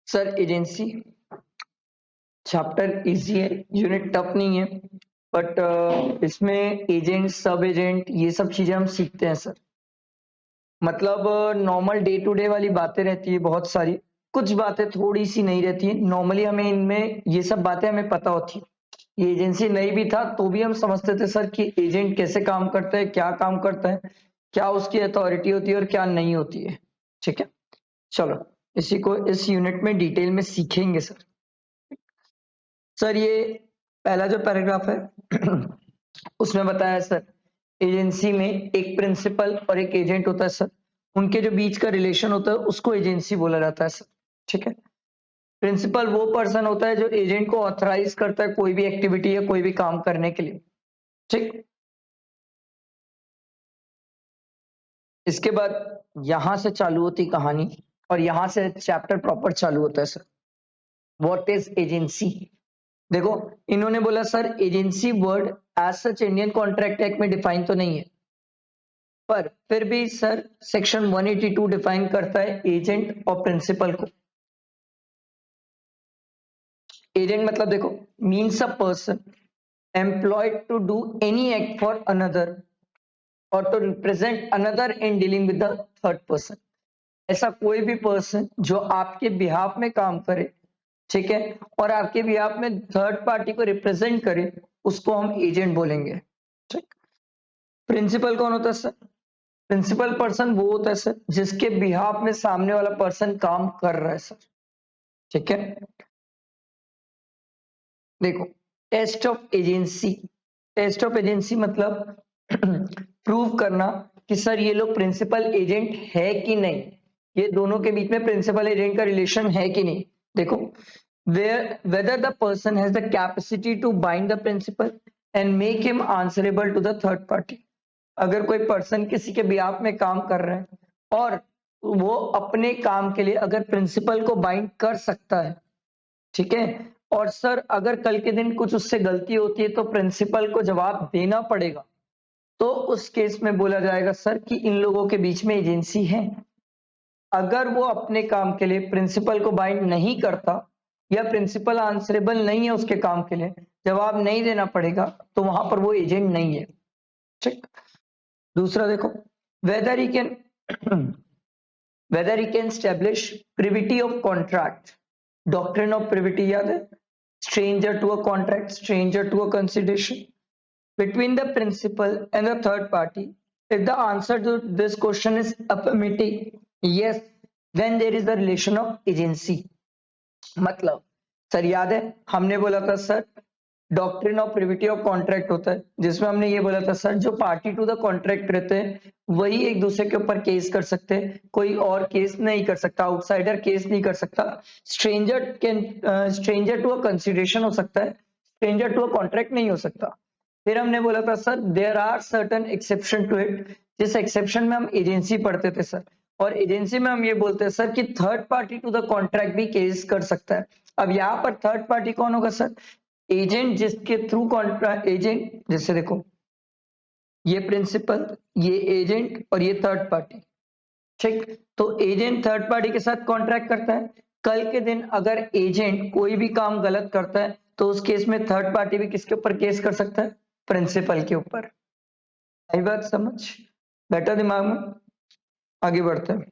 Sir agency chapter easy है, unit tough नहीं है, बट इसमें एजेंट, सब एजेंट, ये सब चीजें हम सीखते हैं सर। मतलब नॉर्मल डे टू डे वाली बातें रहती है बहुत सारी, कुछ बातें थोड़ी सी नहीं रहती है। नॉर्मली हमें इनमें ये सब बातें हमें पता होती है। ये एजेंसी नहीं भी था तो भी हम समझते थे सर कि एजेंट कैसे काम करता है, क्या काम करता है, क्या उसकी अथॉरिटी होती है और क्या नहीं होती है। ठीक है, चलो इसी को इस यूनिट में डिटेल में सीखेंगे सर। सर ये पहला जो पैराग्राफ है उसमें बताया है सर, एजेंसी में एक प्रिंसिपल और एक एजेंट होता है सर। उनके जो बीच का रिलेशन होता है उसको एजेंसी बोला जाता है सर। ठीक है, प्रिंसिपल वो पर्सन होता है जो एजेंट को ऑथराइज करता है कोई भी एक्टिविटी या कोई भी काम करने के लिए। ठीक, इसके बाद यहां से चालू होती कहानी और यहां से चैप्टर प्रॉपर चालू होता है सर। What is agency? देखो, इन्होंने बोला sir agency word as such Indian contract act में डिफाइन तो नहीं है, पर फिर भी सर सेक्शन 182 डिफाइन करता है एजेंट और प्रिंसिपल को। एजेंट मतलब देखो, means a person employed to do any act for another और to represent another in dealing with the third person. ऐसा कोई भी पर्सन जो आपके बिहाफ में काम करे, ठीक है, और आपके बिहाफ में थर्ड पार्टी को रिप्रेजेंट करे, उसको हम एजेंट बोलेंगे। ठीक, प्रिंसिपल कौन होता है सर? प्रिंसिपल पर्सन वो होता है सर जिसके बिहाफ में सामने वाला पर्सन काम कर रहा है सर। ठीक है, देखो, test of agency. Test of agency मतलब प्रूव करना कि सर ये लोग प्रिंसिपल एजेंट है कि नहीं, ये दोनों के बीच में प्रिंसिपल एजेंट का रिलेशन है कि नहीं। देखो, whether the person has the capacity to bind the principal and make him answerable to the third party। अगर कोई पर्सन किसी के बिहाफ में काम कर रहा है और वो अपने काम के लिए अगर प्रिंसिपल को बाइंड कर सकता है, ठीक है, और सर अगर कल के दिन कुछ उससे गलती होती है तो प्रिंसिपल को जवाब देना पड़ेगा, तो उस केस में बोला जाएगा सर कि इन लोगों के बीच में एजेंसी है। अगर वो अपने काम के लिए प्रिंसिपल को बाइंड नहीं करता या प्रिंसिपल आंसरेबल नहीं है उसके काम के लिए, जवाब नहीं देना पड़ेगा, तो वहां पर वो एजेंट नहीं है। ठीक, दूसरा देखो, whether he can whether he can establish privity of contract. Doctrine of privity याद है? Stranger to a contract, stranger to a consideration between the principal and the third party. If the answer to this question is affirmative, yes, then there is the relation of agency। मतलब sir याद है हमने बोला था sir doctrine of privity of contract होता है, जिसमें हमने ये बोला था सर जो पार्टी टू द कॉन्ट्रैक्ट रहते हैं वही एक दूसरे के ऊपर केस कर सकते हैं, कोई और केस नहीं कर सकता, आउटसाइडर केस नहीं कर सकता। स्ट्रेंजर टू अ कंसिडरेशन हो सकता है, स्ट्रेंजर टू अ कॉन्ट्रैक्ट नहीं हो सकता। फिर हमने बोला था sir there are certain exception to it, जिस एक्सेप्शन में हम एजेंसी पढ़ते थे सर, और एजेंसी में हम ये बोलते हैं सर कि third party to the contract भी केस कर सकता है। अब यहाँ पर थर्ड पार्टी कौन होगा सर? एजेंट जिसके थ्रू कॉन्ट्रैक्ट, एजेंट जैसे देखो ये प्रिंसिपल, ये एजेंट और ये थर्ड पार्टी। ठीक, तो एजेंट थर्ड पार्टी के साथ कॉन्ट्रैक्ट करता है। कल के दिन अगर एजेंट कोई भी काम गलत करता है तो उस केस में थर्ड पार्टी भी किसके ऊपर केस कर सकता है? प्रिंसिपल के ऊपर। आई बात समझ? बैठा दिमाग में? आगे बढ़ते हैं।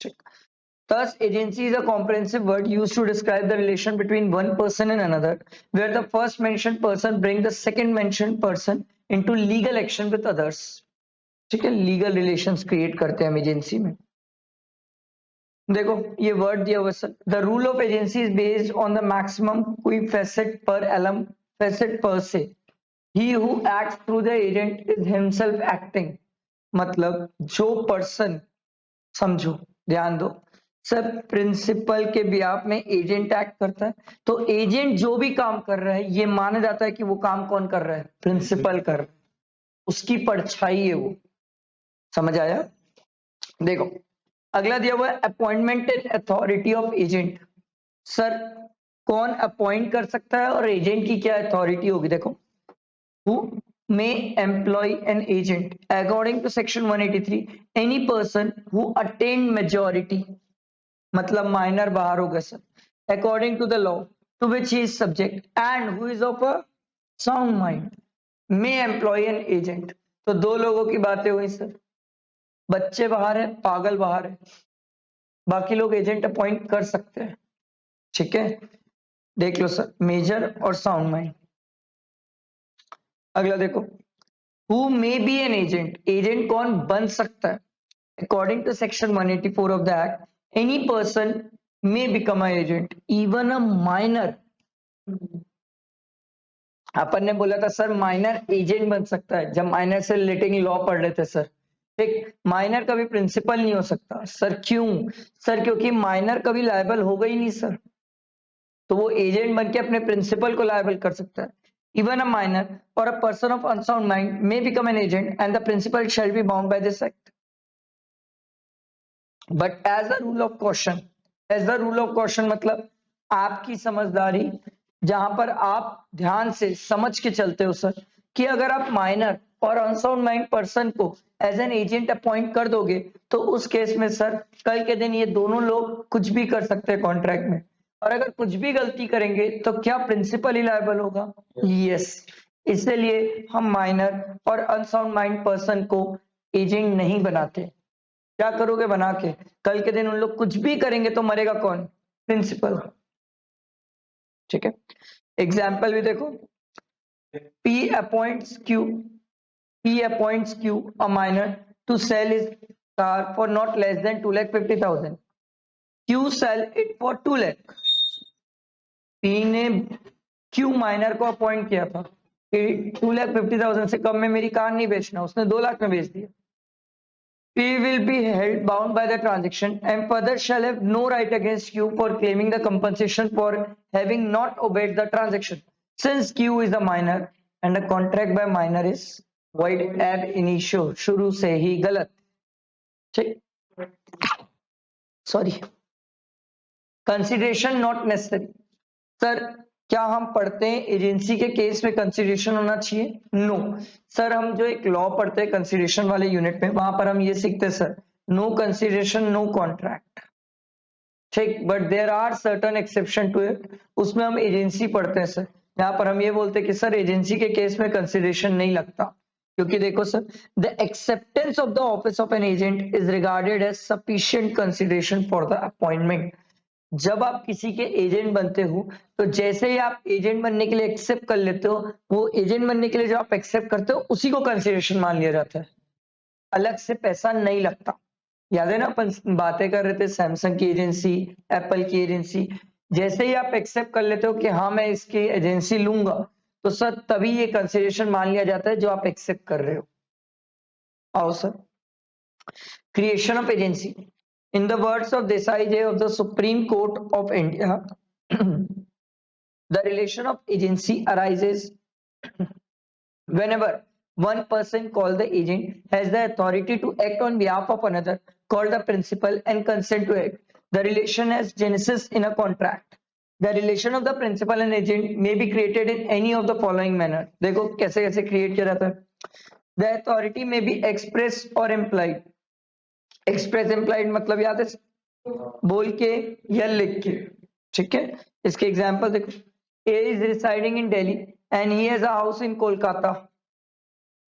ठीक, thus agency is a comprehensive word used to describe the relation between one person and another, where the first mentioned person brings the second mentioned person into legal action with others। ठीक है, legal relations create करते हैं हम agency में। देखो ये word दिया हुआ sir, the rule of agency is based on the maximum क्वी फेसेट पर एलम फेसेट पर से, he who acts through the agent is himself acting. मतलब जो पर्सन, समझो, ध्यान दो सर, प्रिंसिपल के बिहाफ में एजेंट एक्ट करता है, तो एजेंट जो भी काम कर रहा है ये माना जाता है कि वो काम कौन कर रहा है? प्रिंसिपल कर रहा है, उसकी परछाई है वो। समझ आया? देखो अगला दिया हुआ है appointment and authority of agent. Sir कौन अपॉइंट कर सकता है और एजेंट की क्या अथॉरिटी होगी? देखो, who may employ an agent according to section 183, any person who attained majority मतलब माइनर बाहर हो गए sir. According to the law to which he is subject and who is of a sound mind may employ an agent. तो दो लोगों की बातें हुई सर. बच्चे बाहर है, पागल बाहर है, बाकी लोग एजेंट अपॉइंट कर सकते हैं. ठीक है, देख लो सर, मेजर और साउंड माइंड. अगला देखो, who may be an agent. Agent कौन बन सकता है? According to section 184 of the act, any person may become a agent, even a minor. अपन ने बोला था सर माइनर एजेंट बन सकता है जब माइनर से रिलेटिंग लॉ पढ़ रहे थे सर. ठीक, माइनर कभी प्रिंसिपल नहीं हो सकता सर. क्यों सर? क्योंकि माइनर कभी लायबल होगा ही नहीं सर. तो वो एजेंट बन के अपने प्रिंसिपल को लायबल कर सकता है. इवन अ माइनर और a person of unsound mind may become an agent and the principal shall be bound by this act. But as a rule of question, as a rule of question मतलब आपकी समझदारी, जहां पर आप ध्यान से समझ के चलते हो सर, कि अगर आप माइनर और अनसाउंड माइंड पर्सन को एज एन एजेंट अपॉइंट कर दोगे तो उस केस में सर कल के दिन ये दोनों लोग कुछ भी कर सकते हैं कॉन्ट्रैक्ट में. और अगर कुछ भी गलती करेंगे तो क्या प्रिंसिपल ही लायबल होगा? यस. इसलिए हम माइनर और अनसाउंड माइंड पर्सन को एजेंट नहीं बनाते. क्या करोगे बना के? कल के दिन उन लोग कुछ भी करेंगे तो मरेगा कौन? प्रिंसिपल. ठीक है, एग्जाम्पल भी देखो. P appoints Q. P appoints Q a minor to sell his car for not less than 2,50,000. Q sell it for 2 lakh. P ने Q माइनर को अपॉइंट किया था कि 2,50,000 से कम में मेरी कार नहीं बेचना, उसने 2 लाख में बेच दिया. P will be held bound by the transaction and further shall have no right against Q for claiming the compensation for having not obeyed the transaction. Since Q is a minor and a contract by minor is void ab initio, शुरू से ही गलत. ठीक, sorry. Consideration not necessary. Sir क्या हम पढ़ते हैं agency के case में कंसिडरेशन होना चाहिए? No sir. हम जो एक लॉ पढ़ते हैं कंसिडरेशन वाले यूनिट में, वहां पर हम ये सीखते हैं sir, no consideration no contract. ठीक, but there are certain exception to it. उसमें हम एजेंसी पढ़ते हैं सर. यहाँ पर हम ये बोलते हैं कि सर एजेंसी के केस में कंसिडरेशन नहीं लगता, क्योंकि देखो sir, the acceptance of the office of an agent is regarded as sufficient consideration for the appointment. जब आप किसी के एजेंट बनते हो तो जैसे ही आप एजेंट बनने के लिए एक्सेप्ट कर लेते हो, वो एजेंट बनने के लिए जो आप एक्सेप्ट करते हो उसी को कंसिडरेशन मान लिया जाता है. अलग से पैसा नहीं लगता. याद है ना अपन बातें कर रहे थे सैमसंग की एजेंसी, एप्पल की एजेंसी. जैसे ही आप एक्सेप्ट कर लेते हो कि हाँ मैं इसकी एजेंसी लूंगा, तो सर तभी ये कंसिडरेशन मान लिया जाता है जो आप एक्सेप्ट कर रहे हो. आओ sir, creation of agency. In the words of Desai J of the Supreme Court of India, the relation of agency arises whenever one person called the agent has the authority to act on behalf of another called the principal and consent to act. The relation has genesis in a contract. The relation of the principal and agent may be created in any of the following manner. देखो कैसे कैसे create किया जाता है. The authority may be expressed or implied. Express implied मतलब याद है, बोल के या लिख के. ठीक है, इसके एग्जांपल देखो. A is residing in Delhi and he has a house in Kolkata.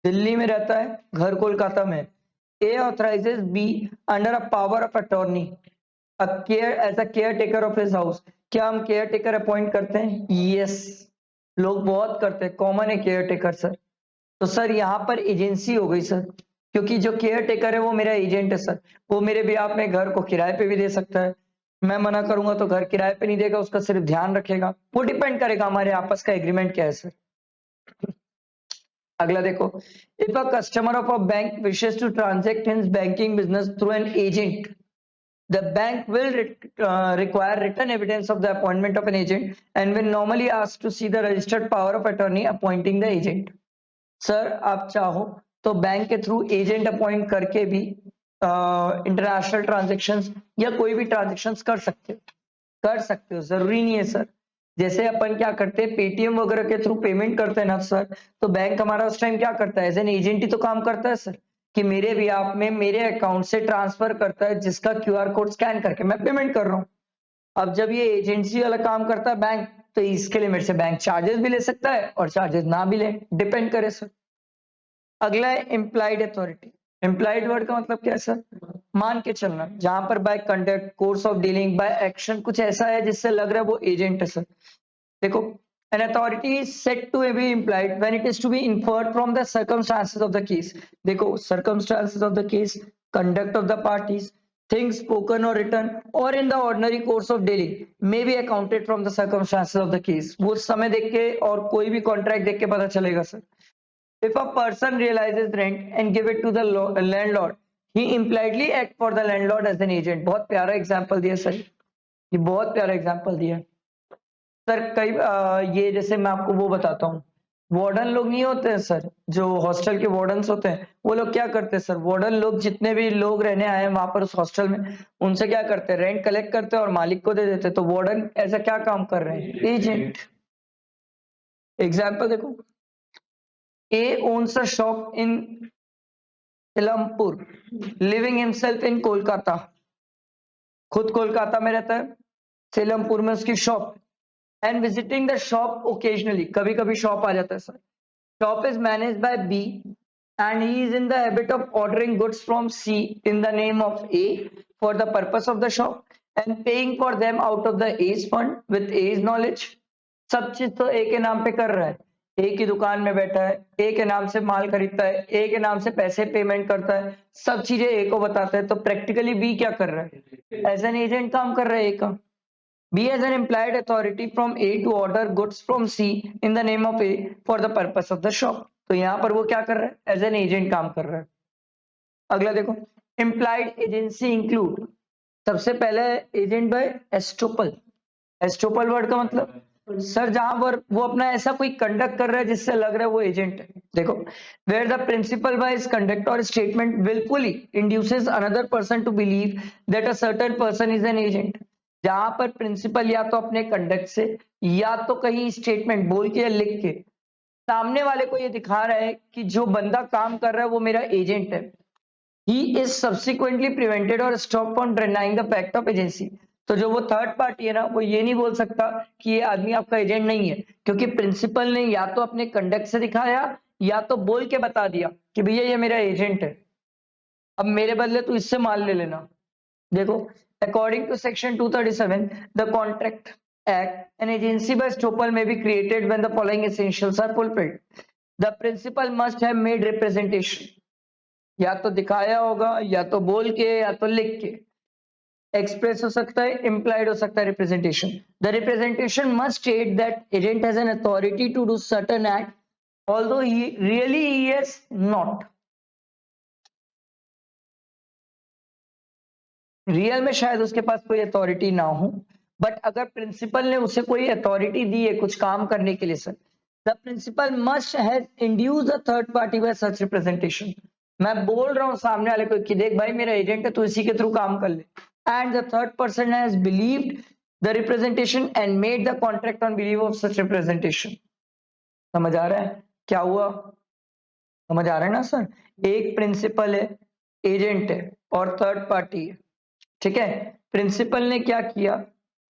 Delhi में रहता है, घर कोलकाता में. A authorises B under a power of attorney as a caretaker of his house. क्या हम केयर टेकर अपॉइंट करते हैं? यस, लोग बहुत करते हैं, कॉमन है केयर टेकर सर. तो सर यहाँ पर एजेंसी हो गई सर, क्योंकि जो केयर टेकर है वो मेरा एजेंट है सर. वो मेरे बिहाफ में घर को किराए पे भी दे सकता है. मैं मना करूंगा तो घर किराए पे नहीं देगा, उसका सिर्फ ध्यान रखेगा. वो डिपेंड करेगा हमारे आपस का एग्रीमेंट क्या है सर. अगला देखो, if a customer of a bank wishes to transact his banking business through an agent, the bank will require written evidence of the appointment of an agent and will normally ask to see the registered power of attorney appointing the agent. Sir आप चाहो तो bank के through agent appoint करके भी international transactions या कोई भी transactions कर सकते हो, जरूरी नहीं है सर. जैसे अपन क्या करते हैं, पेटीएम वगैरह के थ्रू पेमेंट करते हैं ना सर, तो बैंक हमारा उस टाइम क्या करता है, एज एन एजेंट ही तो काम करता है सर, कि मेरे भी आप में मेरे अकाउंट से ट्रांसफर करता है, जिसका क्यूआर कोड स्कैन करके मैं पेमेंट कर रहा हूँ। अब जब ये एजेंसी वाला काम करता है बैंक, तो इसके लिए मेरे से बैंक चार्जेस भी ले सकता है और चार्जेस ना भी ले, डिपेंड करे सर। अगला है इम्प्लाइड अथॉरिटी। इम्प्लाइड वर्ड का मतलब क्या है सर? मान के चलना, जहां पर by conduct, course of dealing, by action कुछ ऐसा है जिससे लग रहा है वो एजेंट है सर। देखो, an authority is said to be implied when it is to be inferred from the circumstances of the case. देखो, circumstances of the case, conduct of the parties, things spoken or written or in the ordinary course of dealing may be accounted from the circumstances of the case. वो समय देख के और कोई भी contract देख के पता चलेगा sir. If a person realizes rent and give it to the landlord, he impliedly act for the landlord as an agent. बहुत प्यारा एग्जाम्पल दिया सर, ये बहुत प्यारा एग्जाम्पल दिया सर। कई ये जैसे मैं आपको वो बताता हूँ, वार्डन लोग नहीं होते हैं सर, जो हॉस्टल के वार्डन्स होते हैं, वो लोग क्या करते हैं सर? वार्डन लोग जितने भी लोग रहने आए हैं वहां पर उस हॉस्टल में, उनसे क्या करते हैं? रेंट कलेक्ट करते हैं और मालिक को दे देते हैं। तो वार्डन ऐसा क्या काम कर रहे हैं? एजेंट। एग्जाम्पल देखो, A owns a shop in Ilampur, living himself in Kolkata. खुद कोलकाता में रहता है, सेलमपुर में उसकी shop, and visiting the shop occasionally, कभी कभी शॉप आ जाता है sir. Shop is managed by B and he is in the habit of ordering goods from C in the name of A for the purpose of the shop and paying for them out of the A's fund with A's knowledge। सब चीज तो A के नाम पे कर रहा है, A की दुकान में बैठा है, A के नाम से माल खरीदता है, A के नाम से पैसे पेमेंट करता है, सब चीजें A को बताता है। तो प्रैक्टिकली B क्या कर रहा है? एज एन एजेंट काम कर रहा है A का। B has an implied authority from A to order goods from C in the name of A for the purpose of the shop। तो यहां पर वो क्या कर रहा है? एज एन एजेंट काम कर रहा है। अगला देखो, implied agency include, सबसे पहले agent by estoppel. Estoppel word का मतलब सर जहां पर वो अपना ऐसा कोई कंडक्ट कर रहा है जिससे लग रहा है वो एजेंट है। देखो, where the principal by his conduct और statement wilfully induces another person to believe that a certain person is an agent. जहां पर प्रिंसिपल या तो अपने कंडक्ट से या तो कहीं स्टेटमेंट बोल के या लिख के सामने वाले को ये दिखा रहा है कि जो बंदा काम कर रहा है वो मेरा एजेंट है। He is subsequently prevented or stopped from denying the fact of agency। तो जो वो थर्ड पार्टी है ना, वो ये नहीं बोल सकता कि ये आदमी आपका एजेंट नहीं है, क्योंकि प्रिंसिपल ने या तो अपने कंडक्ट से दिखाया या तो बोल के बता दिया कि भैया ये मेरा एजेंट है, अब मेरे बदले तू इससे माल ले लेना। देखो, according to section 237 the contract act, an agency by estoppel may be created when the following essentials are fulfilled। the principal must have made representation, या तो दिखाया होगा या तो बोल के या तो लिख के। एक्सप्रेस हो सकता है, इम्प्लाइड हो सकता है representation. The representation must state that agent has an authority to do certain act although he really he has not. Real में शायद उसके पास कोई अथॉरिटी ना हो, बट अगर प्रिंसिपल ने उसे कोई अथॉरिटी दी है कुछ काम करने के लिए sir, the principal must have induced a third party by such representation. मैं बोल रहा हूं सामने वाले को कि देख भाई मेरा एजेंट है, तू इसी के थ्रू काम कर ले, and the third person has believed the representation and made the contract on believe of such representation. समझ आ रहा है क्या हुआ? समझ आ रहा है ना सर? एक प्रिंसिपल है, एजेंट है और थर्ड पार्टी है। ठीक है, प्रिंसिपल ने क्या किया?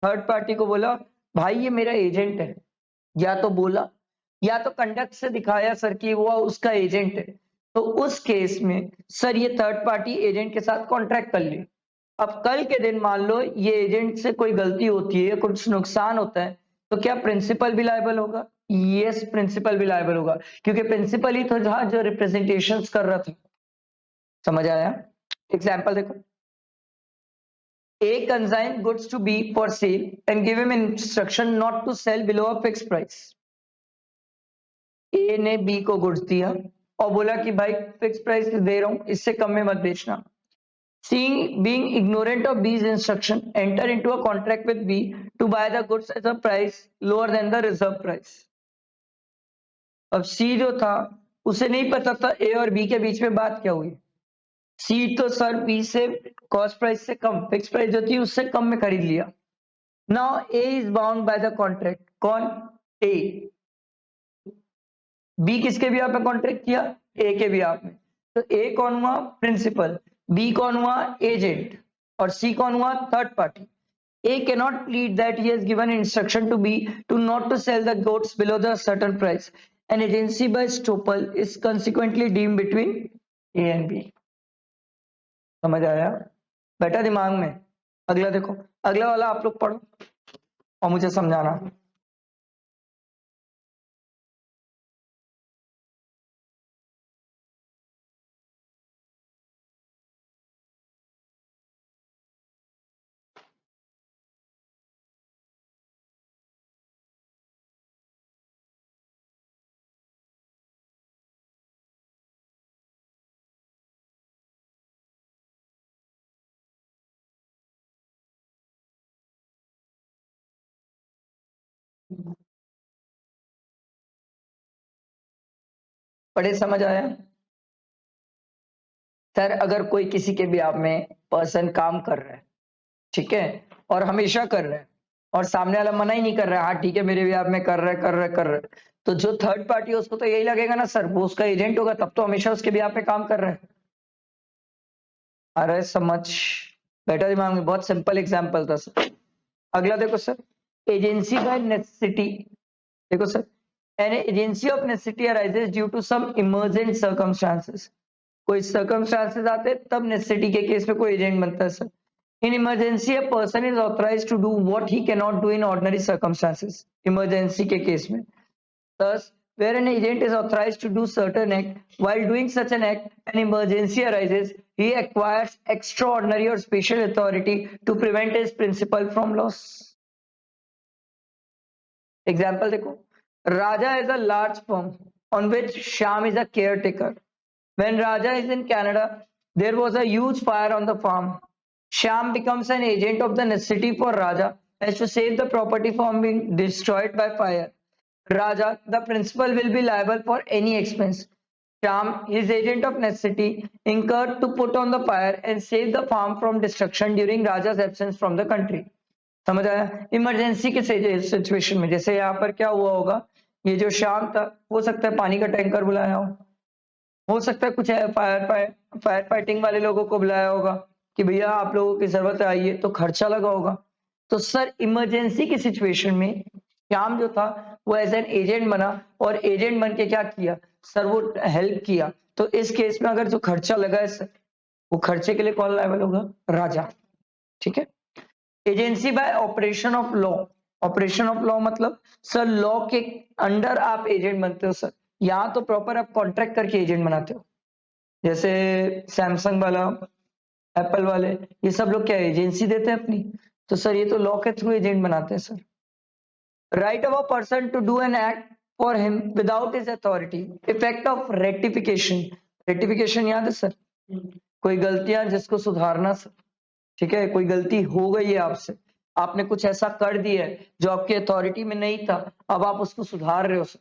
थर्ड पार्टी को बोला भाई ये मेरा एजेंट है, या तो बोला या तो कंडक्ट से दिखाया सर कि वो उसका एजेंट है। तो उस केस में सर ये थर्ड पार्टी एजेंट के साथ कॉन्ट्रैक्ट कर ली। अब कल के दिन मान लो ये एजेंट से कोई गलती होती है, कुछ नुकसान होता है, तो क्या प्रिंसिपल भी लायबल होगा? यस, प्रिंसिपल भी लायबल होगा, क्योंकि प्रिंसिपल ही तो था जो रिप्रेजेंटेशन कर रहा था। समझ आया? एग्जाम्पल देखो, A consign goods to B for sale and give him instruction not to sell below a fixed price। A ने B को गुड्स दिया और बोला कि भाई फिक्स प्राइस दे रहा हूं, इससे कम में मत बेचना। being ignorant of B's instruction, enter into a contract with B to buy the goods at a price lower than the reserve price। अब C जो था उसे नहीं पता था A और B के बीच में बात क्या हुई। C तो सर B से कॉस्ट प्राइस से कम, फिक्स प्राइस जो थी उससे कम में खरीद लिया। Now A is bound by the contract. कौन? A। B किसके बिहाफ पे कॉन्ट्रैक्ट किया? A के बिहाफ में। तो ए कौन हुआ? प्रिंसिपल, बी कौन हुआ? एजेंट, और सी कौन हुआ? Third party. A cannot plead that he has given instruction to B to not to sell the goods below the certain price. An agency by estoppel is consequently deemed between A and B. समझ आया? बैठा दिमाग में? अगला देखो, अगला वाला आप लोग पढ़ो और मुझे समझाना। पढ़े, समझ आया? सर अगर कोई किसी के ब्याह में पर्सन काम कर रहा है, ठीक है, और हमेशा कर रहा है, और सामने वाला मना ही नहीं कर रहा है, हाँ ठीक है मेरे ब्याह में कर रहा है कर रहा है कर रहा है, तो जो थर्ड पार्टी है उसको तो यही लगेगा ना सर, वो उसका एजेंट होगा, तब तो हमेशा उसके ब्याह पे काम कर रहा है। अरे समझ, बैठा दिमाग में, बहुत सिंपल एग्जांपल था सर। अगला देखो सर, एजेंसी बाय नेसेसिटी। देखो sir, an agency of necessity arises due to some emergent circumstances. कोई सर्कमस्टांसेस आते हैं तब नेसेसिटी के केस में कोई एजेंट बनता है sir. In emergency a person is authorized to do what he can not do in ordinary circumstances. Emergency के केस में, thus where an agent is authorized to do certain act, while doing such an act an emergency arises, he acquires extraordinary or special authority to prevent his principal from loss. Example देखो, Raja is a large firm on which Shyam is a caretaker. When Raja is in Canada, there was a huge fire on the farm. Shyam becomes an agent of the necessity for Raja as to save the property from being destroyed by fire. Raja, the principal, will be liable for any expense Shyam, his agent of necessity, incurred to put on the fire and save the farm from destruction during Raja's absence from the country. समझ आया? Emergency के situation में, जैसे यहाँ पर क्या हुआ होगा, ये जो श्याम था, हो सकता है पानी का टैंकर बुलाया हो सकता है कुछ फायर फाइटिंग वाले लोगों को बुलाया होगा कि भैया आप लोगों की जरूरत है आइए, तो खर्चा लगा होगा। तो सर इमरजेंसी की सिचुएशन में श्याम जो था वो एज एन एजेंट बना, और एजेंट बन के क्या किया सर, वो हेल्प किया। तो इस केस में अगर जो खर्चा लगा है सर, वो खर्चे के लिए कौन लायबल होगा? राजा। ठीक है। Agency bye operation of law. Operation of law मतलब सर लॉ के अंडर आप एजेंट बनते हो सर। यहाँ तो प्रॉपर आप कॉन्ट्रैक्ट करके एजेंट बनाते हो, जैसे सैमसंग वाला, एप्पल वाले, ये सब लोग क्या एजेंसी देते हैं अपनी, तो सर ये तो लॉ के थ्रू एजेंट बनाते हैं sir. Right of a person to do an act for him without his authority. Effect of rectification. Rectification याद है सर? कोई गलतियां जिसको सुधारना सर, ठीक है, कोई गलती हो गई है आपसे, आपने कुछ ऐसा कर दिया है जो आपकी अथॉरिटी में नहीं था, अब आप उसको सुधार रहे हो सर।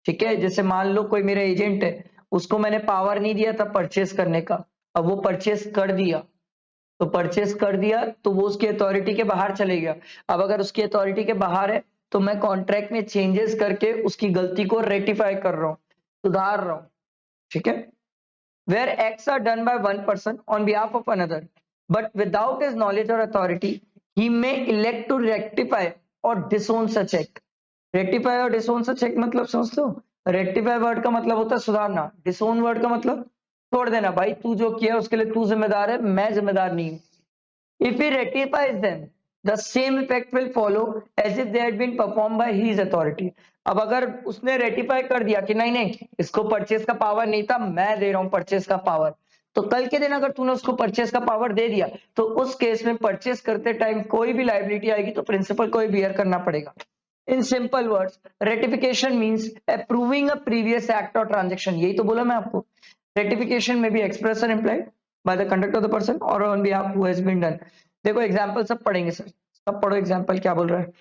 ठीक है, जैसे मान लो कोई मेरा एजेंट है, उसको मैंने पावर नहीं दिया था परचेस करने का, अब वो परचेस कर दिया, तो परचेस कर दिया तो वो उसकी अथॉरिटी के बाहर चले गया। अब अगर उसकी अथॉरिटी के बाहर है तो मैं कॉन्ट्रैक्ट में चेंजेस करके उसकी गलती को रेक्टिफाई कर रहा हूँ, सुधार रहा हूँ। ठीक है। where acts are done by one person on behalf of another, but without his knowledge or authority, he may elect to rectify or disown such act. Rectify और disown such act मतलब समझते हो? Rectify वर्ड का मतलब होता है सुधारना, disown word का मतलब छोड़ देना, भाई तू जो किया उसके लिए तू जिम्मेदार है, मैं जिम्मेदार नहीं हूं। If he rectifies them, the same effect will follow as if they had been performed by his authority. अब अगर उसने रेटिफाई कर दिया कि नहीं नहीं इसको परचेस का पावर नहीं था, मैं दे रहा हूं परचेस का पावर, तो कल के दिन अगर तूने उसको परचेस का पावर दे दिया तो उस केस में परचेस करते टाइम कोई भी लाइबिलिटी आएगी तो प्रिंसिपल को ही बियर करना पड़ेगा। In simple words, ratification means approving a previous act और ट्रांजेक्शन। यही तो बोला मैं आपको, रेटिफिकेशन में भी एक्सप्रेस और implied by the conduct of the person or on behalf who has been done। देखो एग्जांपल सब पढ़ेंगे सर, सब पढ़ो एग्जांपल क्या बोल रहा है।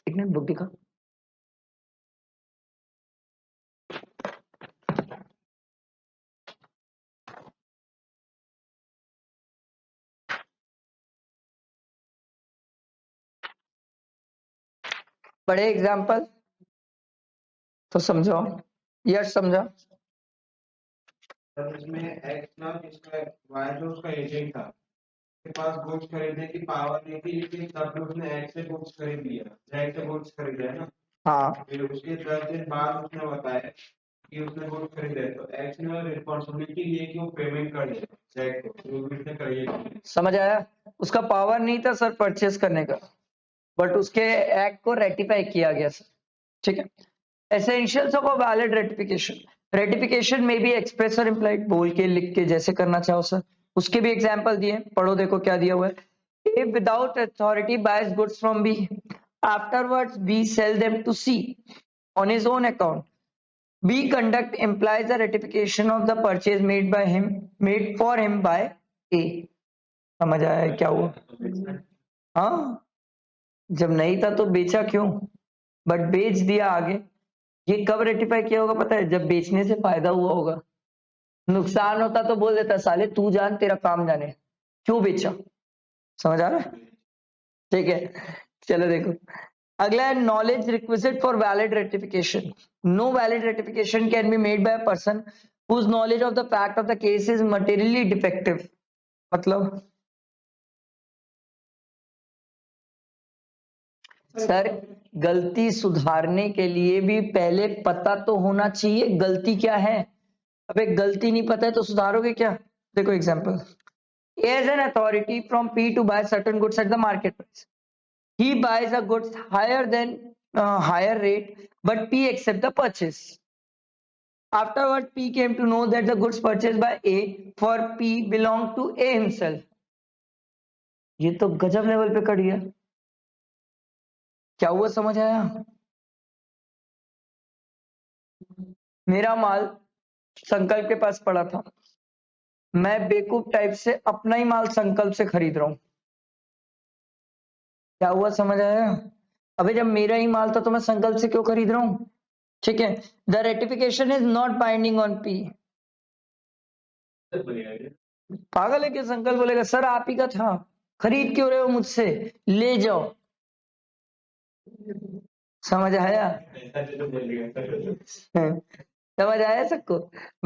एक मिनट बुक दिखा। बड़े एग्जाम्पल तो समझाओ। यश समझा। इसमें एक्स ना इसका वाई जो उसका एजेंट था के पास गुड्स खरीदने की पावर नहीं थी, लेकिन तब भी उसने एक्स से गुड्स खरीद लिया, एक्स से गुड्स खरीद लिया ना। हाँ फिर उसके 10 दिन बाद उसने बताया कि उसने गुड्स खरीदे, तो एक्स ने रिस्पॉन्सिबिलिटी ली कि वो पेमेंट कर देगा जेड को, जो भी उसने करिए। समझ आया। उसका पावर नहीं था सर परचेस करने का, बट उसके एक्ट को रेटिफाई किया गया सर। ठीक है। Essentials of a valid ratification. Ratification में भी एक्सप्रेस और इम्प्लाइड, बोल के लिख के जैसे करना चाहो सर। उसके भी एग्जांपल दिए, पढ़ो देखो क्या दिया हुआ है। If without authority buys goods from B, afterwards B sell them to C on his own account. B conduct implies the ratification of the purchase made for him by A. समझ आया है क्या हुआ? हाँ, जब नहीं था तो बेचा क्यों, बट बेच दिया आगे। ये कब रेटिफाई किया होगा पता है? जब बेचने से फायदा हुआ होगा। नुकसान होता तो बोल देता साले तू जान तेरा काम जाने, क्यों बेचा। समझ आ रहा है? ठीक है, चलो देखो अगला है knowledge requisite for valid ratification. No valid ratification can be made by a person whose knowledge of the fact of the case is materially defective। मतलब सर गलती सुधारने के लिए भी पहले पता तो होना चाहिए गलती क्या है। अब एक गलती नहीं पता है तो सुधारोगे क्या? देखो example, A has an authority from P to buy certain goods at the market price. He buys a goods higher than higher rate, but P accept the purchase. Afterward, P came to know that the goods purchased by A for P belonged to A himself. ये तो गजब level पे cut गया। क्या हुआ समझ आया? मेरा माल संकल्प के पास पड़ा था, मैं बेवकूफ टाइप से अपना ही माल संकल्प से खरीद रहा हूं। क्या हुआ समझ आया? अबे जब मेरा ही माल था तो मैं संकल्प से क्यों खरीद रहा हूं? ठीक है। The ratification is not binding on P. पागल है क्या? संकल्प बोलेगा सर आप ही का था, खरीद क्यों रहे हो मुझसे, ले जाओ। समझ आया? समझ आया सबको?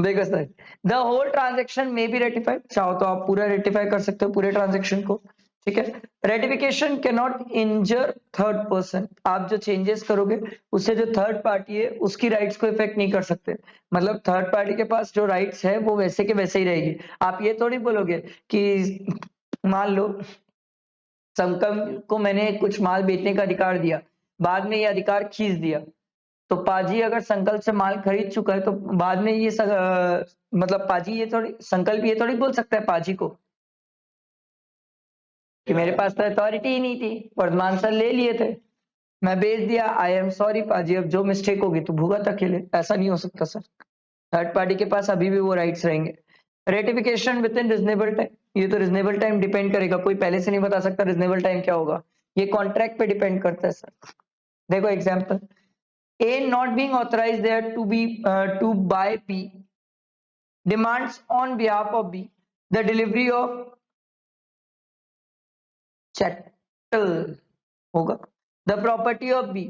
देखो सर, द होल ट्रांजेक्शन में बी रेटिफाइड। चाहो तो आप पूरा रेटिफाई कर सकते हो पूरे ट्रांजेक्शन को। ठीक है। Ratification can not injure third person. आप जो चेंजेस करोगे उससे जो थर्ड पार्टी है उसकी राइट्स को इफेक्ट नहीं कर सकते। मतलब थर्ड पार्टी के पास जो राइट्स है वो वैसे के वैसे ही रहेगी। आप ये थोड़ी बोलोगे कि मान लो संकल्प को मैंने कुछ माल बेचने का अधिकार दिया, बाद में ये अधिकार खींच दिया, तो पाजी अगर संकल्प से माल खरीद चुका है तो बाद में ये मतलब पाजी ये थोड़ी, संकल्प ये थोड़ी बोल सकता है पाजी को कि मेरे पास तो अथॉरिटी ही नहीं थी, वर्धमान सर ले लिए थे, मैं बेच दिया, आई एम सॉरी पाजी, अब जो मिस्टेक होगी तो भुगत अकेले। ऐसा नहीं हो सकता सर। थर्ड पार्टी के पास अभी भी वो राइट्स रहेंगे। Ratification with in reasonable time. ये तो रिजनेबल टाइम डिपेंड करेगा, कोई पहले से नहीं बता सकता रिजनेबल टाइम क्या होगा, ये कॉन्ट्रैक्ट पे डिपेंड करता है सर। देखो example, A not being authorized there to be to buy B demands on behalf of B the delivery of chattel होगा the property of B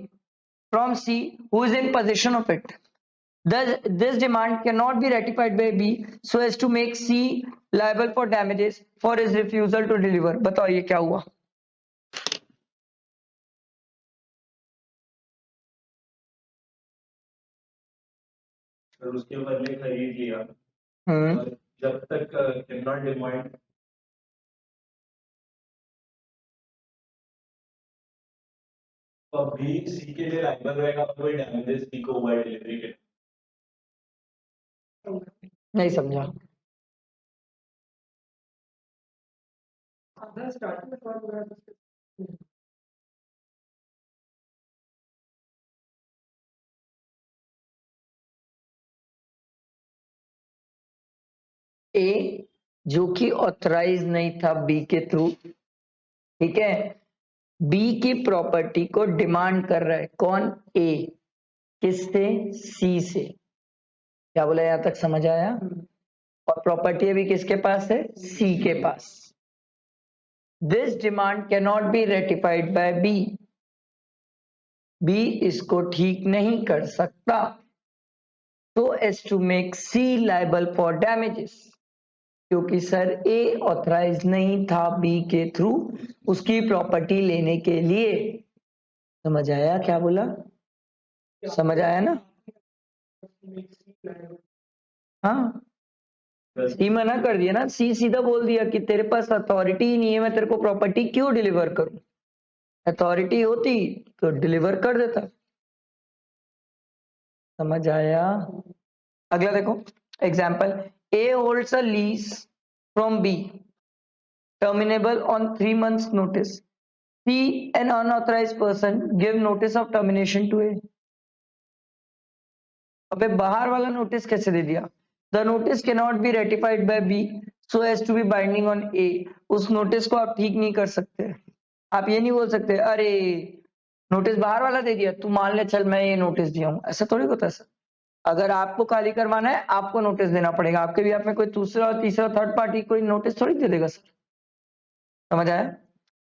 from C who is in possession of it. Thus, this demand cannot be ratified by B so as to make C liable for damages for his refusal to deliver। बताओ ये क्या हुआ? और उसके बदले खरीद लिया, और जब तक कैन नॉट डिमांड तो भी सी के लिए लायबल रहेगा, कोई डैमेजेस सी को हुआ डिलीवरी के। नहीं समझा। ए जो कि ऑथराइज नहीं था बी के थ्रू, ठीक है, बी की प्रॉपर्टी को डिमांड कर रहा है कौन? ए। किससे? सी से। क्या बोला यहां तक समझ आया? और प्रॉपर्टी अभी किसके पास है? सी के पास। This demand can not be ratified by B. B इसको ठीक नहीं कर सकता, so as to make C liable for damages, क्योंकि सर ए ऑथराइज नहीं था बी के थ्रू उसकी प्रॉपर्टी लेने के लिए। समझ आया क्या बोला? समझ आया ना? हाँ, सी मना कर दिया ना, सी सीधा बोल दिया कि तेरे पास अथॉरिटी ही नहीं है, मैं तेरे को प्रॉपर्टी क्यों डिलीवर करूं? अथॉरिटी होती तो डिलीवर कर देता। समझ आया? अगला देखो example, A holds a lease from B terminable on 3 months notice. C, an unauthorized person, give notice of termination to A. अबे बाहर वाला नोटिस कैसे दे दिया? The notice cannot be ratified by B so as to be binding on A. उस notice को आप ठीक नहीं कर सकते। आप ये नहीं बोल सकते अरे नोटिस बाहर वाला दे दिया, तू मान ले चल मैं ये नोटिस दिया हूं, ऐसा थोड़ी होता है सर। अगर आपको खाली करवाना है आपको नोटिस देना पड़ेगा, आपके भी आप में कोई दूसरा तीसरा थर्ड पार्टी कोई नोटिस थोड़ी दे देगा सर। समझ आया?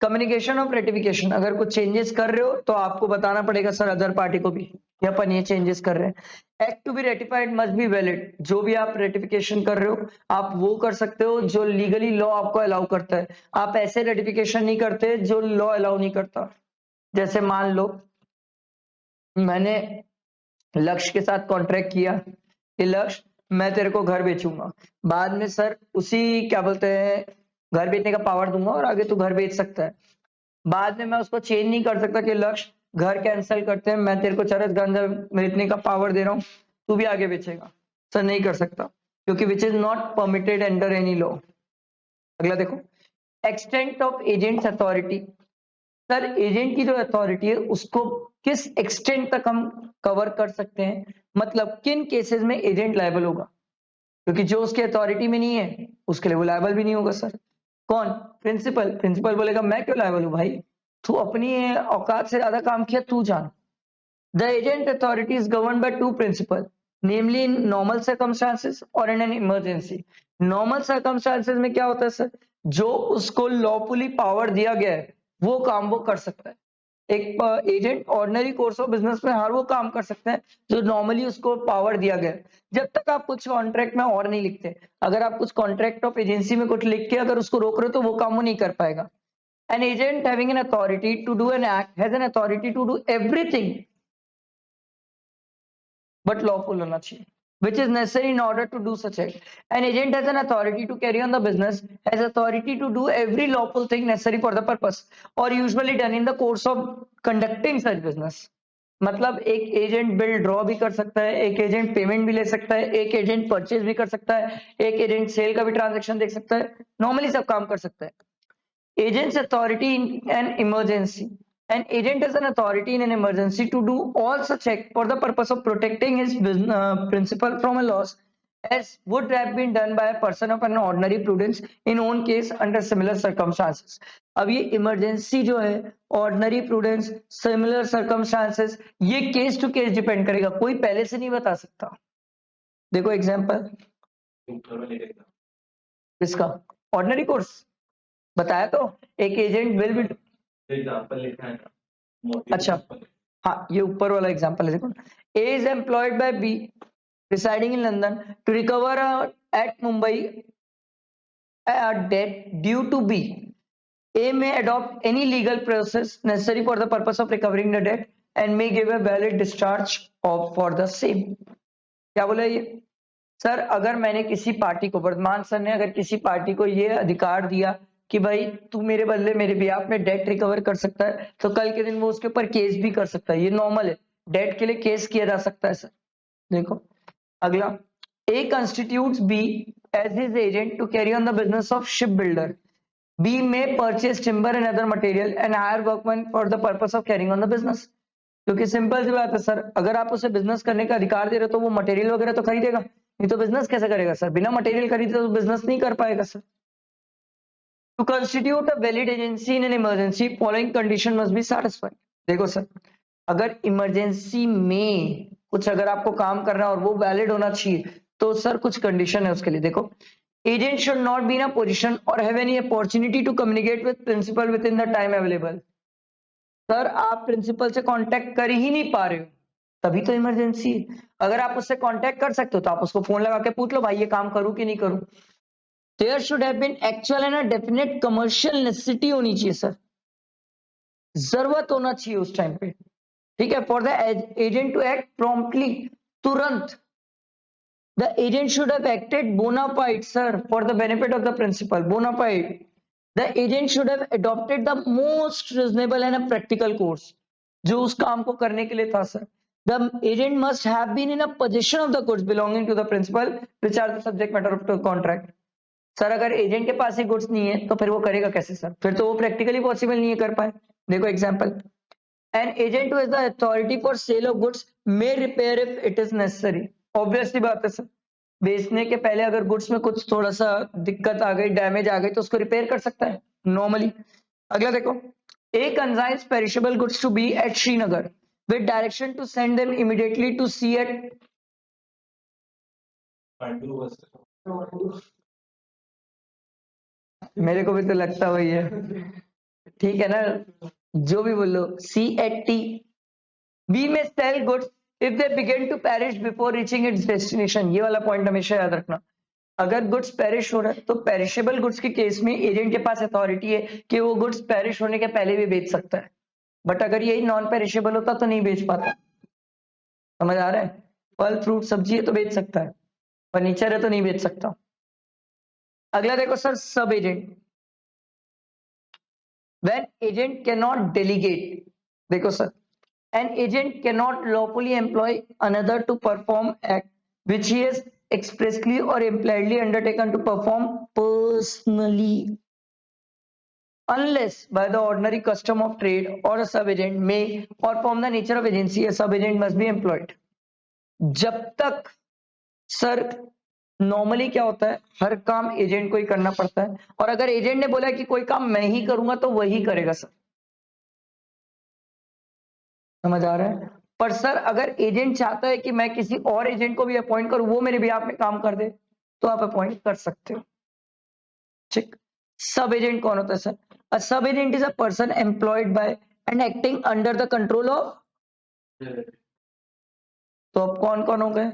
कम्युनिकेशन ऑफ रेटिफिकेशन, अगर कुछ चेंजेस कर रहे हो तो आपको बताना पड़ेगा सर अदर पार्टी को भी कि अपन ये चेंजेस कर रहे हैं। Act to be ratified must be valid, जो भी आप रेटिफिकेशन कर रहे हो आप वो कर सकते हो जो लीगली लॉ आपको अलाउ करता है। आप ऐसे रेटिफिकेशन नहीं करते जो लॉ अलाउ नहीं करता। जैसे मान लो मैंने लक्ष्य के साथ कॉन्ट्रैक्ट किया कि लक्ष्य मैं तेरे को घर बेचूंगा, बाद में सर उसी क्या बोलते हैं घर बेचने का पावर दूंगा और आगे तू घर बेच सकता है। बाद में मैं उसको चेंज नहीं कर सकता कि लक्ष्य घर कैंसिल करते हैं, मैं तेरे को चरस गांजा बेचने का पावर दे रहा हूँ, तू भी आगे बेचेगा। सर नहीं कर सकता क्योंकि which is not permitted under any law. अगला देखो, extent of agents authority. Sir agent की जो अथॉरिटी है उसको किस एक्सटेंट तक हम कवर कर सकते हैं, मतलब किन केसेस में एजेंट लायबल होगा, क्योंकि जो उसके अथॉरिटी में नहीं है उसके लिए वो लायबल भी नहीं होगा सर। कौन? प्रिंसिपल। प्रिंसिपल बोलेगा मैं क्यों लायबल हूं भाई, तू अपनी औकात से ज्यादा काम किया तू जान। The agent authority is govern by two principal, namely in normal circumstances और in an emergency. Normal circumstances में क्या होता है सर, जो उसको लॉफुली पावर दिया गया है वो काम वो कर सकता है। एक agent ordinary course of business में हर वो काम कर सकते हैं जो नॉर्मली उसको पावर दिया गया है, जब तक आप कुछ कॉन्ट्रैक्ट में और नहीं लिखते। अगर आप कुछ कॉन्ट्रैक्ट ऑफ एजेंसी में कुछ लिख के अगर उसको रोक रहे हो तो वो काम वो नहीं कर पाएगा। An agent having an authority to do an act has an authority to do everything but lawful होना चाहिए, which is necessary in order to do such act. An agent has an authority to carry on the business, has authority to do every lawful thing necessary for the purpose, or usually done in the course of conducting such business. मतलब एक agent bill draw भी कर सकता है, एक agent payment भी ले सकता है, एक एजेंट परचेज भी कर सकता है, एक एजेंट सेल का भी ट्रांजैक्शन देख सकता है, नॉर्मली सब काम कर सकता है। Agent's authority in an emergency. An agent has an authority in an emergency to do all such act for the purpose of protecting his principal from a loss, as would have been done by a person of an ordinary prudence in own case under similar circumstances. अब ये emergency जो है, ordinary prudence, similar circumstances, ये case to case depend करेगा, कोई पहले से नहीं बता सकता। देखो एग्जांपल किसका, ऑर्डिनरी कोर्स बताया तो एक एजेंट विल बी एग्जांपल लिखा है ना। अच्छा हाँ ये ऊपर वाला एग्जांपल है देखो, A is employed by B residing in London to recover at Mumbai a debt due to B. A may adopt any legal process necessary for the purpose of recovering the debt and may give a valid discharge of for the same. क्या बोला ये sir, अगर मैंने किसी party को, Varthaman sir ने अगर किसी पार्टी को ये अधिकार दिया कि भाई तू मेरे बदले मेरे बिहाफ में डेट रिकवर कर सकता है, तो कल के दिन वो उसके ऊपर केस भी कर सकता है, ये नॉर्मल है, डेट के लिए केस किया जा सकता है सर। देखो अगला, A constitutes B as his agent to carry on the business of ship builder. B may purchase timber and other material and hire workmen for the purpose of carrying on the business. क्योंकि simple सी बात है sir, अगर आप उसे business करने का अधिकार दे रहे हो तो वो मटेरियल वगैरह तो खरीदेगा, नहीं तो बिजनेस कैसे करेगा सर, बिना मटेरियल खरीदे तो बिजनेस नहीं कर पाएगा sir. To constitute a valid agency in an emergency following condition must be satisfied. देखो सर, अगर इमरजेंसी में कुछ अगर आपको काम करना है और वो वैलिड होना चाहिए तो सर कुछ कंडीशन है उसके लिए। देखो, agent should not be in a position or have any opportunity to communicate with principal within the time available. Sir आप प्रिंसिपल से कांटेक्ट कर ही नहीं पा रहे हो, तभी तो इमरजेंसी है। अगर आप उससे कांटेक्ट कर सकते हो तो आप उसको फोन लगा के पूछ लो, भाई ये काम करूं कि नहीं करूं। There should have been actual and a definite commercial necessity होनी चाहिए सर, जरूरत होना चाहिए उस टाइम पे, ठीक है। For the agent to act promptly, तुरंत। The agent should have acted bona fide sir, for the benefit of the principal, bona fide. The agent should have adopted the most reasonable and a practical course, जो उस काम को करने के लिए था sir. The agent must have been in a possession of the goods belonging to the principal, which are the subject matter of the contract. Sir अगर agent के पास ही गुड्स नहीं है तो फिर वो करेगा कैसे सर, फिर तो वो प्रैक्टिकली पॉसिबल नहीं है कर पाए। देखो example, an agent who has the authority for sale of goods may repair if it is necessary. Obviously बात है सर, बेचने के पहले अगर गुड्स में कुछ थोड़ा सा दिक्कत आ गई, डैमेज आ गई, तो उसको रिपेयर कर सकता है नॉर्मली। अगला देखो, A consigns perishable goods to be at Srinagar with direction to send them immediately to see at मेरे को भी तो लगता वही है, ठीक है ना, जो भी बोलो, C at T. We may sell goods if they begin to perish before reaching its destination. ये वाला पॉइंट हमेशा याद रखना, अगर गुड्स पेरिश हो रहा है तो पेरिशेबल गुड्स के केस में एजेंट के पास अथॉरिटी है कि वो गुड्स पेरिश होने के पहले भी बेच सकता है, बट अगर यही नॉन पेरिशेबल होता तो नहीं बेच पाता। समझ आ रहा है, फल फ्रूट सब्जी है तो बेच सकता है, फर्नीचर है तो नहीं बेच सकता। अगला देखो sir, sub agent. When agent can not delegate, देखो sir, an agent can not lawfully employ another to perform act which he has expressly or impliedly undertaken to perform personally unless by the ordinary custom of trade or a sub-agent may or from the nature of agency a sub-agent must be employed। जब तक sir normally क्या होता है, हर काम agent को ही करना पड़ता है, और अगर एजेंट ने बोला कि कोई काम मैं ही करूंगा तो वही करेगा सर। समझ आ रहा है, पर सर अगर एजेंट चाहता है कि मैं किसी और एजेंट को भी अपॉइंट करूं, वो मेरे बिहाफ में काम कर दे, तो आप अपॉइंट कर सकते हो, ठीक। सब एजेंट कौन होता है sir? A sub agent is a person employed by and acting under the control of, तो अब कौन कौन हो गए?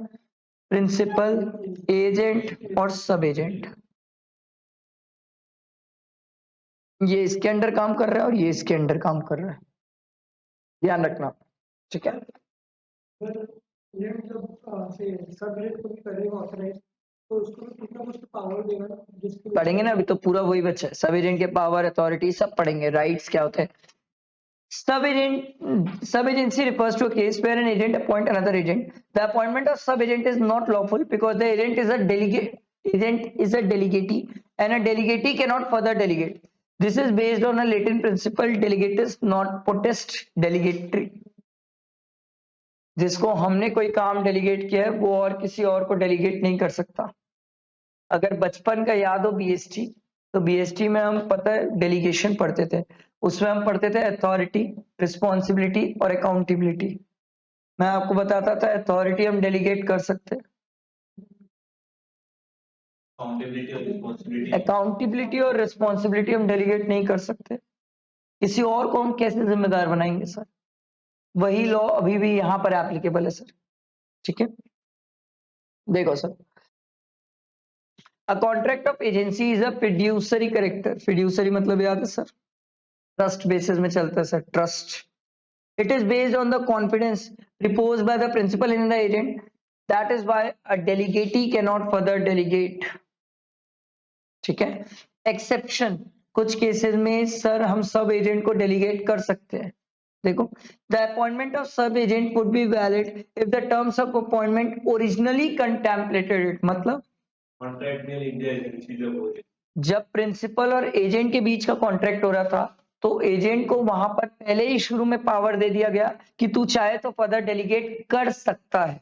प्रिंसिपल, एजेंट और सब एजेंट। ये इसके अंडर काम कर रहा है और ये इसके अंडर काम कर रहा है, ध्यान रखना, ठीक है। ये मतलब सब रेट को भी करेगा ऑथराइज, तो उसको भी कितना कुछ पावर देगा जिसको पढ़ेंगे ना, अभी तो पूरा वही बचा है, सब एजेंट के पावर, अथॉरिटी सब पढ़ेंगे, राइट्स क्या होते हैं। सब एजेंट, सब agency refers to a case where an agent appoint another agent. The appointment of sub agent is not lawful because the agent is a delegate, agent is a delegatee and a delegatee cannot further delegate. This is based on a Latin principle delegatus not potest delegatory. जिसको हमने कोई काम delegate किया है वो और किसी और को डेलीगेट नहीं कर सकता। अगर बचपन का याद हो बीएसटी, तो बीएसटी में हम पता है डेलीगेशन पढ़ते थे, उसमें हम पढ़ते थे अथॉरिटी, रिस्पॉन्सिबिलिटी और अकाउंटेबिलिटी। मैं आपको बताता था अथॉरिटी हम डेलीगेट कर सकते, अकाउंटेबिलिटी और रिस्पॉन्सिबिलिटी हम डेलीगेट नहीं कर सकते। किसी और को हम कैसे जिम्मेदार बनाएंगे सर? वही लॉ अभी भी यहां पर एप्लीकेबल है सर, ठीक है। देखो sir, A contract of agency is a fiduciary character. Fiduciary मतलब याद है सर, ट्रस्ट बेसिस में चलता है sir, trust. It is based on the confidence reposed by the principal in the agent. That is why a delegatee cannot further delegate. ठीक है। Exception, कुछ cases में सर हम सब एजेंट को डेलीगेट कर सकते हैं। देखो, the appointment of sub agent would be valid if the terms of appointment originally contemplated it। मतलब कॉन्ट्रैक्ट में लिख दिया एजेंसी जब हो जाए, जब प्रिंसिपल और एजेंट के बीच का कॉन्ट्रैक्ट हो रहा था तो एजेंट को वहां पर पहले ही शुरू में पावर दे दिया गया कि तू चाहे तो फर्दर डेलीगेट कर सकता है।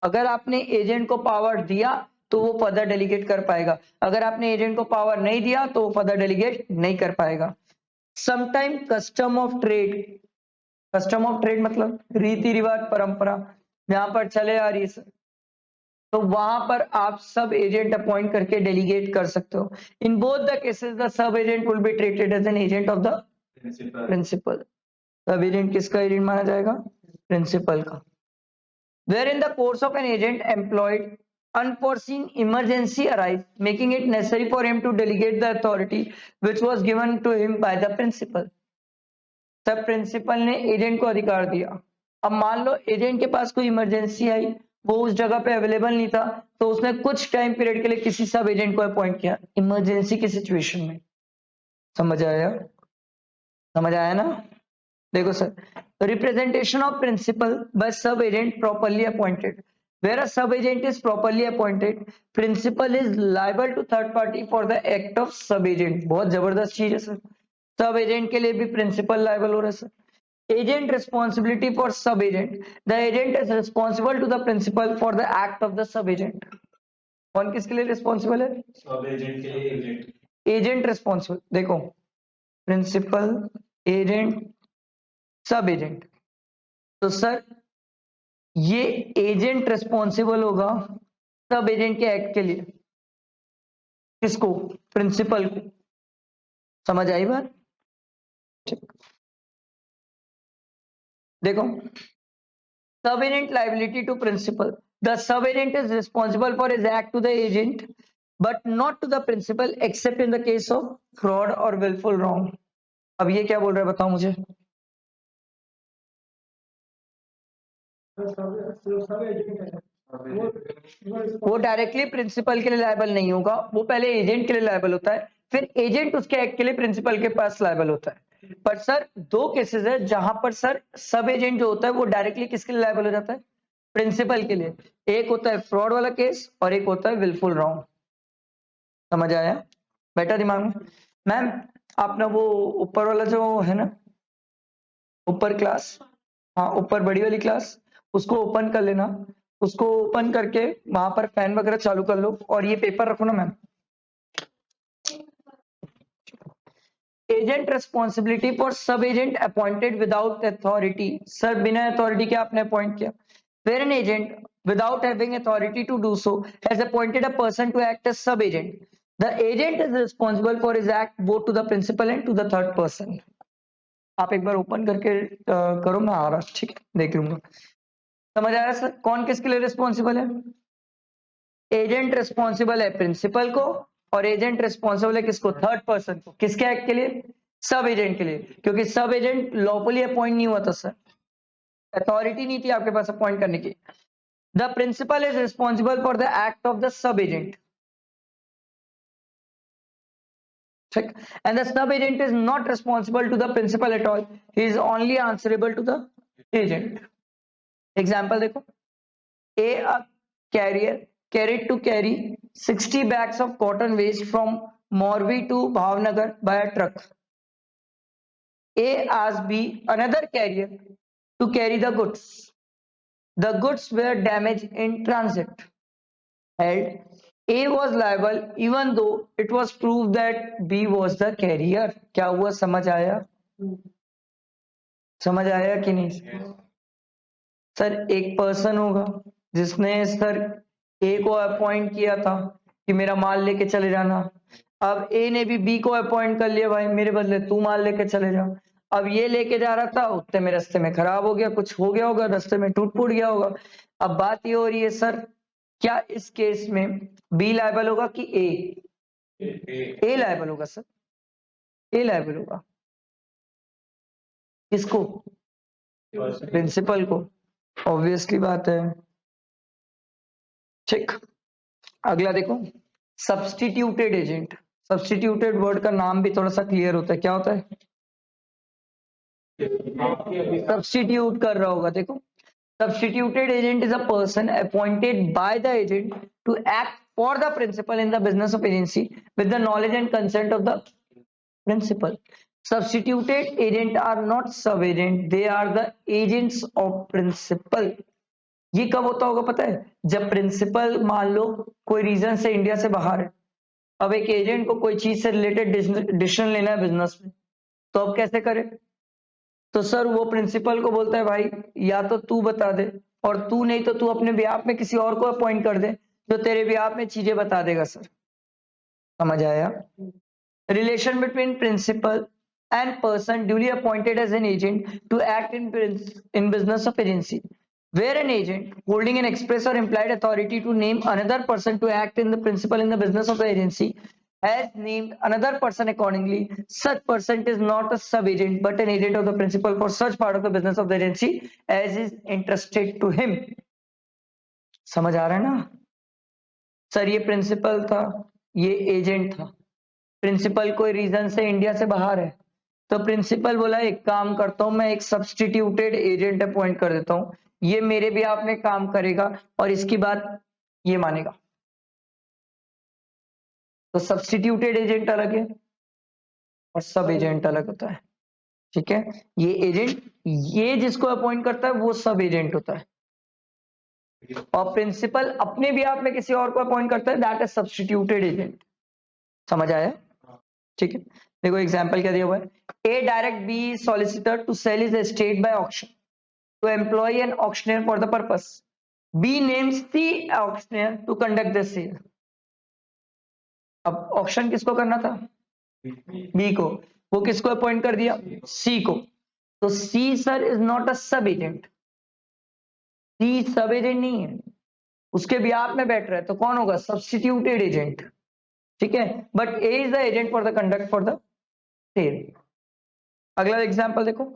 अगर आपने एजेंट को पावर दिया तो वो फर्दर डेलीगेट कर पाएगा, अगर आपने एजेंट को पावर नहीं दिया तो वो फर्दर डेलीगेट नहीं कर पाएगा। Sometime custom of trade, custom of trade मतलब रीति रिवाज, परंपरा जहां पर चले आ रही है, तो वहां पर आप सब एजेंट अपॉइंट करके डेलीगेट कर सकते हो। In both the cases the sub agent will be treated as an agent of the principal principal. Sub agent किसका एजेंट माना जाएगा? प्रिंसिपल का। Where in the course of an agent employed unforeseen emergency arise, making it necessary for him to delegate the authority which was given to him by the principal. तब principal ने agent को अधिकार दिया। अब मान लो agent के पास कोई emergency आई, वो उस जगह पे अवेलेबल नहीं था, तो उसने कुछ टाइम पीरियड के लिए किसी सब एजेंट को अपॉइंट किया इमरजेंसी की सिचुएशन में। समझ आया? समझ आया ना? देखो sir, representation of principal by sub agent properly appointed. Where a sub agent is properly appointed, principal is liable to third party for the act of sub agent। बहुत जबरदस्त चीज है सर। सब एजेंट के लिए भी principal liable हो रहा है sir. Agent responsibility for sub agent, the agent is responsible to the principal for the act of the sub agent. कौन किसके लिए रिस्पॉन्सिबल है? सब एजेंट के लिए एजेंट। Agent responsible. देखो, प्रिंसिपल, एजेंट, सब एजेंट। तो सर ये agent responsible होगा सब एजेंट के एक्ट के लिए। किसको? प्रिंसिपल को। समझ आई बात? देखो, sub agent liability to principal, the sub agent is responsible for his act to the agent but not to the principal except in the case of fraud और wilful wrong. अब ये क्या बोल रहा है बताओ मुझे? सब एजेंट है वो डायरेक्टली प्रिंसिपल के लिए लायबल नहीं होगा, वो पहले एजेंट के लिए लायबल होता है, फिर एजेंट उसके एक्ट के लिए प्रिंसिपल के पास लायबल होता है। पर सर दो केसेस है जहां पर सर सब एजेंट जो होता है वो डायरेक्टली किसके लिए लायबल हो जाता है? प्रिंसिपल के लिए। एक होता है फ्रॉड वाला केस और एक होता है विलफुल रॉन्ग। समझ आया? बैठा दिमाग में? मैम आपने वो ऊपर वाला जो है ना, ऊपर क्लास, हाँ ऊपर बड़ी वाली क्लास, उसको ओपन कर लेना। उसको ओपन करके वहां पर फैन वगैरह चालू कर लो और ये पेपर रखो ना ma'am. Agent responsibility for sub agent appointed without authority. Sir बिना अथॉरिटी के आपने अपॉइंट किया। Where an agent without having authority to do so has appointed a person to act as sub agent, the agent is responsible for his act both to the principal and to the third person। आप एक बार open करके करो, मैं आ रहा, ठीक है, देख लूंगा। समझ आया सर? कौन किसके लिए रिस्पॉन्सिबल है? एजेंट रिस्पॉन्सिबल है प्रिंसिपल को और एजेंट रिस्पॉन्सिबल है किसको? थर्ड पर्सन को। किसके एक्ट के लिए? सब एजेंट के लिए, क्योंकि सब एजेंट लॉफुली अपॉइंट नहीं हुआ था सर, अथॉरिटी नहीं थी आपके पास अपॉइंट करने की। The principal is responsible for the act of the sub agent, ठीक, and the sub agent is not responsible to the principal at all, he is only answerable to the agent. Example देखो, A carrier carried to carry 60 bags of cotton waste from Morbi to Bhavnagar by a truck. A asked B, another carrier, to carry the goods. The goods were damaged in transit. Held, A was liable even though it was proved that B was the carrier। क्या हुआ? समझ आया? समझ आया कि नहीं? Sir एक person होगा जिसने सर ए को अपॉइंट किया था कि मेरा माल लेके चले जाना। अब ए ने भी बी को अपॉइंट कर लिया, भाई मेरे बदले तू माल लेके चले जा। अब ये लेके जा रहा था, उतने में रास्ते में खराब हो गया, कुछ हो गया होगा, रास्ते में टूट फूट गया होगा। अब बात ये हो रही है सर, क्या इस केस में बी लायबल होगा कि ए? ए लायबल होगा सर, ए लायबल होगा। किसको? प्रिंसिपल को। ऑब्वियसली बात है, ठीक। अगला देखो, सब्स्टिट्यूटेड एजेंट। सब्स्टिट्यूटेड वर्ड का नाम भी थोड़ा सा क्लियर होता है, क्या होता है? सब्स्टिट्यूट कर रहा होगा। देखो, substituted agent is a person appointed by the agent to act for the principal in the business of agency with the knowledge and consent of the principal. Substituted agent are not sub agent, they are the agents of principal। ये कब होता होगा पता है? जब principal मान लो कोई reason से इंडिया से बाहर है, अब एक एजेंट को कोई चीज से रिलेटेड डिसीजन लेना है बिजनेस में, तो अब कैसे करे? तो सर वो प्रिंसिपल को बोलता है भाई या तो तू बता दे, और तू नहीं तो तू अपने बिहाफ में किसी और को अपॉइंट कर दे जो तेरे बिहाफ में चीजें बता देगा। सर समझ आया? Relation between principal and person duly appointed as an agent to act in business of agency, where an agent holding an express or implied authority to name another person to act in the principal in the business of the agency has named another person accordingly. Such person is not a sub-agent but an agent of the principal for such part of the business of the agency as is entrusted to him. समझ आ रहा है ना sir? ये principal था, ये agent था। Principal कोई reason से इंडिया से बाहर है, तो प्रिंसिपल बोला एक काम करता हूं, मैं एक सब्सटीट्यूटेड एजेंट अपॉइंट कर देता हूं, ये मेरे भी आप में काम करेगा और इसकी बात ये मानेगा। तो सब्सटीट्यूटेड एजेंट अलग है और सब एजेंट अलग होता है। ठीक है, ये एजेंट, ये जिसको अपॉइंट करता है वो सब एजेंट होता है, और प्रिंसिपल अपने भी आप में किसी और को अपॉइंट करता है, दैट इज सब्सटीट्यूटेड एजेंट। समझ आया? ठीक है, देखो एग्जांपल क्या दिया हुआ है। A direct B solicitor to sell his estate by auction to employ an auctioneer for the purpose. B names the auctioneer to conduct the sale. अब ऑक्शन किसको करना था? बी को। वो किसको अपॉइंट कर दिया? सी को। तो सी sir is not a sub agent, सी सब एजेंट नहीं है, उसके ब्याह में बैठ रहा है, तो कौन होगा? Substituted agent. ठीक है, but A is the agent for the conduct for the sale. अगला एग्जांपल देखो।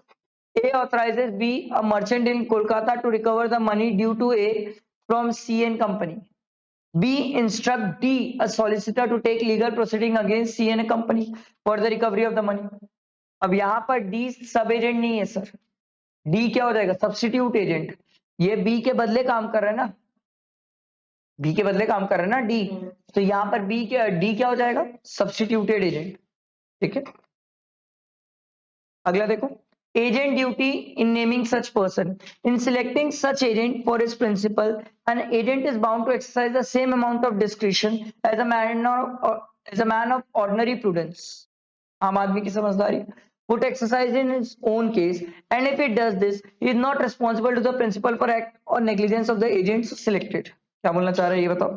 A authorises B a merchant in Kolkata to recover the money due to A from C and company. B instruct D a solicitor to take legal proceeding against C and company for the recovery of the money. अब यहां पर D सब agent नहीं है sir, D क्या हो जाएगा? Substitute agent. ये बी के बदले काम कर रहा है ना, बी के बदले काम कर रहा है ना डी, तो यहां पर बी क्या, डी क्या हो जाएगा? Substituted agent. ठीक है, अगला देखो। Agent duty in naming such person, in selecting such agent for his principal, an agent is bound to exercise the same amount of discretion as a man of ordinary prudence. आम आदमी की समझदारी would exercise in his own case, and if it does this, he is not responsible to the principal for act or negligence of the agents selected. क्या बोलना चाह रहे हैं ये बताओ?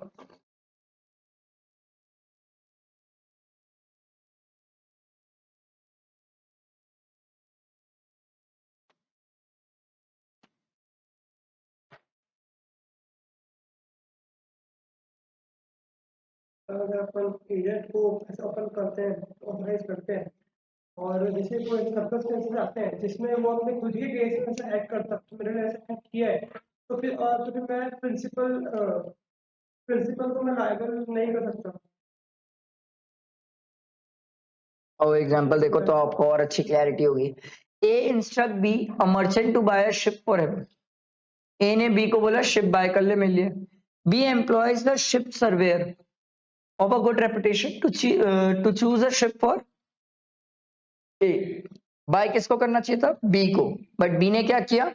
अगर अपन एजेंट को ऐसा अपन करते हैं, ऑथराइज करते हैं, और जैसे कोई सर्कमस्टेंसेस आते हैं जिसमें वो अपने खुद ही केस में से एक्ट करता है, तो मैंने ऐसा एक्ट किया है, तो फिर मैं प्रिंसिपल को मैं लायबल नहीं कर सकता। और एग्जांपल देखो तो आपको और अच्छी क्लैरिटी होगी। A instruct B a merchant to buy a ship for him. A ने बी को बोला शिप बाय कर ले मेरे लिए। B employs the ship surveyor of a good reputation to choose a ship for A. By किसको करना चाहिए था? बी को, बट बी ने क्या किया?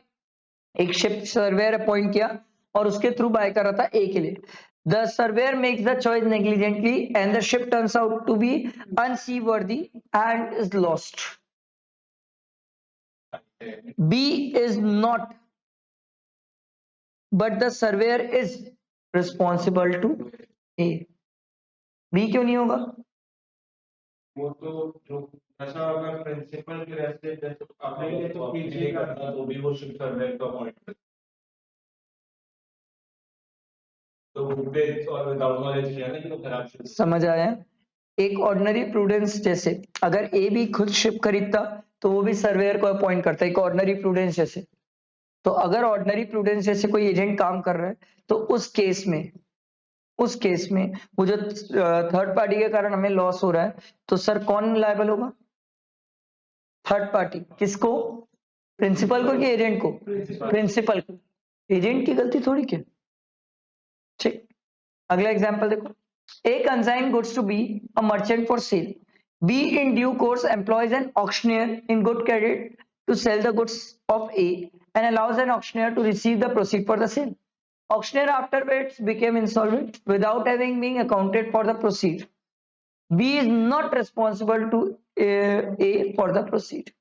एक शिप सर्वेयर अपॉइंट किया और उसके थ्रू बाय कर रहा था ए के लिए। The surveyor makes the choice negligently and the ship turns out to be unseaworthy and is lost. B is not, but the surveyor is responsible to A. B क्यों नहीं होगा? वो तो जो ऐसा अगर प्रिंसिपल के रहते जैसे अपने लिए तो पीछे करता तो भी वो शिप सर्वेयर का पॉइंट, तो विद और विदाउट नॉलेज किया ना कि वो खराब शिप। समझ आया? एक ऑर्डिनरी प्रूडेंस जैसे अगर ए भी खुद शिप खरीदता तो वो भी सर्वेयर को अपॉइंट करता है, एक ऑर्डिनरी प्रूडेंस जैसे। तो अगर ऑर्डिनरी प्रूडेंस जैसे कोई एजेंट काम कर रहा है तो उस केस में वो जो थर्ड पार्टी के कारण हमें लॉस हो रहा है, तो सर कौन लायबल होगा? Third party. किसको? प्रिंसिपल को कि एजेंट को? प्रिंसिपल को। एजेंट की गलती थोड़ी क्या। ठीक, अगला एग्जांपल देखो। A consign goods to B, a merchant for sale. B in due course employs an auctioneer in good credit to sell the goods of A and allows an auctioneer to receive the proceed for the sale. Auctioneer afterwards became insolvent without having been accounted for the proceed. B is not responsible to A for the proceed.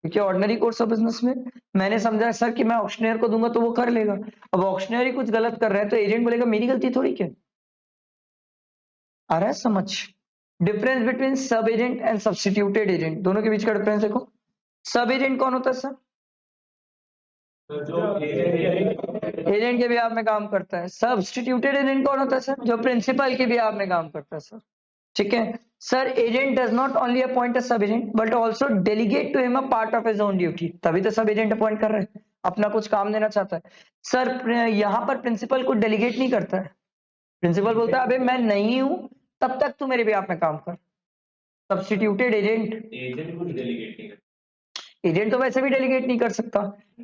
क्योंकि ordinary course of business में मैंने समझा sir कि मैं auctioneer को दूंगा तो वो कर लेगा। अब ऑक्शनियर ही कुछ गलत कर रहा है तो एजेंट बोलेगा मेरी गलती थोड़ी क्या। आ रहा है समझ? डिफरेंस बिटवीन सब एजेंट एंड सब्स्टिट्यूटेड एजेंट, दोनों के बीच का डिफरेंस देखो। सब एजेंट कौन होता है सर? तो जो एजेंट के बिहाफ में काम करता है। सब्स्टिट्यूटेड एजेंट कौन होता है सर? जो प्रिंसिपल के बिहाफ में काम करता है सर। ठीक है sir, agent does not only appoint a sub agent but also delegate to him a part of his own duty. तभी तो सब एजेंट अपॉइंट कर रहे हैं, अपना कुछ काम देना चाहता है सर। यहाँ पर प्रिंसिपल को डेलीगेट नहीं करता है। प्रिंसिपल बोलता है अबे मैं नहीं हूं तब तक तू मेरे बिहाफ में काम कर। सब्स्टिट्यूटेड एजेंट, एजेंट कुछ डेलीगेट नहीं करता। एजेंट तो वैसे भी डेलीगेट नहीं कर सकता,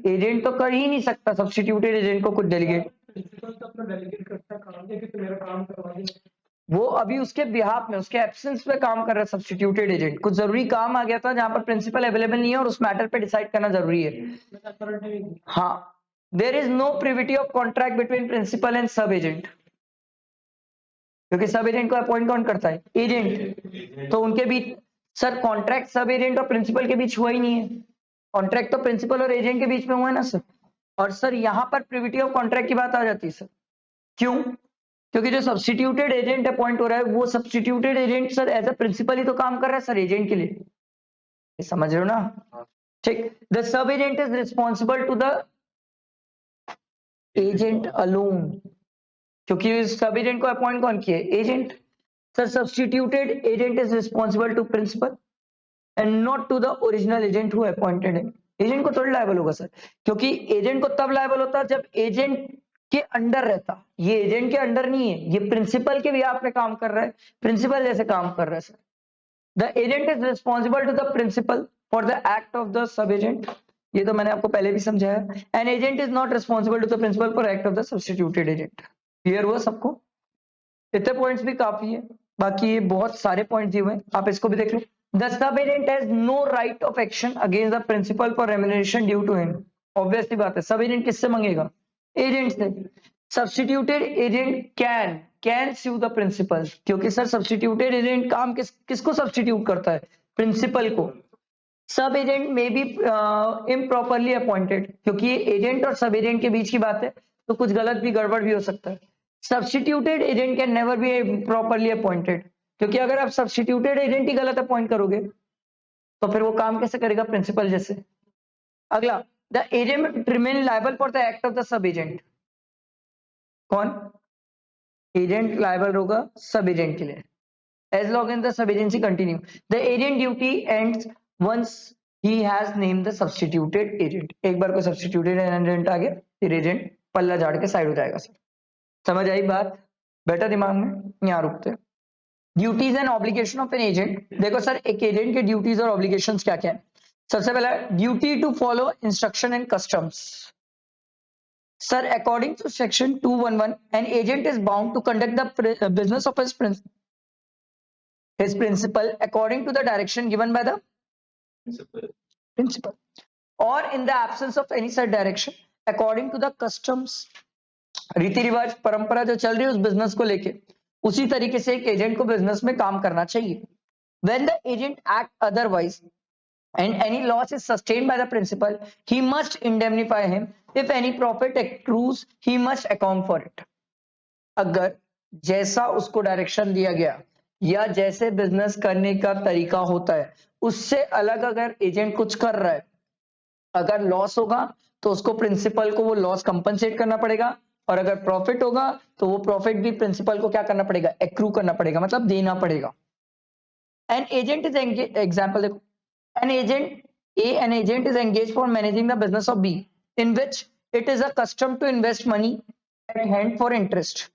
एजेंट तो कर ही नहीं सकता सब्स्टिट्यूटेड एजेंट को कुछ डेलीगेट। प्रिंसिपल तो अपना डेलीगेट करता है काम, देखिए तो मेरा काम करवा दे। वो अभी उसके बिहाफ में, उसके एब्सेंस में काम कर रहा है सब्स्टिट्यूटेड एजेंट। कुछ जरूरी काम आ गया था जहां पर प्रिंसिपल अवेलेबल नहीं है और उस मैटर पे डिसाइड करना जरूरी है। हाँ, there is no privity of contract between principal and sub agent, क्योंकि सब एजेंट को अपॉइंट कौन करता है? एजेंट। तो उनके बीच सर कॉन्ट्रैक्ट सब एजेंट और प्रिंसिपल के बीच हुआ ही नहीं है, कॉन्ट्रैक्ट तो प्रिंसिपल और एजेंट के बीच में हुआ है ना सर। और सर यहां पर प्रिविटी ऑफ कॉन्ट्रैक्ट की बात आ जाती है सर। क्यों? क्योंकि जो सब्स्टिट्यूटेड एजेंट अपॉइंट हो रहा है वो substituted agent sir as a principal ही तो काम कर रहा है सर एजेंट के लिए, ये समझ रहे हो ना? ठीक, the sub agent is responsible to the agent alone, क्योंकि सब एजेंट को अपॉइंट कौन किया? Agent. Sir substituted agent is responsible to principal and not to the original agent who appointed him. Agent को थोड़ी लायबल होगा sir, क्योंकि agent को तब लायबल होता जब एजेंट के अंडर रहता। ये एजेंट के अंडर नहीं है, ये प्रिंसिपल के बिहाफ पे काम कर रहा है, प्रिंसिपल जैसे काम कर रहा है sir. The agent is responsible to the principal for the act of the sub agent, ये तो मैंने आपको पहले भी समझाया। An agent is not responsible to the principal for act of the substituted agent. Clear हुआ सबको? इतने पॉइंट्स भी काफी है, बाकी ये बहुत सारे पॉइंट्स दिए हुए हैं, आप इसको भी देख लो। The sub-agent has no right of action against the principal for remuneration due to him. Obvious सी बात है, सब एजेंट किससे मांगेगा? एजेंट से। Substituted agent can sue the principal, क्योंकि सर सब्स्टिट्यूटेड एजेंट काम किसको सब्स्टिट्यूट करता है? प्रिंसिपल को। सब एजेंट में बी इम्प्रॉपरली अपॉइंटेड, क्योंकि एजेंट और सब एजेंट के बीच की बात है तो कुछ गलत भी गड़बड़ भी हो सकता है। Substituted agent can never be properly appointed, क्योंकि अगर आप सब्स्टिट्यूटेड एजेंट ही गलत अपॉइंट करोगे तो फिर वो काम कैसे करेगा? प्रिंसिपल जैसे। अगला, the agent remain liable for the act of the sub agent. कौन? एजेंट लायबल होगा सब एजेंट के लिए as long as the sub agency continue. The agent duty ends once he has named the substituted agent. एक बार को substituted agent आ गया फिर agent पल्ला झाड़ के साइड हो जाएगा सर। समझ आई बात? बेटा दिमाग में, यहाँ रुकते हैं। Duties and obligation of an agent. देखो सर एक एजेंट के ड्यूटीज और ऑब्लिगेशंस क्या क्या है। सबसे पहला duty to follow instruction and customs. Sir according to section 211 an agent is bound to conduct the business of his principal according to the direction given by the principal or in the absence of any such direction according to the customs। रीति रिवाज परंपरा जो चल रही है उस business को लेके उसी तरीके से एक एजेंट को बिजनेस में काम करना चाहिए। when the agent act otherwise and any loss is sustained by the principal he must indemnify him, if any profit accrues he must account for it। अगर जैसा उसको डायरेक्शन दिया गया या जैसे बिजनेस करने का तरीका होता है उससे अलग अगर एजेंट कुछ कर रहा है, अगर लॉस होगा तो उसको प्रिंसिपल को वो लॉस कंपनसेट करना पड़ेगा, और अगर प्रॉफिट होगा तो वो प्रॉफिट भी प्रिंसिपल को क्या करना पड़ेगा? एक्रू करना पड़ेगा, मतलब देना पड़ेगा। एन एजेंट इज एग्जाम्पल देखो, an agent is engage for managing the business of B in which it is a custom to invest money at hand for interest.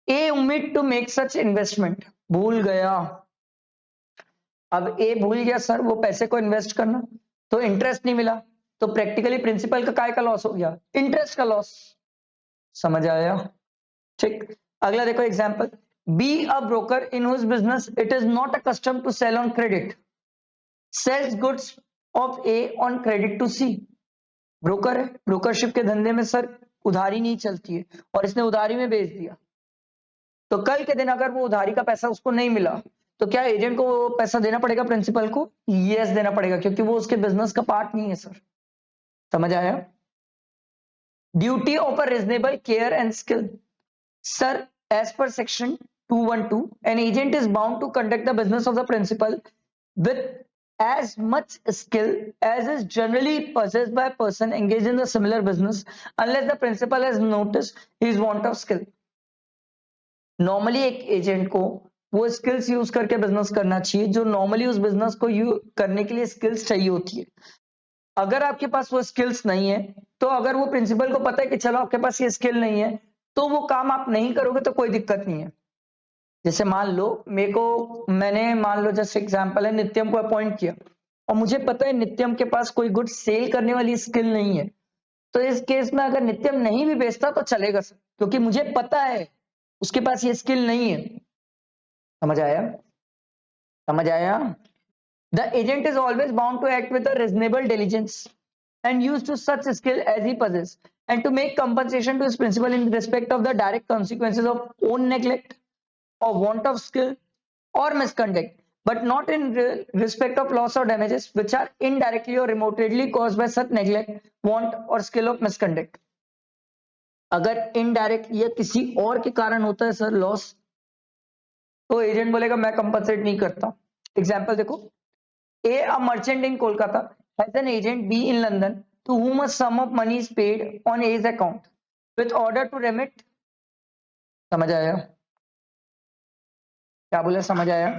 A omit to make such investment, भूल गया। अब ए भूल गया sir वो पैसे को invest करना, तो इंटरेस्ट नहीं मिला, तो प्रैक्टिकली प्रिंसिपल का काय का लॉस हो गया? इंटरेस्ट का लॉस। समझ आया? ठीक, अगला देखो example, B a broker in whose business it is not a custom to sell on credit, sells goods of A on credit to C. Broker है, ब्रोकरशिप के धंधे में सर उधारी नहीं चलती है और इसने उधारी में बेच दिया, तो कल के दिन अगर वो उधारी का पैसा उसको नहीं मिला तो क्या एजेंट को वो पैसा देना पड़ेगा प्रिंसिपल को? यस देना पड़ेगा, क्योंकि वो उसके बिजनेस का पार्ट नहीं है सर। समझ आया? Duty of a reasonable care and skill. Sir as per section 212, an agent is bound to conduct the business of the principal with as much skill as is generally possessed by a person engaged in the similar business unless the principal has noticed his want of skill. Normally एक agent को वो skills use करके business करना चाहिए जो normally उस business को करने के लिए स्किल्स चाहिए होती है. अगर आपके पास वो स्किल्स नहीं है तो अगर वो प्रिंसिपल को पता है कि चलो आपके पास ये स्किल नहीं है तो वो काम आप नहीं करोगे तो कोई दिक्कत नहीं है. जैसे मान लो मैंने मान लो जैसे एग्जांपल है नित्यम को अपॉइंट किया और मुझे पता है नित्यम के पास कोई गुड सेल करने वाली स्किल नहीं है, तो इस केस में अगर नित्यम नहीं भी बेचता तो चलेगा सर, क्योंकि मुझे पता है उसके पास ये स्किल नहीं है. समझ आया? समझ आया? The agent is always bound to act with a reasonable diligence and use to such skill as he possesses and to make compensation to his principal in respect of the direct consequences of own neglect or want of skill or misconduct, but not in respect of loss or damages which are indirectly or remotely caused by such neglect, want or skill of misconduct. अगर indirect या किसी और के कारण होता है sir loss, तो agent बोलेगा मैं कंपनसेट नहीं करता. एग्जांपल देखो, a merchant in Kolkata has an agent B in London to whom a sum of money is paid on A's account with order to remit. समझ आया? क्या बोला? समझ आया?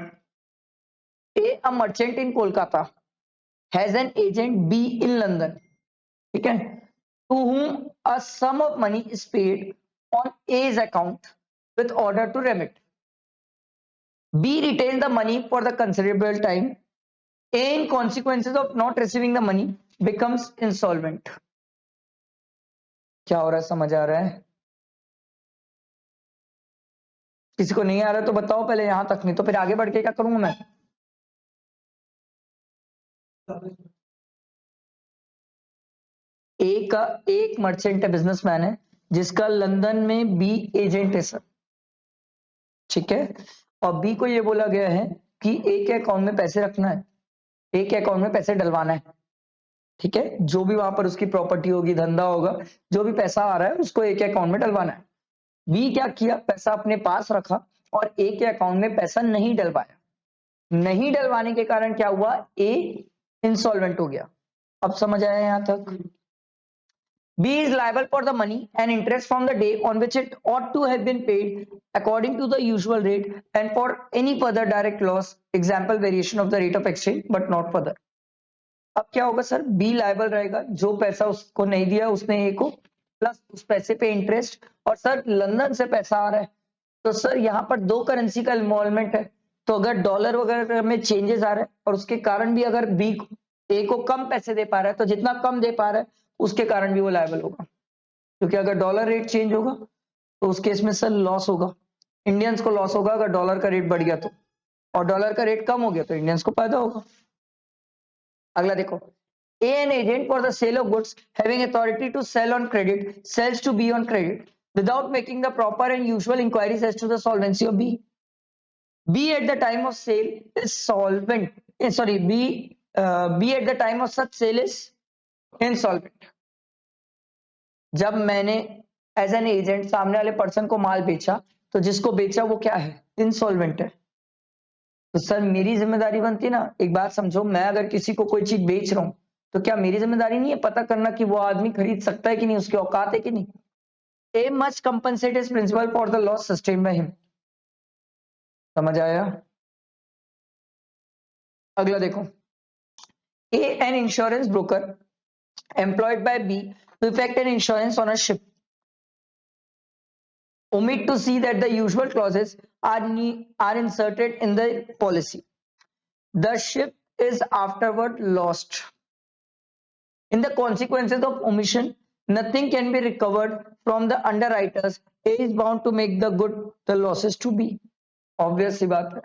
A merchant in Kolkata has an agent B in London, ठीक है, to whom a sum of money is paid on A's account with order to remit. B retains the money for the considerable time. A, in consequences of not receiving the money, becomes insolvent. क्या हो रहा है? समझ आ रहा है? किसी को नहीं आ रहा तो बताओ पहले, यहां तक नहीं तो फिर आगे बढ़ के क्या करूंगा मैं? एक मर्चेंट है, बिजनेसमैन है, जिसका लंदन में बी एजेंट है सर, ठीक है, और बी को ये बोला गया है कि ए के अकाउंट में पैसे रखना है, ए के अकाउंट में पैसे डलवाना है, ठीक है, जो भी वहां पर उसकी प्रॉपर्टी होगी, धंधा होगा, जो भी पैसा आ रहा है उसको ए के अकाउंट में डलवाना है. बी क्या किया? पैसा अपने पास रखा और ए के अकाउंट में पैसा नहीं डलवाया. नहीं डलवाने के कारण क्या हुआ? ए इंसॉल्वेंट हो गया. अब समझ आया यहां तक? B is liable for the money and interest from the day on which it ought to have been paid according to the usual rate and for any further direct loss, example variation of the rate of exchange, but not further. अब क्या होगा sir? B liable रहेगा, जो पैसा उसको नहीं दिया उसने ए को, प्लस उस पैसे पे इंटरेस्ट, और सर लंदन से पैसा आ रहा है तो सर यहाँ पर दो करेंसी का इन्वॉल्वमेंट है, तो अगर डॉलर वगैरह में चेंजेस आ रहे हैं और उसके कारण भी अगर बी ए को कम पैसे दे पा रहा है तो जितना कम दे पा रहा है उसके कारण भी वो लायबल होगा, क्योंकि अगर डॉलर रेट चेंज होगा तो उस केस में सर लॉस होगा. इंडियंस को लॉस होगा अगर डॉलर का रेट बढ़ गया तो, और डॉलर का रेट कम हो गया तो इंडियंस को फायदा होगा. अगला देखो, A, an agent for the sale of goods having authority to sell on credit, sells to B on credit without making the proper and usual inquiries as to the solvency of B. B at the time of sale is solvent. B at the time of such sale is insolvent. जब मैंने as an agent सामने वाले person को माल बेचा तो जिसको बेचा वो क्या है? इंसॉल्वेंट है. तो सर मेरी जिम्मेदारी बनती है ना, एक बात समझो, मैं अगर किसी को कोई चीज बेच रहा हूं तो क्या मेरी जिम्मेदारी नहीं है पता करना कि वो आदमी खरीद सकता है कि नहीं, उसकी औकात है कि नहीं? A must compensate his principal for the loss sustained by him. समझ आया? अगला देखो, A, an insurance broker employed by B to effect an insurance on a ship, omit to see that the usual clauses are inserted in the policy. The ship is afterward lost. In the consequences of omission, nothing can be recovered from the underwriters. A is bound to make the good the losses to B. Obvious सी बात है.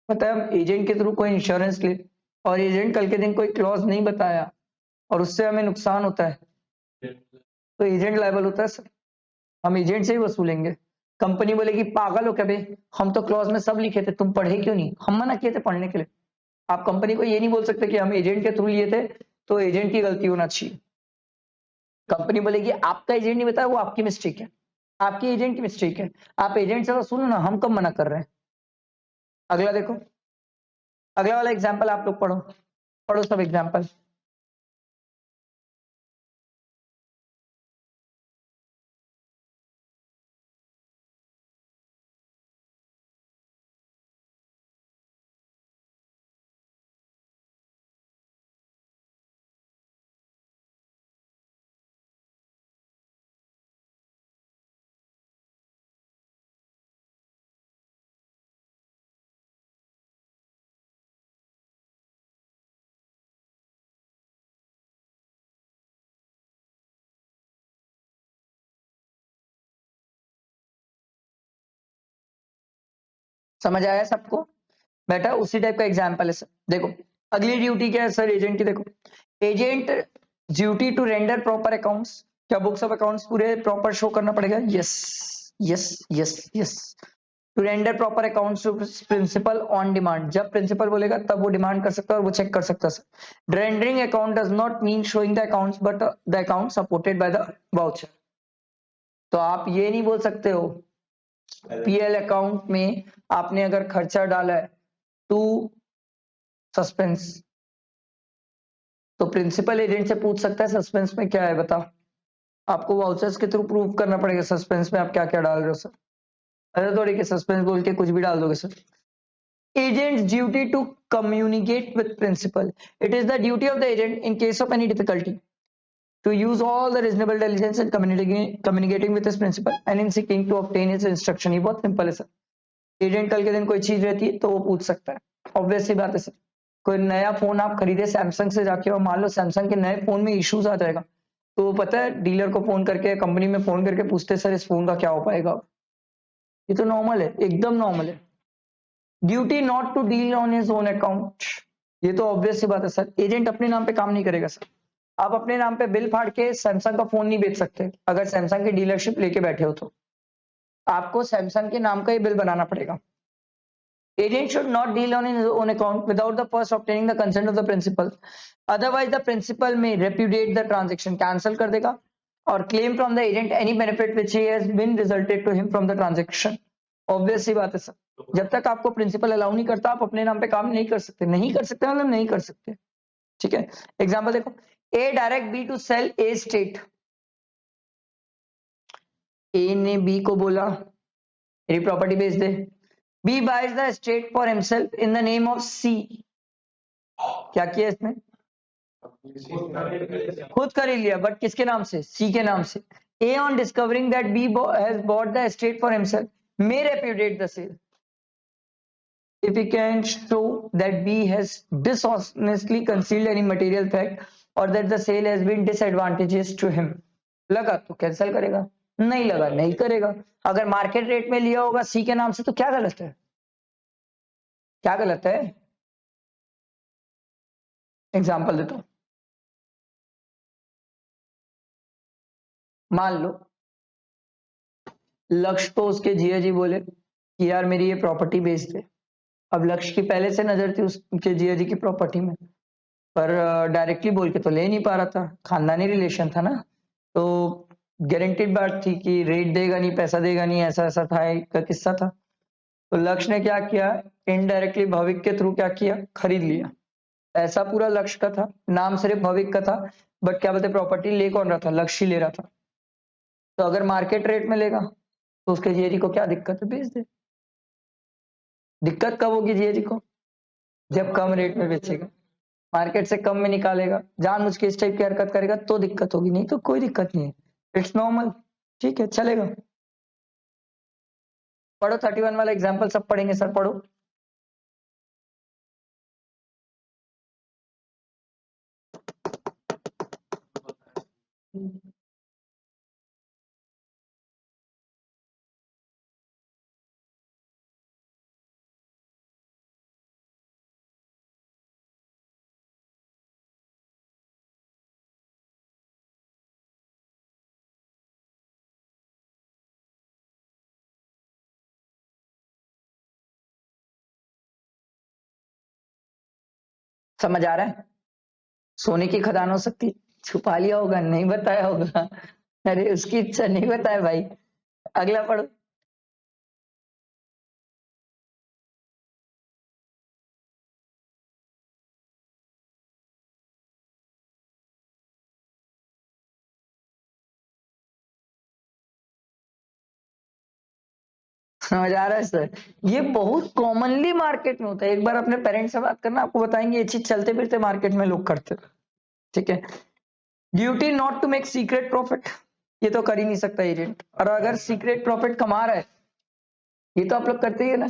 मतलब agent के through कोई insurance ले और agent कल के दिन कोई क्लॉज नहीं बताया और उससे हमें नुकसान होता है तो एजेंट लायबल होता है सर, हम एजेंट से ही वसूलेंगे. कंपनी बोलेगी पागल हो क्या बे, हम तो क्लॉज में सब लिखे थे, तुम पढ़े क्यों नहीं? हम मना किए थे पढ़ने के लिए. आप कंपनी को ये नहीं बोल सकते कि हम एजेंट के थ्रू लिए थे तो एजेंट की गलती होना चाहिए. कंपनी बोलेगी आपका एजेंट नहीं बताया, वो आपकी मिस्टेक है. आपकी एजेंट की मिस्टेक है। आप एजेंट से वसूलो ना, हम कब मना कर रहे हैं। अगला देखो, अगला वाला एग्जाम्पल आप लोग पढ़ो, पढ़ो सब एग्जाम्पल। समझ आया सबको बेटा? उसी टाइप का एग्जाम्पल है सर। देखो अगली ड्यूटी क्या है सर एजेंट की, देखो agent duty to render proper accounts. क्या बुक्स ऑफ अकाउंट्स पूरे प्रॉपर शो करना पड़ेगा? Yes yes yes yes. To render proper accounts to principal on demand, जब प्रिंसिपल बोलेगा तब वो डिमांड कर सकता है और वो चेक कर सकता है sir. Rendering account does not mean showing the accounts but the account supported by the voucher. तो आप ये नहीं बोल सकते हो पीएल अकाउंट में आपने अगर खर्चा डाला है टू सस्पेंस, तो प्रिंसिपल एजेंट से पूछ सकता है सस्पेंस में क्या है बताओ। आपको वाउचर्स के थ्रू प्रूव करना पड़ेगा सस्पेंस में आप क्या क्या डाल रहे हो सर। अरे थोड़ी कि सस्पेंस बोल के कुछ भी डाल दोगे sir. Agent's duty to communicate with principal. It is the duty of the agent in case of any difficulty to use all the reasonable diligence in communicating with his principal and in seeking to obtain his instruction. ये बहुत simple है sir. Agent कल के दिन कोई चीज रहती है तो वो पूछ सकता है, ऑब्वियस सी बात है सर। कोई नया फोन आप खरीदे सैमसंग से जाके और मान लो सैमसंग के नए फोन में इश्यूज आ जाएगा, तो वो पता है डीलर को फोन करके कंपनी में फोन करके पूछते सर इस फोन का क्या हो पाएगा। ये तो नॉर्मल है, एकदम नॉर्मल है। Duty not to deal on his own account, ये तो ऑब्वियस सी बात है सर। एजेंट अपने नाम पे काम नहीं करेगा सर। आप अपने नाम पे बिल फाड़ के सैमसंग का फोन नहीं बेच सकते। अगर सैमसंग की डीलरशिप लेके बैठे हो तो आपको सैमसंग के नाम का ही बिल बनाना पड़ेगा। Agent should not deal on his own account without the first obtaining the consent of the principal. Otherwise, the principal may repudiate the transaction, cancel कर देगा और claim from the agent any benefit which he has been resulted to him from the transaction. Obvious सी बात है sir, जब तक आपको principal allow नहीं करता आप अपने नाम पे काम नहीं कर सकते। नहीं कर सकते मतलब नहीं कर सकते, ठीक है। एग्जाम्पल देखो, A direct B to sell estate. A ने बी को बोला मेरी प्रॉपर्टी बेच दे। B buys the estate for himself in the name of C. क्या किया इसने? खुद खरीद लिया, बट किसके नाम से? C के नाम से। A on discovering that B has bought the estate for himself may repudiate the sale if he can show that B has dishonestly concealed any material fact or that the sale has been disadvantageous to him. लगा तो cancel करेगा, नहीं लगा नहीं करेगा। अगर market rate में लिया होगा C के नाम से तो क्या गलत है? क्या गलत है? एग्जाम्पल देता हूं, मान लो लक्ष्य तो उसके जिया जी बोले कि यार मेरी ये प्रॉपर्टी बेच दे। अब लक्ष्य की पहले से नजर थी उसके जिया जी की प्रॉपर्टी में, पर डायरेक्टली बोल के तो ले नहीं पा रहा था, खानदानी रिलेशन था ना, तो गारंटीड बात थी कि रेट देगा नहीं, पैसा देगा नहीं, ऐसा ऐसा था, एक किस्सा था। तो लक्ष्य ने क्या किया, इनडायरेक्टली भविक के थ्रू क्या किया, खरीद लिया। ऐसा पूरा लक्ष्य का था, नाम सिर्फ भविक का था, बट क्या बोलते प्रॉपर्टी ले कौन रहा था? लक्ष्य ले रहा था। तो अगर मार्केट रेट में लेगा तो उसके जीएजी को क्या दिक्कत है? बेच दे। दिक्कत कब होगी जीएजी को? जब कम रेट में बेचेगा, मार्केट से कम में निकालेगा, जानबूझ के इस टाइप की हरकत करेगा तो दिक्कत होगी, नहीं तो कोई दिक्कत नहीं है, इट्स नॉर्मल, ठीक है चलेगा। पढ़ो 31 वाला एग्जाम्पल सब पढ़ेंगे सर, पढ़ो। समझ आ रहा है? सोने की खदान हो सकती, छुपा लिया होगा, नहीं बताया होगा। अरे उसकी इच्छा, नहीं बताया भाई, अगला पढ़ो। समझ आ रहा है सर? ये बहुत कॉमनली मार्केट में होता है। एक बार अपने पेरेंट्स से बात करना, आपको बताएंगे ये चीज चलते फिरते मार्केट में लोग करते हैं। ठीक है। Duty not to make secret profit, ये तो कर ही नहीं सकता एजेंट। और अगर सीक्रेट प्रॉफिट कमा रहा है, ये तो आप लोग करते ही है ना,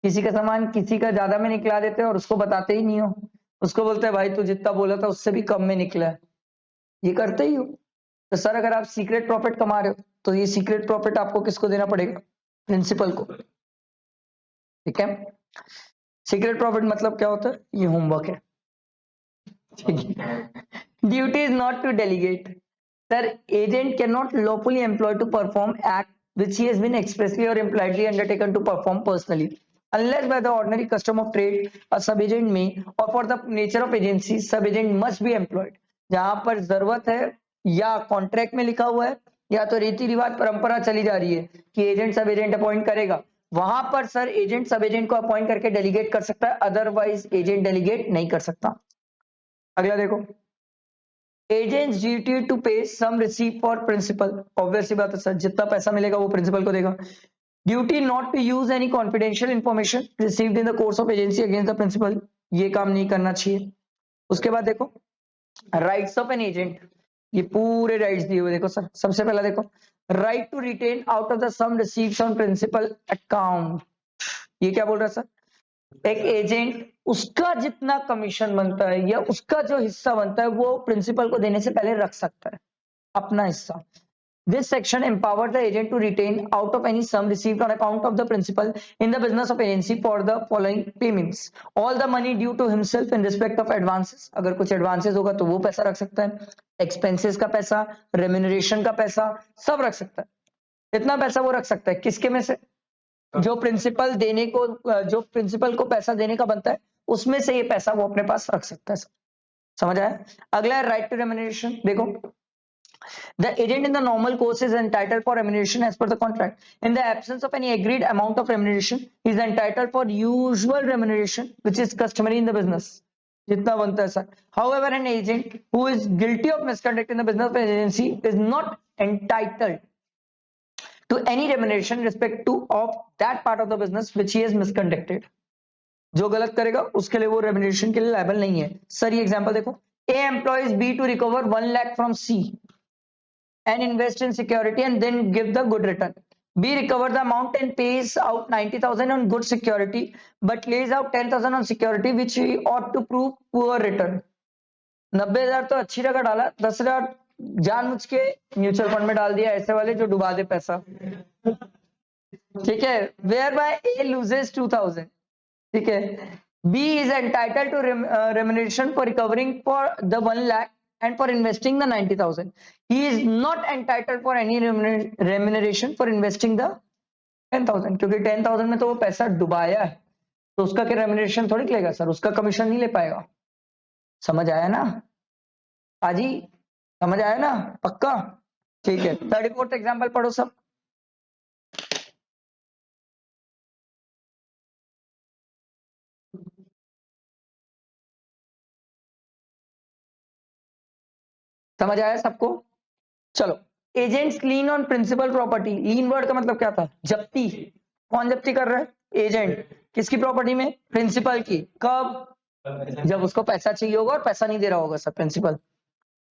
किसी का सामान किसी का ज्यादा में निकला देते हैं और उसको बताते ही नहीं हो, उसको बोलते हैं भाई तू जितना बोला था उससे भी कम में निकला है, ये करते ही हो। तो सर अगर आप सीक्रेट प्रॉफिट कमा रहे हो तो ये सीक्रेट प्रॉफिट आपको किसको देना पड़ेगा? प्रिंसिपल को। ठीक है। सीक्रेट प्रॉफिट मतलब क्या होता है? ये होमवर्क है। ठीक है। Duty is not to delegate. Sir, agent cannot lawfully employ to perform act which he has been expressly or impliedly undertaken to perform personally, unless by the ordinary custom of trade, a sub-agent may, or for the nature of agency, sub-agent must be employed. जहां पर जरूरत है या contract में लिखा हुआ है या तो रीति रिवाज परंपरा चली जा रही है कि एजेंट सब एजेंट अपॉइंट करेगा, वहां पर सर एजेंट सब एजेंट को अपॉइंट करके डेलीगेट कर सकता है, अदरवाइज एजेंट डेलीगेट नहीं कर सकता। अगला देखो, एजेंट्स ड्यूटी टू पे सम रिसीव फॉर प्रिंसिपल, ऑब्वियसली बात है सर, जितना पैसा मिलेगा वो प्रिंसिपल को देगा। Duty not to use any confidential information received in the course of agency against the principal, ये काम नहीं करना चाहिए। उसके बाद देखो राइट्स ऑफ एन एजेंट, ये पूरे राइट्स दिए हुए देखो सर। सबसे पहला देखो, right to retain out of the sum received on principal account, ये क्या बोल रहा है सर? एक एजेंट उसका जितना कमीशन बनता है या उसका जो हिस्सा बनता है वो प्रिंसिपल को देने से पहले रख सकता है अपना हिस्सा। This section empowers the agent to retain out of any sum received on account of the principal in the business of agency for the following payments: all the money due to himself in respect of advances, अगर कुछ advances होगा तो वो पैसा रख सकता है, expenses का पैसा, remuneration का पैसा, सब रख सकता है। इतना पैसा वो रख सकता है किसके में से? जो प्रिंसिपल देने को, जो प्रिंसिपल को पैसा देने का बनता है उसमें से ये पैसा वो अपने पास रख सकता है। समझ आया? अगला है राइट टू रेम्युनरेशन। देखो, the agent in the normal course is entitled for remuneration as per the contract. In the absence of any agreed amount of remuneration, he is entitled for usual remuneration which is customary in the business, जितना बनता है sir. However, an agent who is guilty of misconduct in the business of agency is not entitled to any remuneration in respect to of that part of the business which he has misconducted. जो गलत करेगा उसके लिए वो remuneration के लिए liable नहीं है। सर ये एग्जांपल देखो, A employs B to recover 1 lakh from C and invest in security and then give the good return. B recovers the amount and pays out 90,000 on good security but lays out 10,000 on security which he ought to prove poor return. 90,000 तो अच्छी जगह डाला, 10,000 जानबूझ के mutual fund में डाल दिया, ऐसे वाले जो डुबा दे पैसा। ठीक है, वेयर बाय ए लूजेस 2,000। ठीक है, B is entitled to remuneration for recovering for the 1 lakh and for investing the 90,000. He is not entitled for any remuneration for investing the 10,000, क्योंकि 10,000 में तो वो पैसा डुबाया है, तो उसका क्या रेम्युनरेशन थोड़ी लेगा सर, उसका कमीशन नहीं ले पाएगा। समझ आया ना पाजी? समझ आया ना? पक्का? ठीक है, 34th एग्जाम्पल पढ़ो सब। समझ आया सबको? चलो, agent's lien on principal property. Lien word का मतलब क्या था? जप्ती। कौन जप्ती कर रहा है? एजेंट। किसकी प्रॉपर्टी में? प्रिंसिपल की। कब? जब उसको पैसा चाहिए होगा और पैसा नहीं दे रहा होगा sir principal.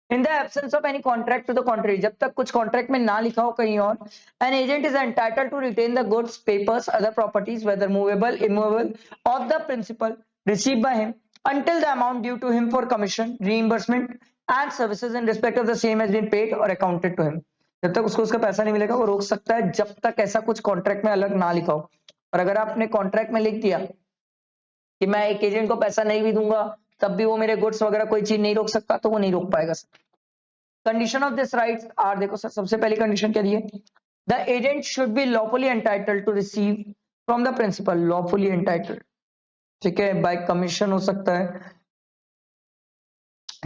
In the absence of any contract to the contrary, जब तक कुछ कॉन्ट्रैक्ट में ना लिखा हो कहीं और, an agent is entitled to retain the goods, papers, other properties whether movable immovable of the principal received by him until the amount due to him for commission, reimbursement and services in respect of the same has been paid or accounted to him. जब तक उसको उसका पैसा नहीं मिलेगा वो रोक सकता है, जब तक ऐसा कुछ कॉन्ट्रैक्ट में अलग ना लिखा हो। और अगर आपने कॉन्ट्रैक्ट में लिख दिया कि मैं एक एजेंट को पैसा नहीं भी दूंगा तब भी वो मेरे गुड्स वगैरह कोई चीज नहीं रोक सकता, तो वो नहीं रोक पाएगा sir. Condition of this rights are, देखो सर सबसे पहली कंडीशन क्या दी है? The agent should be lawfully entitled to receive from the principal, lawfully entitled. ठीक है, बाय कमीशन हो सकता है,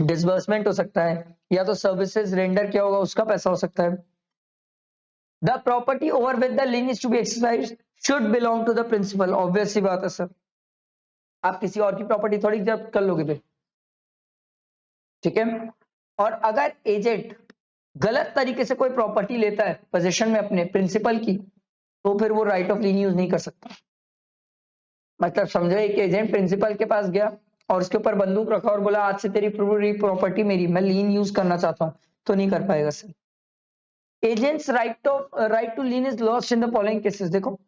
डिसबर्समेंट हो सकता है, या तो सर्विसेज रेंडर किया होगा उसका पैसा हो सकता है। The property over which the lien is to be exercised should belong to the principal. Obvious सी बात है सर, आप किसी और की प्रॉपर्टी थोड़ी जब्त कर लोगे फिर, ठीक है। और अगर एजेंट गलत तरीके से कोई प्रॉपर्टी लेता है पोजीशन में अपने प्रिंसिपल की, तो फिर वो राइट ऑफ लीन यूज नहीं कर सकता। मतलब समझो एक एजेंट प्रिंसिपल के पास गया और उसके ऊपर बंदूक रखा और बोला आज से तेरी पूरी प्रॉपर्टी मेरी, मैं लीन यूज करना चाहता हूं, तो नहीं कर पाएगा sir. Agent's right to lien is lost in the following cases. देखो,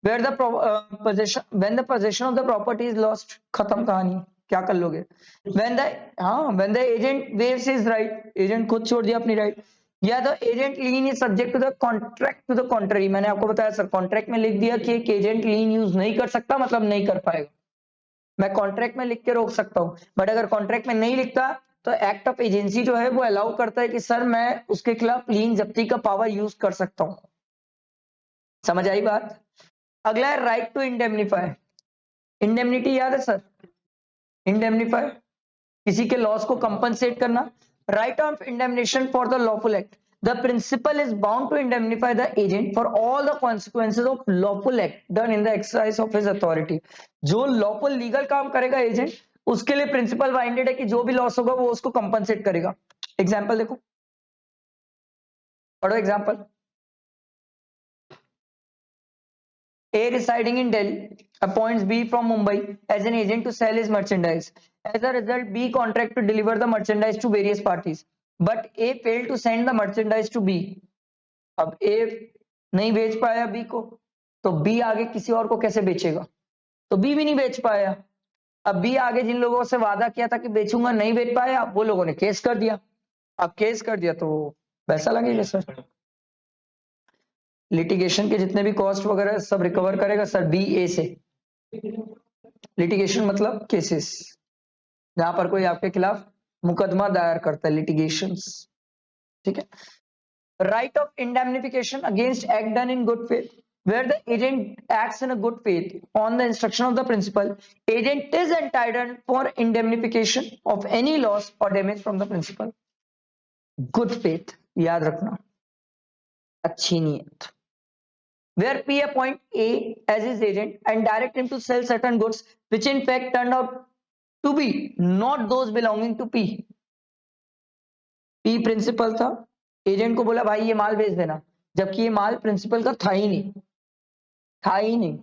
where the possession, when the possession of the property is lost, खत्म कहानी, क्या कर लोगे। When the agent waives his right, agent खुद छोड़ दिया अपनी राइट, या the agent lien is subject to the contract to the contrary. मैंने आपको बताया सर, कॉन्ट्रैक्ट में लिख दिया कि एक एजेंट लीन यूज नहीं कर सकता, मतलब नहीं कर पाएगा। मैं कॉन्ट्रैक्ट में लिख के रोक सकता हूं, बट अगर कॉन्ट्रैक्ट में नहीं लिखता तो एक्ट ऑफ एजेंसी जो है वो अलाउ करता है कि सर मैं उसके खिलाफ लीन जब्ती का पावर यूज कर सकता हूं। समझ आई बात। अगला है राइट टू इंडेमनीफाई। इंडेमनिटी याद है सर, इंडेमनीफाई किसी के लॉस को कंपनसेट करना। Right of indemnification for the lawful act, the principal is bound to indemnify the agent for all the consequences of lawful act done in the exercise of his authority. जो lawful legal काम करेगा agent, उसके लिए principal binded है कि जो भी loss होगा वो उसको कंपनसेट करेगा। एग्जाम्पल देखो, पढ़ो example. A residing in Delhi appoints B from Mumbai as an agent to sell his merchandise. As a result, B contract to deliver the merchandise to various parties, but A failed to send the merchandise to B. अब A नहीं बेच पाया B को, तो B आगे किसी और को कैसे बेचेगा, तो B भी नहीं बेच पाया। अब B आगे जिन लोगों से वादा किया था कि बेचूंगा, नहीं बेच पाया, वो लोगों ने केस कर दिया। अब केस कर दिया तो पैसा लगेगा सर, लिटिगेशन के जितने भी कॉस्ट वगैरह सब रिकवर करेगा सर बी ए से। लिटिगेशन मतलब केसेस, जहां पर कोई आपके खिलाफ मुकदमा दायर करता है, लिटिगेशंस, ठीक है। Right of indemnification against act done in good faith, where the agent acts in a good faith on the instruction of the principal, agent is entitled for indemnification of any loss or damage from the principal. Good faith याद रखना, अच्छी नीयत। Where P appoint A as his agent and direct him to sell certain goods which in fact turned out to be not those belonging to P. P principal था, agent को बोला भाई ये माल बेच देना, जबकि ये माल प्रिंसिपल का था ही नहीं।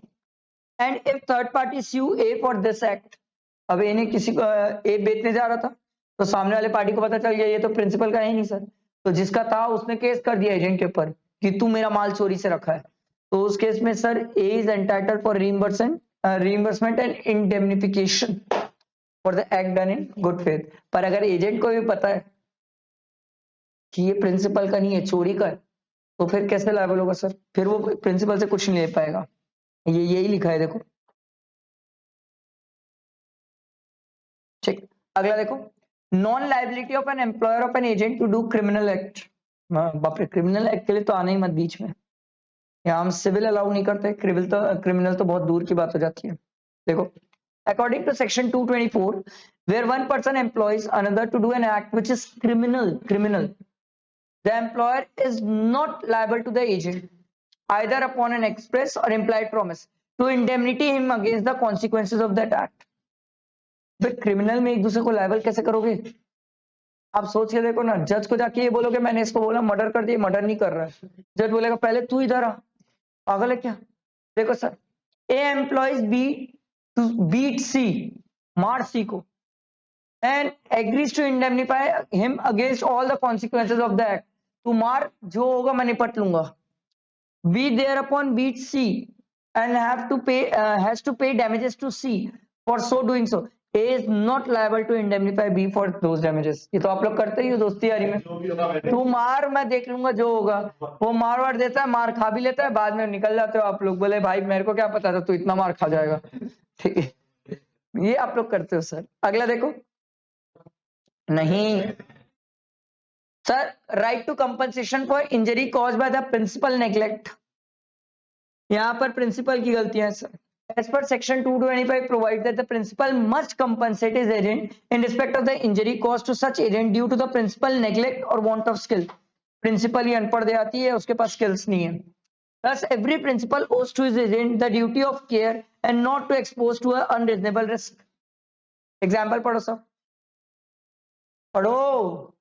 And if third party sue A for this act, अब ए ने किसी को ए बेचने जा रहा था, तो सामने वाले पार्टी को पता चल गया ये तो प्रिंसिपल का है नहीं सर, तो जिसका था उसने केस कर दिया एजेंट के ऊपर कि तू मेरा माल चोरी से रखा है। तो उस केस में sir A is entitled for reimbursement and indemnification for the act done in good faith. पर अगर एजेंट को भी पता है कि ये प्रिंसिपल का नहीं है, चोरी का है, तो फिर कैसे लायबल होगा सर, फिर वो प्रिंसिपल से कुछ नहीं ले पाएगा। ये यही लिखा है देखो, ठीक। अगला देखो, non liability of an employer of an agent to do criminal act. बाप रे, क्रिमिनल एक्ट के लिए तो आना ही मत बीच में, यहाँ हम सिविल अलाउ नहीं करते, क्रिमिनल तो बहुत दूर की बात हो जाती है। देखो, according to section 224, where one person employs another to do an act which is criminal, the employer is not liable to the agent either upon an express or implied promise to indemnity him against the consequences of that act. भाई criminal में एक दूसरे को liable कैसे करोगे? आप सोच के देखो ना, जज को जाके ये बोलोगे मैंने इसको बोला मर्डर कर दिया, मर्डर नहीं कर रहा है, जज बोलेगा पहले तू इधर आ, पागल है क्या? देखो sir, A employs B to beat C, मार सी को, and agrees to indemnify him against all the consequences of the act. तू मार, जो होगा मैं निपट लूंगा। B thereupon beat C and has to pay damages to C for so doing so, A is not liable to indemnify B for those damages. ये तो आप लोग करते ही हो दोस्ती यारी में, तू मार मैं देख लूंगा जो होगा। वो मार वार देता है, मार खा भी लेता है, बाद में निकल जाते हो आप लोग, बोले भाई मेरे को क्या पता था तू इतना मार खा जाएगा, ठीक है, ये आप लोग करते हो सर। अगला देखो, नहीं sir, right to compensation for injury cause by the principal neglect, यहाँ पर प्रिंसिपल की गलतियां हैं sir. As per section 225 provides that the principal must compensate his agent in respect of the injury caused to such agent due to the principal neglect or want of skill. Principal ही अनपढ़ दे आती है, उसके पास skills नहीं है। Thus, every principal owes to his agent the duty of care and not to expose to an unreasonable risk. Example पढ़ो सब, पढ़ो।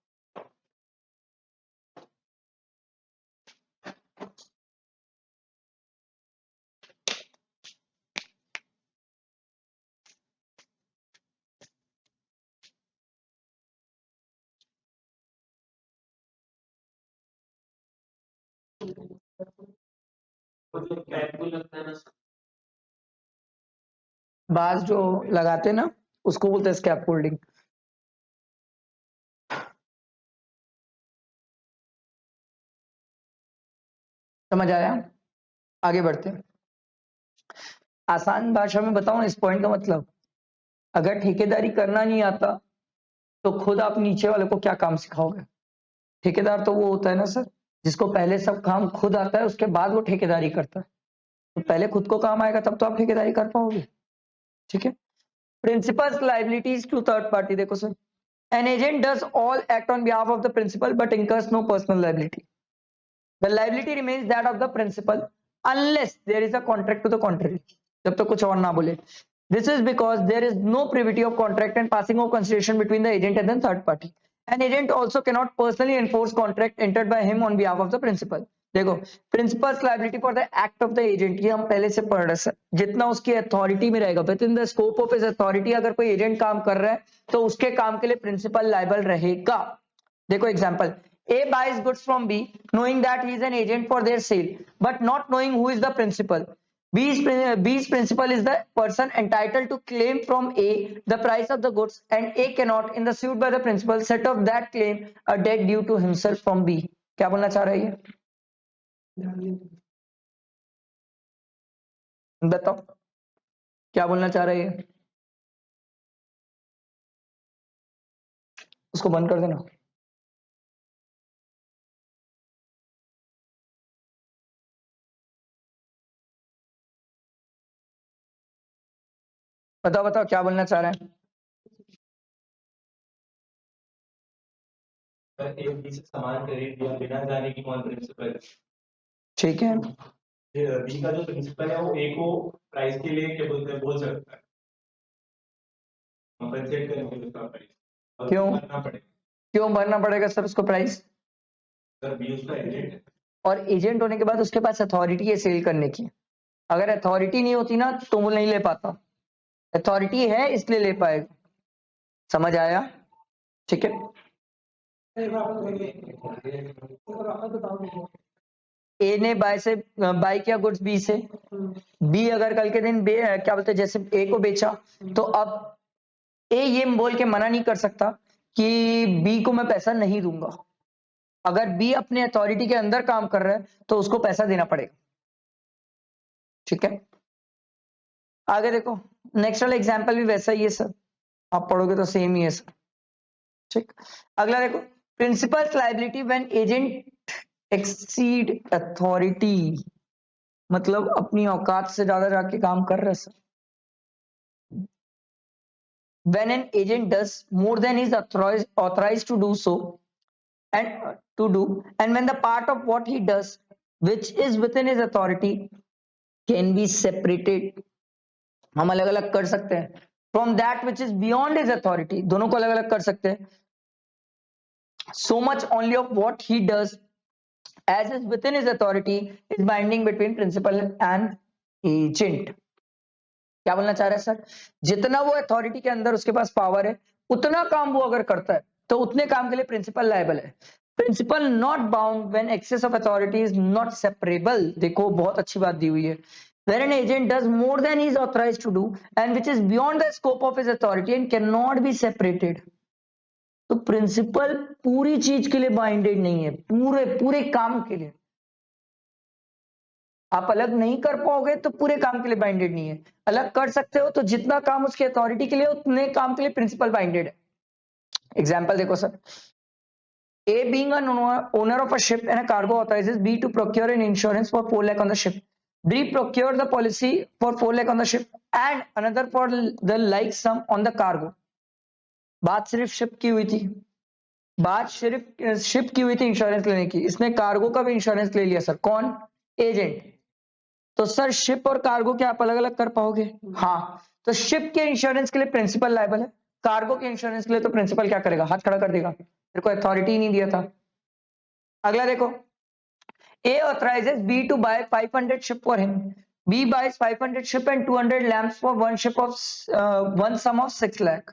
बाज जो लगाते ना उसको बोलते हैं स्कैप फोल्डिंग। समझ आया? आगे बढ़ते हैं। आसान भाषा में बताऊं इस पॉइंट का मतलब, अगर ठेकेदारी करना नहीं आता तो खुद आप नीचे वाले को क्या काम सिखाओगे? ठेकेदार तो वो होता है ना सर जिसको पहले सब काम खुद आता है, उसके बाद वो ठेकेदारी करता है। तो पहले खुद को काम आएगा तब तो आप ठेकेदारी कर पाओगे। ठीक है। Principal's liabilities to third party, देखो sir, an agent does all act on behalf of the principal but incurs no personal liability. The liability remains that of the principal unless there is a contract to the contrary, जब तक कुछ और ना बोले। This is because there is no privity of contract and passing of consideration between the agent and the third party. An agent also cannot personally enforce contract entered by him on behalf of the principal. देखो, principal's liability for the act of the agent, ये हम पहले से पढ़ रहे हैं। जितना उसकी अथॉरिटी में रहेगा, within the scope of his authority, अगर कोई एजेंट काम कर रहा है तो उसके काम के लिए प्रिंसिपल लाइबल रहेगा। देखो example, A buys goods from B knowing that he is an agent for their sale but not knowing who is the principal. B's principal is the person entitled to claim from A the price of the goods, and A cannot, in the suit by the principal, set off that claim a debt due to himself from B. क्या बोलना चाह रही है? बताओ क्या बोलना चाह रही है? उसको बंद कर देना। बताओ बताओ क्या बोलना चाह रहे हैं? एक बी से सामान खरीद लिया बिना जाने की कौन प्रिंसिपल है। ठीक है, बी का जो प्रिंसिपल है वो ए को प्राइस के लिए क्या बोलते हैं, बोल सकता है कंपनसेट करने के लिए उसका प्राइस, और क्यों? भरना पड़ेगा। क्यों भरना पड़ेगा सर उसको प्राइस? सर बी उसका एजेंट है, और एजेंट होने के बाद उसके पास अथॉरिटी है सेल करने की। अगर अथॉरिटी नहीं होती ना तो वो नहीं ले पाता, अथॉरिटी है इसलिए ले पाएगा। समझ आया? ठीक है। ए ने बाय किया गुड्स बी से, बी अगर कल के दिन क्या बोलते हैं, जैसे ए को बेचा, तो अब ए ये बोल के मना नहीं कर सकता कि बी को मैं पैसा नहीं दूंगा। अगर बी अपने अथॉरिटी के अंदर काम कर रहा है तो उसको पैसा देना पड़ेगा। ठीक है, आगे देखो, नेक्स्ट वाला एग्जांपल भी वैसा ही है सर, आप पढ़ोगे तो सेम ही है सर। ठीक, अगला देखो, principles liability when agent exceed authority, मतलब अपनी औकात से ज्यादा जाके काम कर रहा है sir. When an agent does more than is authorized to do so, and when the part of what he does which is within his authority can be separated, हम अलग अलग कर सकते हैं, from that which is beyond his authority, दोनों को अलग अलग कर सकते हैं। So much only of what he does as is within his authority is binding between principal and agent. क्या बोलना चाह रहा है सर? जितना वो अथॉरिटी के अंदर उसके पास पावर है उतना काम वो अगर करता है तो उतने काम के लिए प्रिंसिपल लायबल है। Principal not bound when excess of authority is not separable. देखो बहुत अच्छी बात दी हुई है, where an agent does more than he is authorized to do and which is beyond the scope of his authority and cannot be separated. तो principal पूरी चीज के लिए बाइंडेड नहीं है, पूरे पूरे काम के लिए। आप अलग नहीं कर पाओगे तो पूरे काम के लिए बाइंडेड नहीं है, अलग कर सकते हो तो जितना काम उसकी अथॉरिटी के लिए उतने काम के लिए प्रिंसिपल बाइंडेड है। एग्जांपल देखो sir, A being an owner of a ship and a cargo authorizes B to procure an insurance for 4 lakh on the ship. B procured the policy for 4 lakh on the ship and another for the like sum on the cargo. बात सिर्फ ship की हुई थी, बात सिर्फ ship की हुई थी इंश्योरेंस लेने की, इसने कार्गो का भी इंश्योरेंस ले लिया सर। कौन? एजेंट। तो सर शिप और कार्गो क्या आप अलग अलग कर पाओगे? हाँ। तो शिप के इंश्योरेंस के लिए प्रिंसिपल लायबल है, कार्गो के इंश्योरेंस के लिए तो प्रिंसिपल क्या करेगा? हाथ खड़ा कर देगा, तेरे को अथॉरिटी नहीं दिया था। अगला देखो, A authorizes B to buy 500 ship for him. B buys 500 ship and 200 lamps for one ship of one sum of 6 lakh.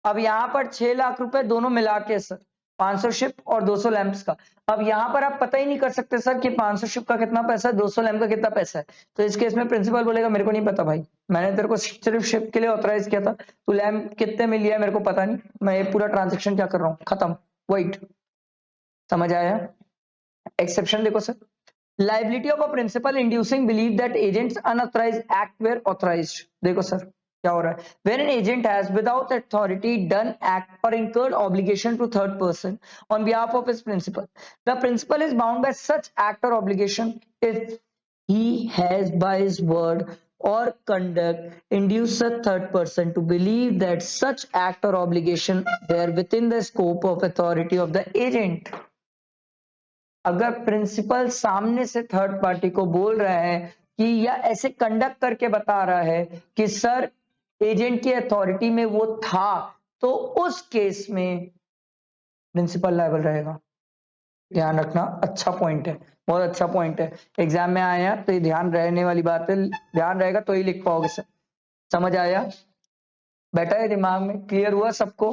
अब यहां पर 6 लाख रुपए दोनों मिला के सर, 500 शिप और 200 लैंप्स का। अब यहां पर आप पता ही नहीं कर सकते सर कि 500 शिप का कितना पैसा है, 200 लैंप का कितना पैसा है। तो इस केस में प्रिंसिपल बोलेगा मेरे को नहीं पता भाई, मैंने तेरे को सिर्फ शिप के लिए ऑथराइज किया था, तू लैंप कितने में लिया मेरे को पता नहीं, मैं ये पूरा ट्रांजेक्शन क्या कर रहा हूँ, खत्म, वेट। समझ आया? एक्सेप्शन देखो sir, liability of a principal inducing belief that agents unauthorized act where authorized. देखो सर क्या हो रहा है, when an agent has without authority done act or incurred obligation to third person on behalf of his principal, the principal is bound by such act or obligation if he has by his word or conduct induced a third person to believe that such act or obligation were within the scope of authority of the agent. अगर principal सामने से third party को बोल रहा है कि या ऐसे कंडक्ट करके बता रहा है कि सर एजेंट की अथॉरिटी में वो था, तो उस केस में प्रिंसिपल लायबल रहेगा। ध्यान रखना, अच्छा पॉइंट है, बहुत अच्छा पॉइंट है, एग्जाम में आया तो ये ध्यान रहने वाली बात है, ध्यान रहेगा तो ही लिख पाओगे सर। समझ आया? बैठा है दिमाग में? क्लियर हुआ सबको?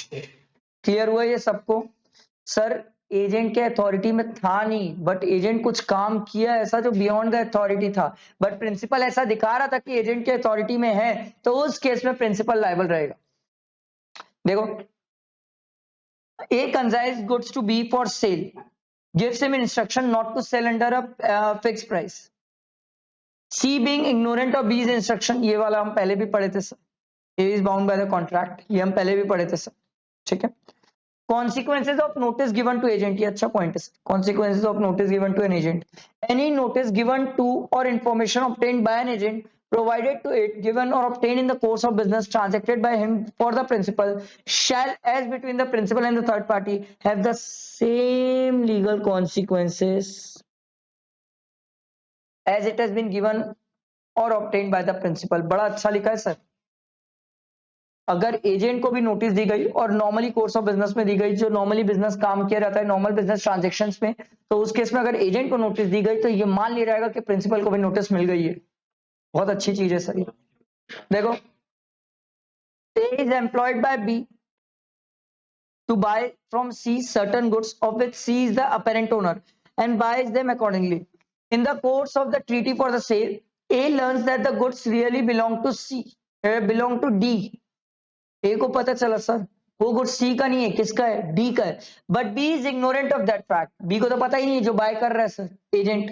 क्लियर हुआ ये सबको? सर एजेंट के अथॉरिटी में था नहीं, बट एजेंट कुछ काम किया ऐसा जो बियॉन्ड द अथॉरिटी था, बट प्रिंसिपल ऐसा दिखा रहा था कि एजेंट के अथॉरिटी में है, तो उस केस में प्रिंसिपल लायबल रहेगा। देखो, A consigns goods to B for sale, gives him instruction not to sell under a fix price. C being ignorant of B's instruction, ये वाला हम पहले भी पढ़े थे sir, A is bound by the contract, ये हम पहले भी पढ़े थे सर, ठीक है। Consequences of notice given to agent, ये अच्छा पॉइंट है। Consequences of notice given to an agent, any notice given to or information obtained by an agent provided to it, given or obtained in the course of business transacted by him for the principal, shall, as between the principal and the third party, have the same legal consequences as it has been given or obtained by the principal. बड़ा अच्छा लिखा है sir. अगर agent को भी notice दी गई और normally course of business में दी गई, जो नॉर्मली बिजनेस काम किया जाता है नॉर्मल बिजनेस ट्रांजैक्शंस में, तो उस केस में अगर एजेंट को नोटिस दी गई तो ये मान लिया जाएगा कि प्रिंसिपल को भी नोटिस मिल गई है। बहुत अच्छी चीज है सर। देखो, A is employed by B to buy from C certain goods of which C is the apparent owner and buys them accordingly. In the course of the treaty for the sale, A learns that the goods really belong to belong to D. ए को पता चला sir वो good सी का नहीं है, किसका है? D का है, but B is ignorant of that fact. B को तो पता ही नहीं जो बाय कर रहा है sir, agent.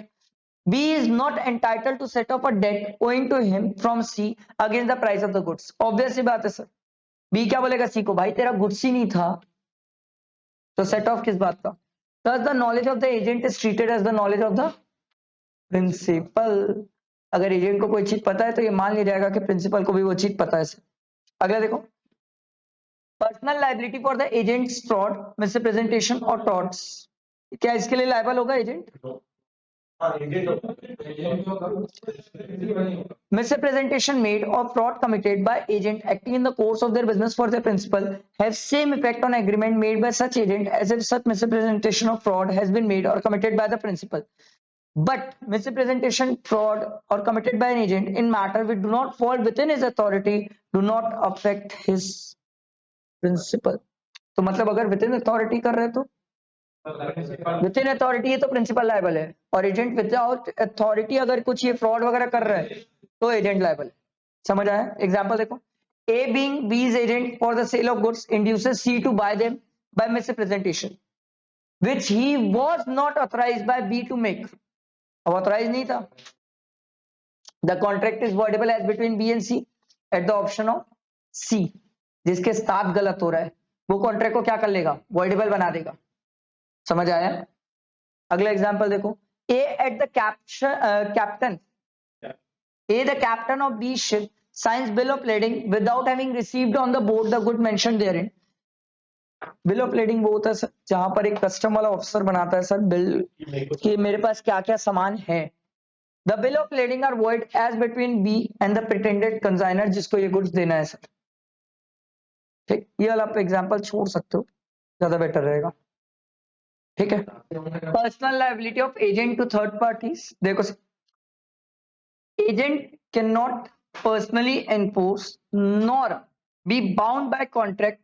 B is not entitled to set off a debt owing to him from C against the price of the goods. Obvious सी बात है सर, बी क्या बोलेगा सी को, भाई तेरा गुड्स ही नहीं था, तो सेट ऑफ किस बात का? Thus the knowledge of the agent is treated as the knowledge of the principal. अगर एजेंट को कोई चीज पता है तो ये मान लिया जाएगा कि प्रिंसिपल को भी वो चीज पता है सर। अगला देखो, personal liability for the agents fraud, misrepresentation और टॉर्ट्स, क्या इसके लिए लायबल होगा agent? Misrepresentation made or fraud committed by agent acting in the course of their business for their principal have same effect on agreement made by such agent as if such misrepresentation or fraud has been made or committed by the principal. But misrepresentation, fraud or committed by an agent in matter which do not fall within his authority do not affect his principal. तो मतलब अगर with in authority कर रहे तो with in authority है तो principal liable है, और एजेंट विदाउट अथॉरिटी अगर कुछ ये फ्रॉड वगैरह कर रहा है तो एजेंट लायबल है। समझ आया? एग्जांपल देखो, A being B's agent for the sale of goods induces C to buy them by misrepresentation which he was not authorised by B to make. अब ऑथराइज नहीं था। The contract is voidable as between B and C at the option of C. जिसके साथ गलत हो रहा है वो कॉन्ट्रैक्ट को क्या कर लेगा? वॉइडेबल बना देगा। समझ आया? अगला एग्जांपल देखो, A at the captain A, the captain of B ship, signs bill of lading without having received on the board the good mentioned therein. Bill of lending वो होता है सर जहां पर एक कस्टम वाला ऑफिसर बनाता है सर बिल कि मेरे पास क्या क्या सामान है। The bill of lading are void as between B and the pretended consignor जिसको ये गुड्स देना है सर। ठीक, ये वाला आप एग्जांपल छोड़ सकते हो, ज्यादा बेटर रहेगा। ठीक है। Personal liability of agent to third parties, देखो sir, agent can not personally enforce nor be bound by contract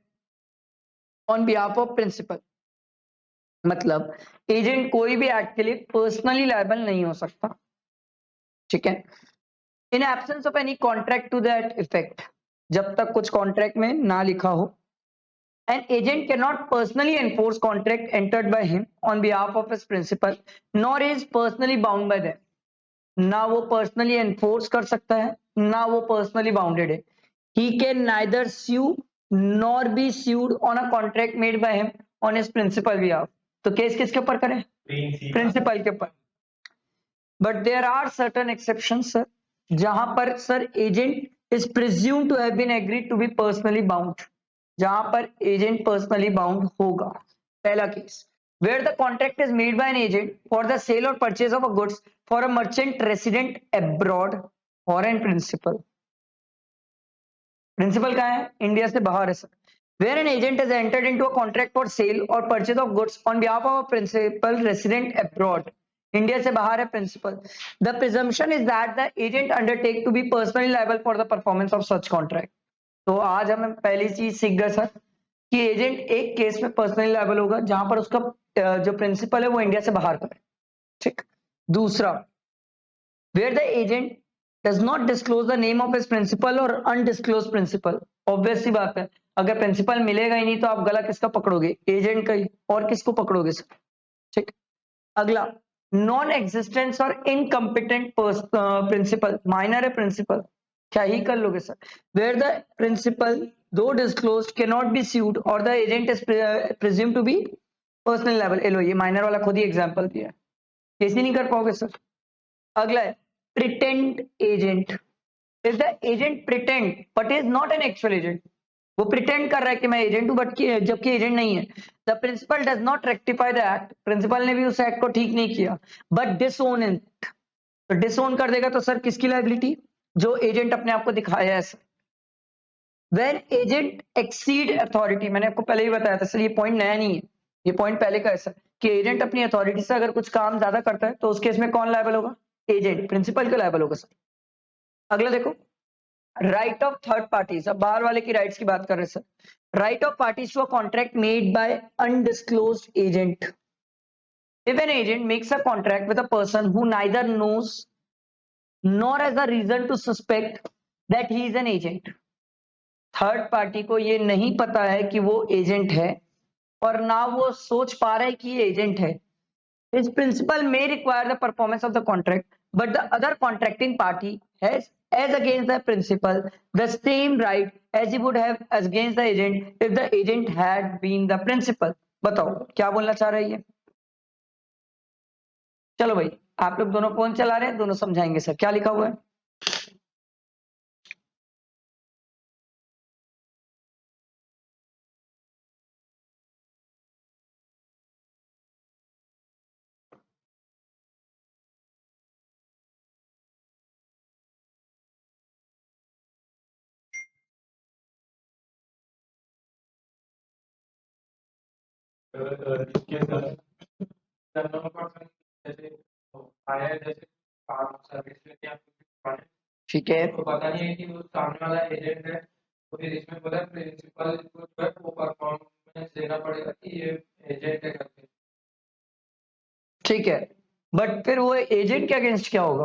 on behalf of principal. मतलब एजेंट कोई भी एक्ट के लिए पर्सनली लायबल नहीं हो सकता। ठीक है। In absence of any contract to that effect, जब तक कुछ कॉन्ट्रैक्ट में ना लिखा हो, an agent cannot personally enforce contract entered by him on behalf of his principal nor is personally bound by them। ना वो पर्सनली एनफोर्स कर सकता है ना वो पर्सनली बाउंडेड है। he can neither sue nor be sued on a contract made by him on his principal behalf। तो case किसके ऊपर करें? प्रिंसिपल के ऊपर। But there are certain exceptions sir, जहां पर sir agent is presumed to have been agreed to be personally bound, जहां पर एजेंट पर्सनली बाउंड होगा। पहला case, where the contract is made by an agent for the sale और purchase of a goods for a merchant resident abroad foreign principal. Principal कहाँ है? India से बाहर है sir. Where an agent is entered into a contract for sale और purchase of goods on behalf of a principal resident abroad, India से बाहर है principal. The presumption is that the agent undertake to be personally liable for the performance of such contract. तो आज हम पहली चीज सीख गए सर कि एजेंट एक केस में पर्सनली लायबल होगा जहां पर उसका जो प्रिंसिपल है वो इंडिया से बाहर का है। ठीक। दूसरा, where the agent does not disclose the name of his principal और अनडिस्क्लोज प्रिंसिपल। ऑब्वियस सी बात है, अगर प्रिंसिपल मिलेगा ही नहीं तो आप गला किसका पकड़ोगे? एजेंट का ही। और किसको पकड़ोगे सर? ठीक। अगला, नॉन एग्जिस्टेंस और इनकम्पिटेंट प्रिंसिपल, माइनर है प्रिंसिपल, क्या ही कर लोगे sir. Where the principal though disclose can not be sued और the agent is presumed to be personal liable. लो ये माइनर वाला खुद ही एग्जांपल दिया है, कैसे नहीं कर पाओगे सर। अगला है pretend agent. If the agent pretend but is not an actual agent, वो प्रिटेंड कर रहा है कि मैं एजेंट हूं बट जबकि एजेंट नहीं है। The principal does not rectify the act, principal ने भी उस एक्ट को ठीक नहीं किया बट डिसओन इट। तो डिसओन कर देगा तो सर किसकी लायबिलिटी? जो एजेंट अपने आप को दिखाया है sir. When agent exceed authority, मैंने आपको पहले ही बताया था सर, ये पॉइंट नया नहीं है, ये पॉइंट पहले का है सर, कि एजेंट अपनी अथॉरिटी से अगर कुछ काम ज्यादा करता है तो उस केस में कौन लायबल होगा? एजेंट, प्रिंसिपल का लायबल होगा सर। अगला देखो, राइट ऑफ थर्ड पार्टीज, अब बाहर वाले की राइट्स की बात कर रहे हैं sir. Right of parties to a contract made by undisclosed agent. If an agent makes a contract with a person who neither knows nor has a reason to suspect that he is an agent, third party को ये नहीं पता है कि वो agent है और ना वो सोच पा रहा है कि ये एजेंट है, His principal may require the performance of the contract, but the other contracting party has, as against the principal, the same right as he would have as against the agent if the agent had been the principal। बताओ क्या बोलना चाह रही है? चलो भाई, आप लोग दोनों फोन चला रहे हैं, दोनों समझाएंगे सर क्या लिखा हुआ है। ठीक है, तो पता नहीं है कि वो सामने वाला एजेंट है, तो फिर इसमें बोला प्रिंसिपल को जो है वो परफॉर्मेंस देना पड़ेगा कि ये एजेंट है करके। ठीक है, बट फिर वो एजेंट के अगेंस्ट क्या होगा?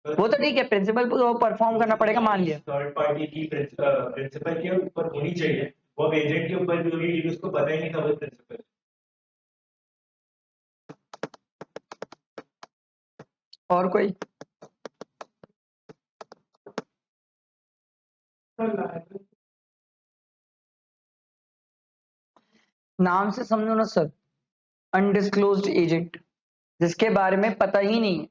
वो तो ठीक है, प्रिंसिपल को परफॉर्म करना पड़ेगा, मान लिया। थर्ड पार्टी की प्रिंसिपल के ऊपर होनी चाहिए, वो अब एजेंट के ऊपर भी होगी क्योंकि उसको पता ही नहीं था वो प्रिंसिपल। और कोई? नाम से समझो ना सर, अनडिस्क्लोज्ड एजेंट, जिसके बारे में पता ही नहीं है।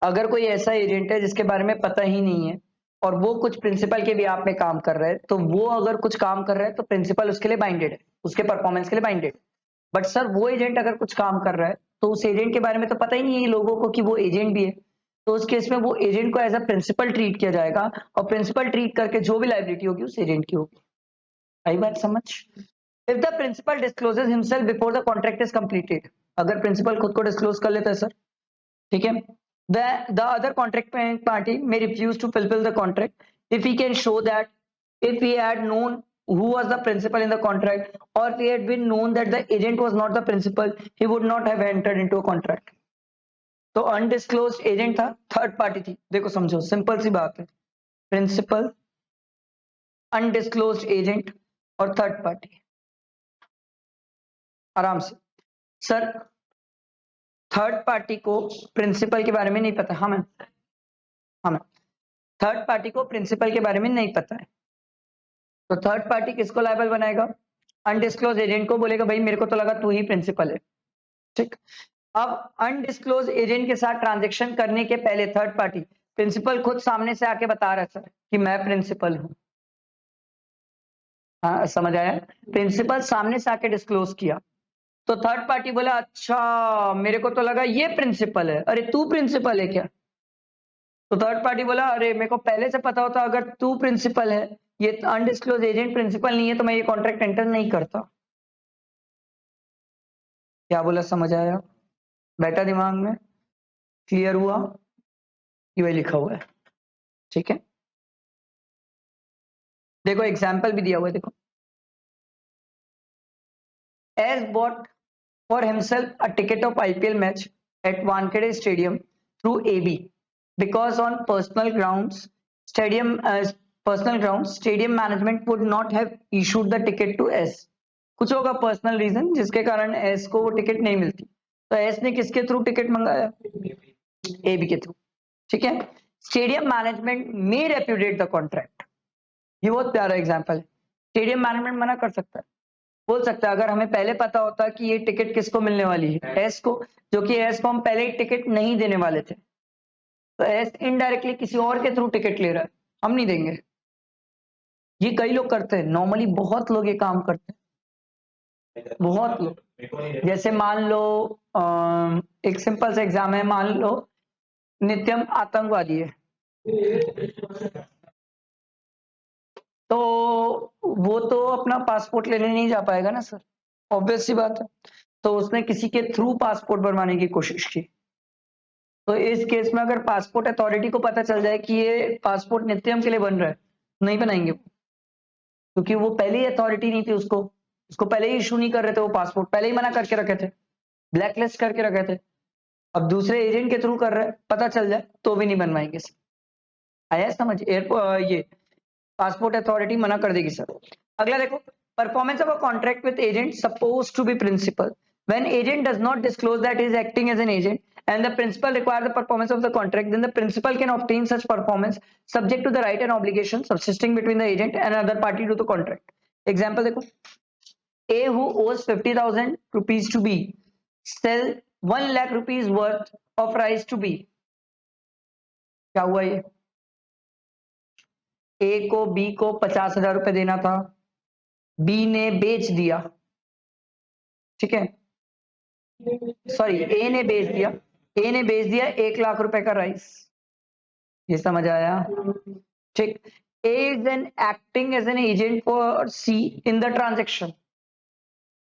अगर कोई ऐसा एजेंट है जिसके बारे में पता ही नहीं है और वो कुछ प्रिंसिपल के भी आप में काम कर रहे हैं, तो वो अगर कुछ काम कर रहा है तो प्रिंसिपल उसके लिए बाइंडेड है, उसके परफॉर्मेंस के लिए बाइंडेड। बट सर वो एजेंट अगर कुछ काम कर रहा है तो उस एजेंट के बारे में तो पता ही नहीं है लोगों को कि वो एजेंट भी है, तो उस केस में वो एजेंट को एज अ प्रिंसिपल ट्रीट किया जाएगा, और प्रिंसिपल ट्रीट करके जो भी लायबिलिटी होगी उस एजेंट की होगी। आई बात समझ? If the principal discloses himself before the contract is completed, अगर प्रिंसिपल खुद को डिस्क्लोज कर लेता है सर, ठीक है, the other contract party may refuse to fulfill the contract if he can show that if he had known who was the principal in the contract, or if he had been known that the agent was not the principal, he would not have entered into a contract. तो undisclosed agent था, third party थी। देखो समझो, simple सी बात है, principal, undisclosed agent और third party. आराम से सर, थर्ड पार्टी को प्रिंसिपल के बारे में नहीं पता। हाँ मैम, हाँ मैम, थर्ड पार्टी को प्रिंसिपल के बारे में नहीं पता है, तो थर्ड पार्टी किसको लायबल बनाएगा? अनडिस्क्लोज एजेंट को, बोलेगा भाई मेरे को तो लगा तू ही प्रिंसिपल है। ठीक, अब अनडिस्क्लोज एजेंट के साथ ट्रांजेक्शन करने के पहले थर्ड पार्टी, प्रिंसिपल खुद सामने से आके बता रहा है सर कि मैं प्रिंसिपल हूं। हाँ समझ आया? प्रिंसिपल सामने से आके डिस्क्लोज किया, तो थर्ड पार्टी बोला अच्छा मेरे को तो लगा ये प्रिंसिपल है, अरे तू प्रिंसिपल है क्या? तो थर्ड पार्टी बोला अरे मेरे को पहले से पता होता अगर तू प्रिंसिपल है, ये अनडिस्क्लोज एजेंट प्रिंसिपल नहीं है, तो मैं ये कॉन्ट्रैक्ट एंटर नहीं करता। क्या बोला, समझ आया? बैठा दिमाग में? क्लियर हुआ? ये वही लिखा हुआ है, ठीक है। देखो एग्जाम्पल भी दिया हुआ है, देखो, as bought for himself a ticket of IPL match at Wankhede stadium through AB because on personal grounds stadium management would not have issued the ticket to S। कुछ होगा पर्सनल रीजन जिसके कारण S को वो टिकट नहीं मिलती, तो S ने किसके थ्रू टिकट मंगाया? AB के थ्रू, ठीक है। स्टेडियम मैनेजमेंट में रेप्यूडिएट द कॉन्ट्रैक्ट, ये बहुत प्यारा एग्जांपल है। स्टेडियम मैनेजमेंट मना कर सकता है, बोल सकता है अगर हमें पहले पता होता कि ये टिकट किसको मिलने वाली है, S को, जो कि S को हम पहले ही टिकट नहीं देने वाले थे, तो S इनडायरेक्टली किसी और के थ्रू टिकट ले रहा है, हम नहीं देंगे। ये कई लोग करते हैं, नॉर्मली बहुत लोग ये काम करते हैं, बहुत लोग। जैसे मान लो एक सिंपल सा एग्जाम है, मान लो नित्यम आतंकवादी है, तो वो तो अपना पासपोर्ट लेने नहीं जा पाएगा ना सर, ऑब्वियस सी बात है। तो उसने किसी के थ्रू पासपोर्ट बनवाने की कोशिश की, तो इस केस में अगर पासपोर्ट अथॉरिटी को पता चल जाए कि ये पासपोर्ट नित्यम के लिए बन रहा है, नहीं बनाएंगे, क्योंकि वो पहले ही अथॉरिटी नहीं थी, उसको पहले ही इशू नहीं कर रहे थे, वो पासपोर्ट पहले ही मना करके रखे थे, ब्लैकलिस्ट करके रखे थे। अब दूसरे एजेंट के थ्रू कर रहे हैं, पता चल जाए तो भी नहीं बनवाएंगे सर। आया समझ? ये पासपोर्ट अथॉरिटी मना कर देगी सर। अगला देखो, performance of a contract with agent suppose to be principal when agent does not disclose that he is acting as an agent and the principal requires the performance of the contract, then the principal can obtain such performance subject to the right and obligation subsisting between the agent and other party to the contract। example देखो, A who owes 50,000 rupees to B sell 1 lakh rupees worth of rice to B। क्या हुआ? ये A को B को 50,000 रुपए देना था, B ने बेच दिया, ठीक है, सॉरी A ने बेच दिया, A ने बेच दिया 1 लाख रुपए का राइस। ये समझ आया? ठीक, A is an acting as an agent for C in the transaction।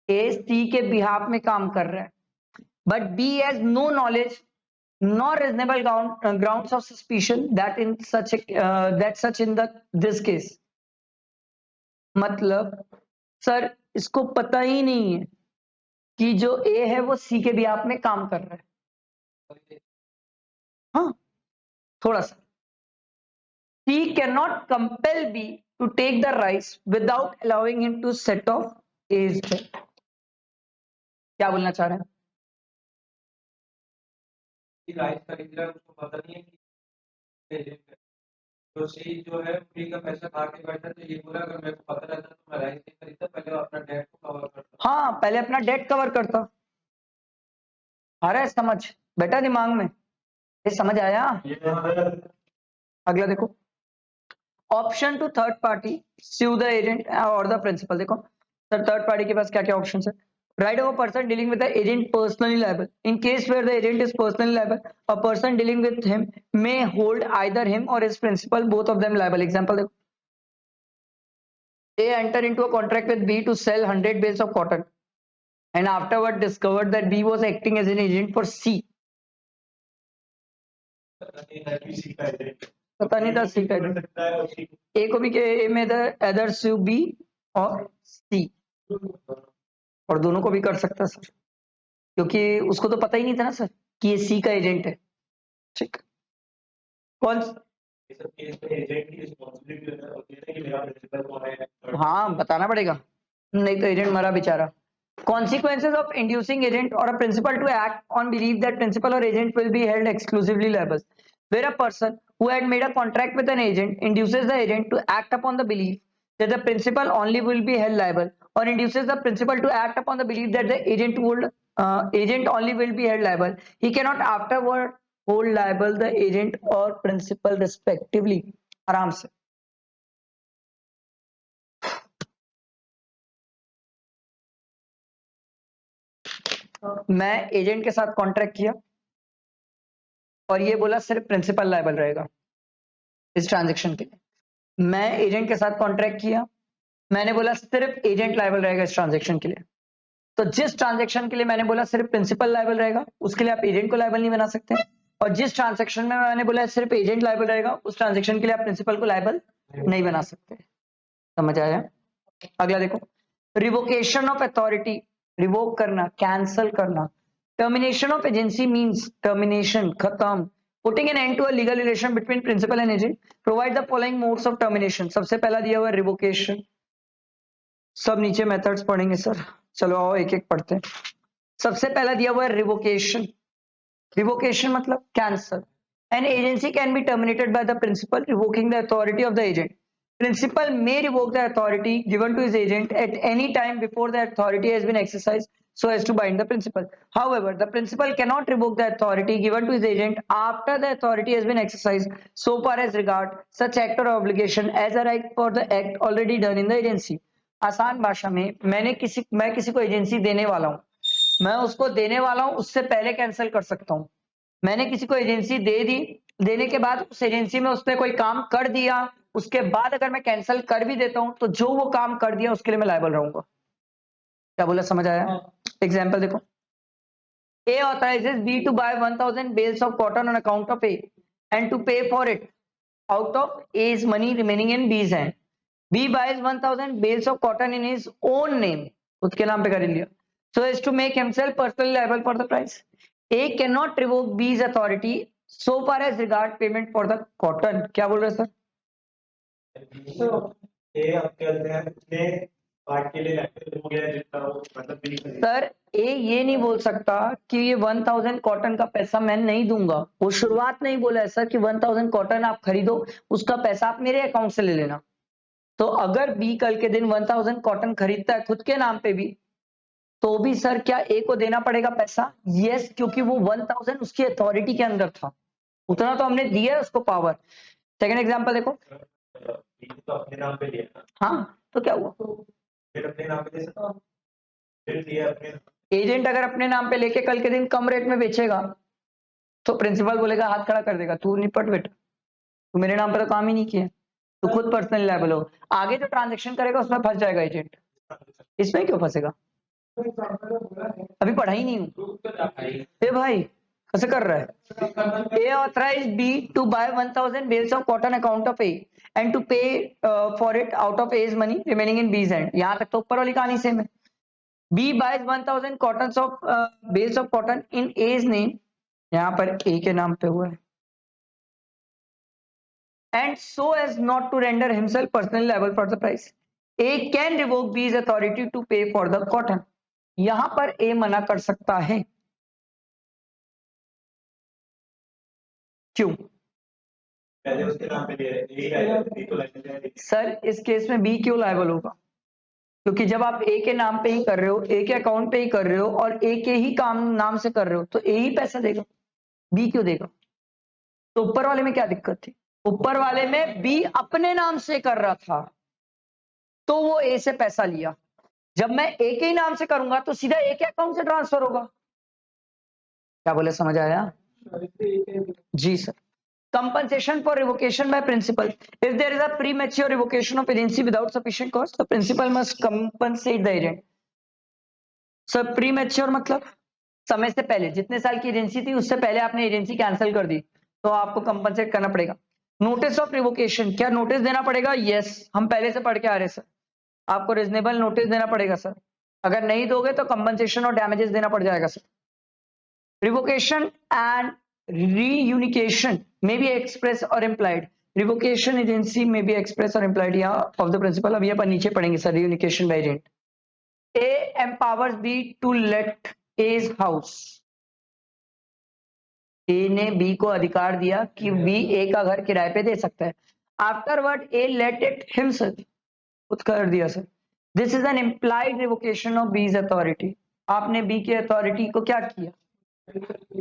A C के बिहाफ में काम कर रहा है, but B has no knowledge nor reasonable grounds of suspicion that such in this case। मतलब सर इसको पता ही नहीं है कि जो A है वो C के बिहाफ में काम कर रहा है। हाँ थोड़ा सा, C cannot compel B to take the rice without allowing him to set off A's debt। क्या बोलना चाह रहे हैं? राइस खरीद रहा है, उसको पता नहीं है कि एजेंट है, तो सी जो है फ्री का पैसा खा के बैठा, तो ये बोला अगर मेरे को पता रहता तो मैं राइस नहीं खरीदता, पहले वो अपना डेट को कवर करता। हाँ पहले अपना डेट कवर करता। आ रहा है समझ बेटा दिमाग में? ये समझ आया? अगला देखो, option to third party sue the agent or the principal। देखो सर थर्ड पार्टी के पास क्या क्या ऑप्शन है। Right of a person dealing with the agent personally liable in case where the agent is personally liable a person dealing with him may hold either him और his principal both of them liable. Example देखो, A enter into a contract with B to sell 100 bales of cotton and afterward discovered that B was acting as an agent for C। पता नहीं था C का agent। सकता है और C A को भी A में either sue B और C, और दोनों को भी कर सकता है सर, क्योंकि उसको तो पता ही नहीं था ना सर कि ये C का एजेंट है। ठीक, कौन ये सब केस में एजेंट की रिस्पांसिबिलिटी होती है कि मेरा प्रिंसिपल कौन है। हाँ बताना पड़ेगा, नहीं तो एजेंट मरा बेचारा। Consequences of inducing agent or a principal to act on belief that principal or agent will be held exclusively liable, where a person who had made a contract with an agent induces the agent to act upon the belief that the principal only will be held liable, or induces the principal to act upon the belief that the agent only will be held liable, he cannot afterward hold liable the agent or principal respectively। आराम से मैं agent के साथ contract किया और ये बोला सिर्फ प्रिंसिपल लायबल रहेगा इस ट्रांजैक्शन के लिए। मैं एजेंट के साथ कॉन्ट्रैक्ट किया, मैंने बोला सिर्फ एजेंट लायबल रहेगा इस ट्रांजैक्शन के लिए। तो जिस ट्रांजैक्शन के लिए मैंने बोला सिर्फ प्रिंसिपल लायबल रहेगा उसके लिए आप एजेंट को लायबल नहीं बना सकते, और जिस ट्रांजैक्शन में मैंने बोला सिर्फ एजेंट लायबल रहेगा उस ट्रांजैक्शन के लिए आप प्रिंसिपल को लायबल नहीं बना सकते। समझ आया? अगला देखो, रिवोकेशन ऑफ अथॉरिटी, रिवोक करना, कैंसल करना। Termination of agency means termination, खत्म, putting an end to a legal relation between principal and agent. Provide the following modes of termination. सबसे पहला दिया हुआ है रिवोकेशन, सब नीचे मेथड्स पढ़ेंगे सर, चलो आओ एक एक पढ़ते हैं। सबसे पहला दिया हुआ है रिवोकेशन। रिवोकेशन मतलब cancel. An agency can be terminated by the principal, revoking the authority of the agent. Principal may revoke the authority given to his agent at any time before the authority has been exercised so as to bind the principal. However, the principal cannot revoke the authority given to his agent after the authority has been exercised so far as regard such act or obligation as a right for the act already done in the agency. आसान भाषा में मैं किसी को agency देने वाला हूं, मैं उसको देने वाला हूं उससे पहले कैंसिल कर सकता हूं। मैंने किसी को एजेंसी दे दी, देने के बाद उस एजेंसी में उसने कोई काम कर दिया, उसके बाद अगर मैं कैंसिल कर भी देता हूं तो जो वो काम कर दिया उसके लिए मैं लायबल रहूंगा। क्या बोला, समझ आया? एग्जांपल देखो, A authorizes B to buy 1000 bales of cotton on account of A and to pay for it out of A's money remaining in B's hand. B buys 1000 bales of cotton in his own name, खुद के नाम पे कर लिया, so as to make himself personally liable for the price. A cannot revoke B's authority so far as regard payment for the cotton। क्या बोल रहे sir? ये आप कहते हैं उसने पार्ट के लिए एक्टिव हो गया जितना वो मतलब सर ए ये नहीं बोल सकता कि ये 1000 कॉटन का पैसा मैं नहीं दूंगा, वो शुरुआत नहीं बोला है सर कि 1000 कॉटन आप खरीदो उसका पैसा आप मेरे अकाउंट से ले लेना। तो अगर बी कल के दिन 1000 कॉटन खरीदता है खुद के नाम पे भी, तो भी सर क्या ए को देना पड़ेगा पैसा? यस, क्योंकि वो 1000 उसकी अथॉरिटी के अंदर था, उतना तो हमने दिया है उसको पावर। सेकंड एग्जांपल देखो, तो अपने नाम पे लिया, हाँ तो क्या हुआ, फिर अपने नाम पे दे सकता, फिर दिया अपने। एजेंट अगर अपने नाम पे लेके कल के दिन कम रेट में बेचेगा तो प्रिंसिपल बोलेगा, हाथ खड़ा कर देगा, तू निपट बेटा, तू मेरे नाम पे तो काम ही नहीं किया, तू खुद पर्सनली लायबल हो। आगे जो ट्रांजेक्शन करेगा उसमें फंस जाएगा एजेंट, इसमें क्यों फंसेगा? अभी पढ़ाई नहीं हूँ ए भाई, कैसे कर रहा है? A authorise B to buy 1000 bales of cotton account of A and to pay for it out of A's money remaining in B's hand. यहां तक तो ऊपर वाली कहानी सेम है। B buys 1000 cotton of bales of cotton in A's name, यहां पर A के नाम पे हुआ है, and so as not to render himself personally liable for the price. A can revoke B's authority to pay for the cotton. यहां पर ए मना कर सकता है, क्यों? पहले उसके नाम पे लिया है, यही आएगा, बी को लाइसेंस है। सर इस केस में बी क्यों लायबल होगा? क्योंकि जब आप ए के नाम पे ही कर रहे हो, ए के अकाउंट पे ही कर रहे हो और ए के ही काम नाम से कर रहे हो, तो ए ही पैसा देगा, बी क्यों देगा? तो ऊपर वाले में क्या दिक्कत थी? ऊपर वाले में बी अपने नाम से कर रहा था तो वो ए से पैसा लिया। जब मैं ए के ही नाम से करूंगा तो सीधा ए के अकाउंट से ट्रांसफर होगा। क्या बोले, समझ आया? जी sir. Compensation for revocation by principal. If there is a premature revocation of agency without sufficient cause, the principal must compensate the agent. Sir, premature मतलब समय से पहले, जितने साल की एजेंसी थी उससे पहले आपने एजेंसी कैंसिल कर दी तो आपको कंपनसेट करना पड़ेगा। नोटिस ऑफ रिवोकेशन, क्या नोटिस देना पड़ेगा? यस, हम पहले से पढ़ के आ रहे सर, आपको रीजनेबल नोटिस देना पड़ेगा सर। अगर नहीं दोगे तो कंपनसेशन और डैमेजेस देना पड़ जाएगा sir. Revocation and reunification may be express or implied. Revocation agency may be express or implied यहाँ of the principal। अभी अपन नीचे पढ़ेंगे sir reunification by agent। A empowers B to let A's house। A ने B को अधिकार दिया कि B A का घर किराए पे दे सकता है। Afterward A let it himself, खुद कर दिया sir. This is an implied revocation of B's authority। आपने B की अथॉरिटी को क्या किया?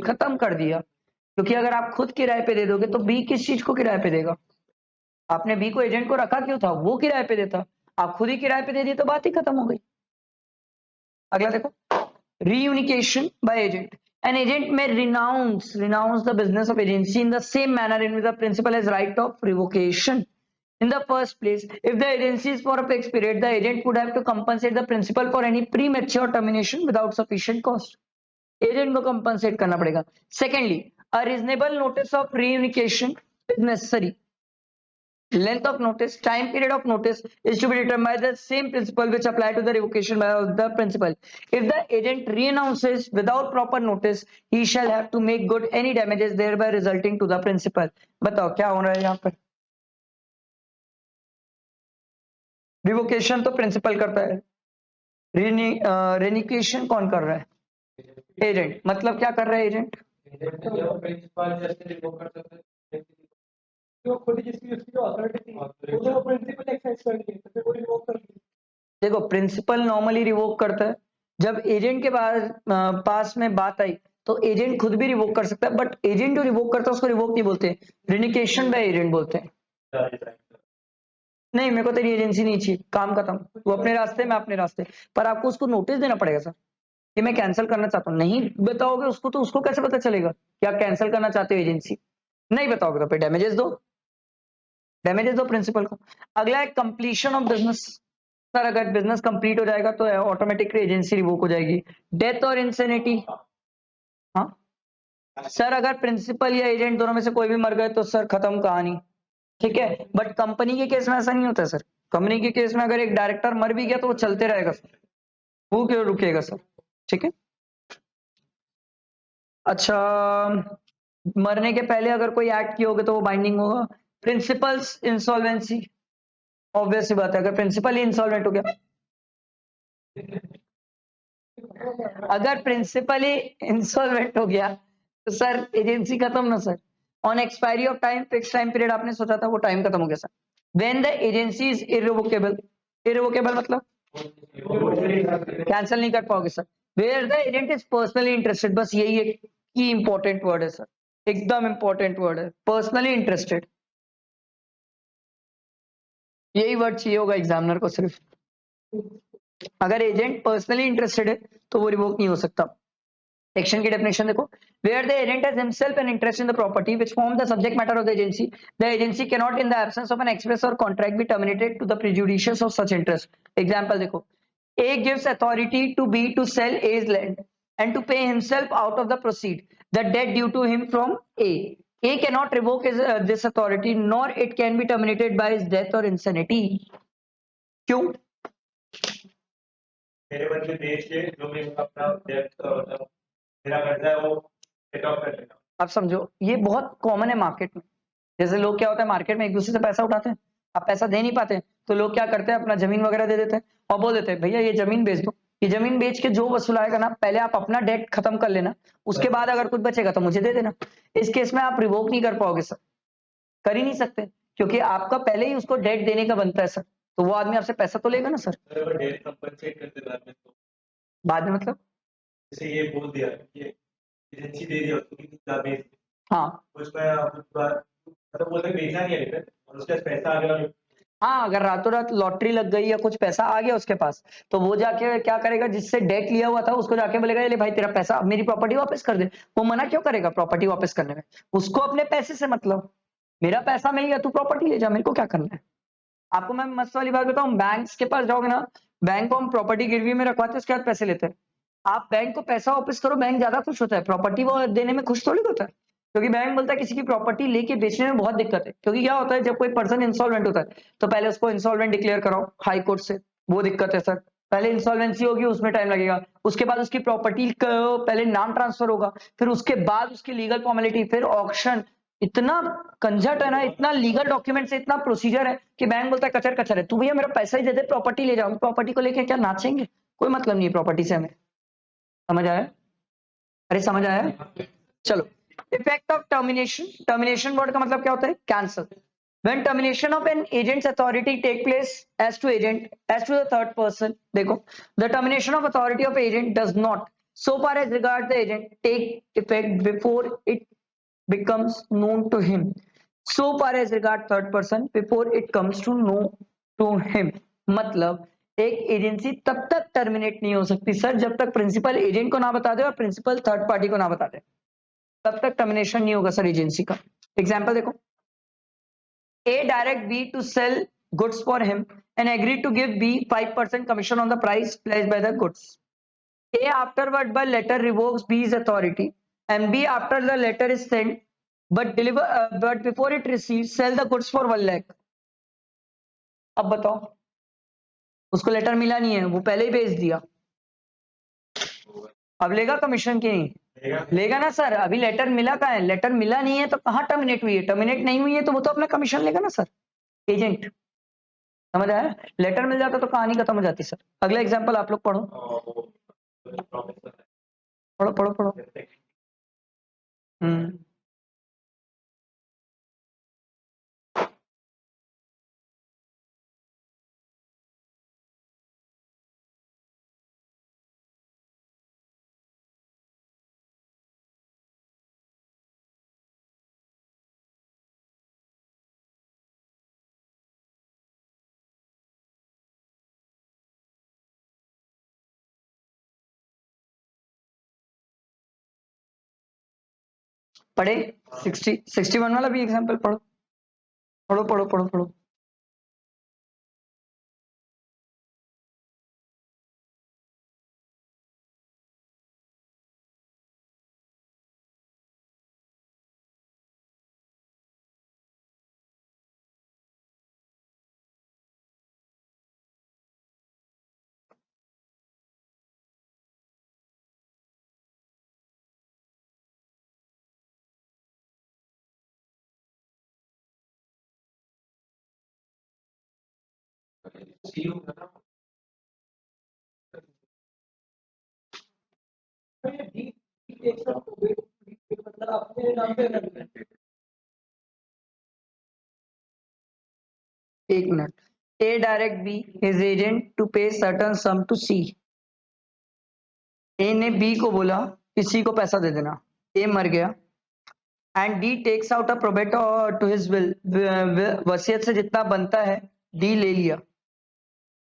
खत्म कर दिया। क्योंकि अगर आप खुद किराए पे दे दोगे तो बी किस चीज को किराए पे देगा? आपने बी को एजेंट को रखा क्यों था? वो किराए पे देता। आप खुद ही किराए पे दे दिए तो बात ही खत्म हो गई। अगला देखो, reunification by agent। An agent may renounce the business of agency in the same manner in which the principal has right of revocation। In the first place, if the agency is for a fixed period, the agent would have to compensate the principal for any premature termination without sufficient cost। Agent को compensate करना पड़ेगा। Secondly, a reasonable notice of reunification is necessary। Length of notice, time period of notice is to be determined by the same principle which apply to the revocation by the principal। If the agent renounces without proper notice, he shall have to make good any damages thereby resulting to the principal। बताओ क्या हो रहा है यहाँ पर? Revocation तो principal करता है, रेनिकेशन कौन कर रहा है? एजेंट। मतलब क्या कर रहा है एजेंट? प्रिंसिपल जैसे रिवोक कर सकते हैं जो खुद ही जिसकी उसकी जो अथॉरिटी थी वो जो प्रिंसिपल एक्सरसाइज कर रही है तो फिर वो रिवोक कर दी। देखो, प्रिंसिपल नॉर्मली रिवोक करता है। जब एजेंट के पास में बात आई तो एजेंट खुद भी रिवोक कर सकता है, बट एजेंट जो रिवोक करता है उसको रिवोक नहीं बोलते, रिनिकेशन बाय एजेंट बोलते हैं। नहीं, मेरे को तेरी एजेंसी नहीं चाहिए, काम खत्म, वो अपने रास्ते में अपने रास्ते। पर आपको उसको नोटिस देना पड़ेगा सर कि मैं कैंसिल करना चाहता हूँ। नहीं बताओगे उसको तो उसको कैसे पता चलेगा कि आप कैंसिल करना चाहते हो एजेंसी? नहीं बताओगे तो फिर डैमेजेस दो, डैमेजेस दो प्रिंसिपल को। अगला है कंप्लीशन ऑफ बिजनेस। सर अगर बिजनेस कंप्लीट हो जाएगा तो ऑटोमेटिकली एजेंसी रिवोक हो जाएगी। डेथ और इंसेनिटी, हाँ सर अगर प्रिंसिपल या एजेंट दोनों में से कोई भी मर गए तो सर खत्म कहानी, ठीक है। बट कंपनी के केस में ऐसा नहीं होता सर। कंपनी के केस में अगर एक डायरेक्टर मर भी गया तो वो चलते रहेगा सर, वो क्यों रुकेगा सर, ठीक है। अच्छा, मरने के पहले अगर कोई एक्ट किया होगा तो वो बाइंडिंग होगा। प्रिंसिपल्स इंसॉल्वेंसी, ऑब्वियस सी बात है, अगर प्रिंसिपल ही इंसॉल्वेंट हो गया, अगर प्रिंसिपल ही इंसॉल्वेंट हो गया तो सर एजेंसी खत्म ना sir. On expiry of time, fix time period आपने सोचा था वो टाइम खत्म हो गया sir. When the agency is irrevocable, irrevocable मतलब कैंसिल नहीं कर पाओगे sir. Where the agent is personally interested, बस यही एक की इंपॉर्टेंट वर्ड है सर, एकदम इंपॉर्टेंट वर्ड है, पर्सनली इंटरेस्टेड। यही वर्ड चाहिए होगा एग्जामिनर को सिर्फ। अगर एजेंट पर्सनली इंटरेस्टेड है तो वो रिवोक नहीं हो सकता। सेक्शन की डेफिनेशन देखो, where the agent has himself an interest in the property which form the subject matter of the agency, the agency can not in the absence of an express और contract be terminated to the prejudice of such interest. Example देखो, A gives authority to B to sell A's land and to pay himself out of the proceed the debt due to him from A. A cannot revoke this authority nor it can be terminated by his death or insanity। क्यों? मेरे बदले बेच के जो मैं अपना date मतलब मेरा कर्जा है वो पेड ऑफ कर लेगा। आप समझो, ये बहुत कॉमन है मार्केट में। जैसे लोग क्या होता है मार्केट में एक दूसरे से पैसा उठाते हैं, आप पैसा दे नहीं पाते तो लोग क्या करते हैं अपना जमीन वगैरह दे देते हैं और बोल देते हैं भैया ये जमीन बेच दो। ये जमीन बेच के जो वसूलाएगा ना, पहले आप अपना डेट खत्म कर लेना, उसके बाद अगर कुछ बचेगा तो मुझे दे देना। इस केस में आप रिवोक नहीं कर पाओगे सर, कर ही नहीं सकते, क्योंकि आपका पहले ही उसको डेट देने का बनता है सर, तो वो आदमी आपसे पैसा तो लेगा ना सर। अगर डेट कंपनसेट करते बाद में तो बाद में मतलब जैसे ये बोल दिया कि एजेंसी दे दिया उसको कि बेच, हाँ उसमें आप मतलब वो तो बेचा नहीं है अभी तक और उसके पास पैसा आ गया और हाँ, अगर रातों रात लॉटरी लग गई या कुछ पैसा आ गया उसके पास, तो वो जाके क्या करेगा, जिससे डेट लिया हुआ था उसको जाके बोलेगा ये ले भाई तेरा पैसा, मेरी प्रॉपर्टी वापस कर दे। वो मना क्यों करेगा प्रॉपर्टी वापस करने में? उसको अपने पैसे से मतलब, मेरा पैसा मिल गया, तू प्रॉपर्टी ले जा, मेरे को क्या करना है। आपको मैं मस्त वाली बात बताऊं, बैंक्स के पास जाओगे ना, बैंक को हम प्रॉपर्टी गिरवी में रखवाते हैं, उसके बाद पैसे लेते हैं। आप बैंक को पैसा वापस करो, बैंक ज्यादा खुश होता है, प्रॉपर्टी वो देने में खुश थोड़ी होता है। क्योंकि बैंक बोलता है किसी की प्रॉपर्टी लेके बेचने में बहुत दिक्कत है। क्योंकि क्या होता है, जब कोई पर्सन इंसॉल्वेंट होता है तो पहले उसको इंसॉल्वेंट डिक्लेयर कराओ हाई कोर्ट से, वो दिक्कत है सर। पहले इंसॉल्वेंसी होगी, उसमें टाइम लगेगा। उसके बाद उसकी प्रॉपर्टी का पहले नाम ट्रांसफर होगा, फिर उसके बाद उसकी लीगल फॉर्मेलिटी, फिर ऑक्शन। इतना कंजट है ना, इतना लीगल डॉक्यूमेंट से इतना प्रोसीजर है कि बैंक बोलता है कचर कचर है, तू भैया मेरा पैसा ही दे दे, प्रॉपर्टी ले जाओ। प्रॉपर्टी को लेके क्या नाचेंगे? कोई मतलब नहीं है प्रॉपर्टी से हमें। समझ आया? अरे समझ आया? चलो, effect of termination. Termination word का मतलब क्या होता है? Cancel. When termination of an agent's authority take place as to the third person, देखो, the termination of authority of agent does not, so far as regards the agent, take effect before it becomes known to him. So far as regards third person, before it comes to know to him. मतलब एक agency तब तक terminate नहीं हो सकती sir जब तक principal agent को ना बता दे और प्रिंसिपल थर्ड पार्टी को ना बता दे, तब तक टर्मिनेशन नहीं होगा सर एजेंसी का। एग्जांपल देखो, A direct B to sell goods for him and agreed to give B 5% commission on the price pledged by the goods. A afterward by letter revokes B's authority and B after the letter is sent but before it receives sell the goods for 1 lakh. अब बताओ, उसको letter मिला नहीं है, वो पहले ही भेज दिया, अब लेगा कमीशन की नहीं? लेगा ना सर। अभी लेटर मिला कहाँ है? लेटर मिला नहीं है तो कहाँ टर्मिनेट हुई है? टर्मिनेट नहीं हुई है तो वो तो अपना कमीशन लेगा ना सर, एजेंट। समझ आया? लेटर मिल जाता तो कहानी खत्म हो जाती सर। अगला एग्जांपल आप लोग पढ़ो पढ़ो पढ़ो पढ़ो। हम्म, पढ़े 61 वाला भी एग्जांपल पढ़ो पढ़ो पढ़ो पढ़ो पढ़ो। सी होगा ना, मतलब अपने नाम पे रख लें। एक minute. A direct B his agent to pay certain sum to C. A ने B को बोला कि C को पैसा दे देना, A मर गया and D takes out a probate to his will, वसीयत से जितना बनता है D ले लिया।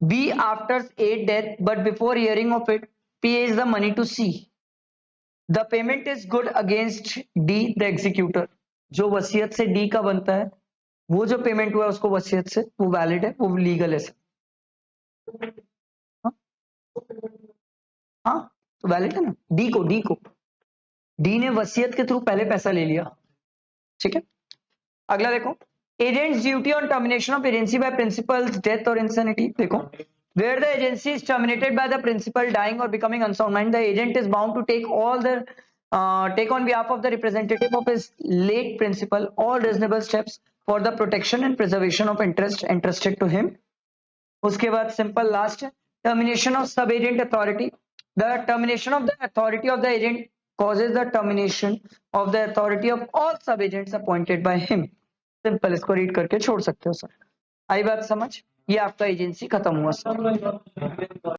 B after A death but before hearing of it pays the money to C. The payment is good against D the executor. जो वसीयत से D का बनता है, वो जो पेमेंट हुआ है उसको वसीयत से, वो वैलिड है, वो लीगल है सर। हाँ तो वैलिड है ना। डी को डी ने वसीयत के थ्रू पहले पैसा ले लिया, ठीक है। अगला देखो, agents duty on termination of agency bye principles death और इंसैनिटी। देखो, where the agency is terminated by the principal dying or becoming unsound mind, the agent is bound to take on behalf of the representative of his late principal all reasonable steps for the protection and preservation of interest entrusted to him. उसके बाद simple last है, termination of सब agent authority. The termination of the authority of the agent causes the termination of the authority of all sub agents appointed by him. Simple, इसको read करके छोड़ सकते हो sir. आई बात समझ? ये आपका एजेंसी खत्म हुआ सर।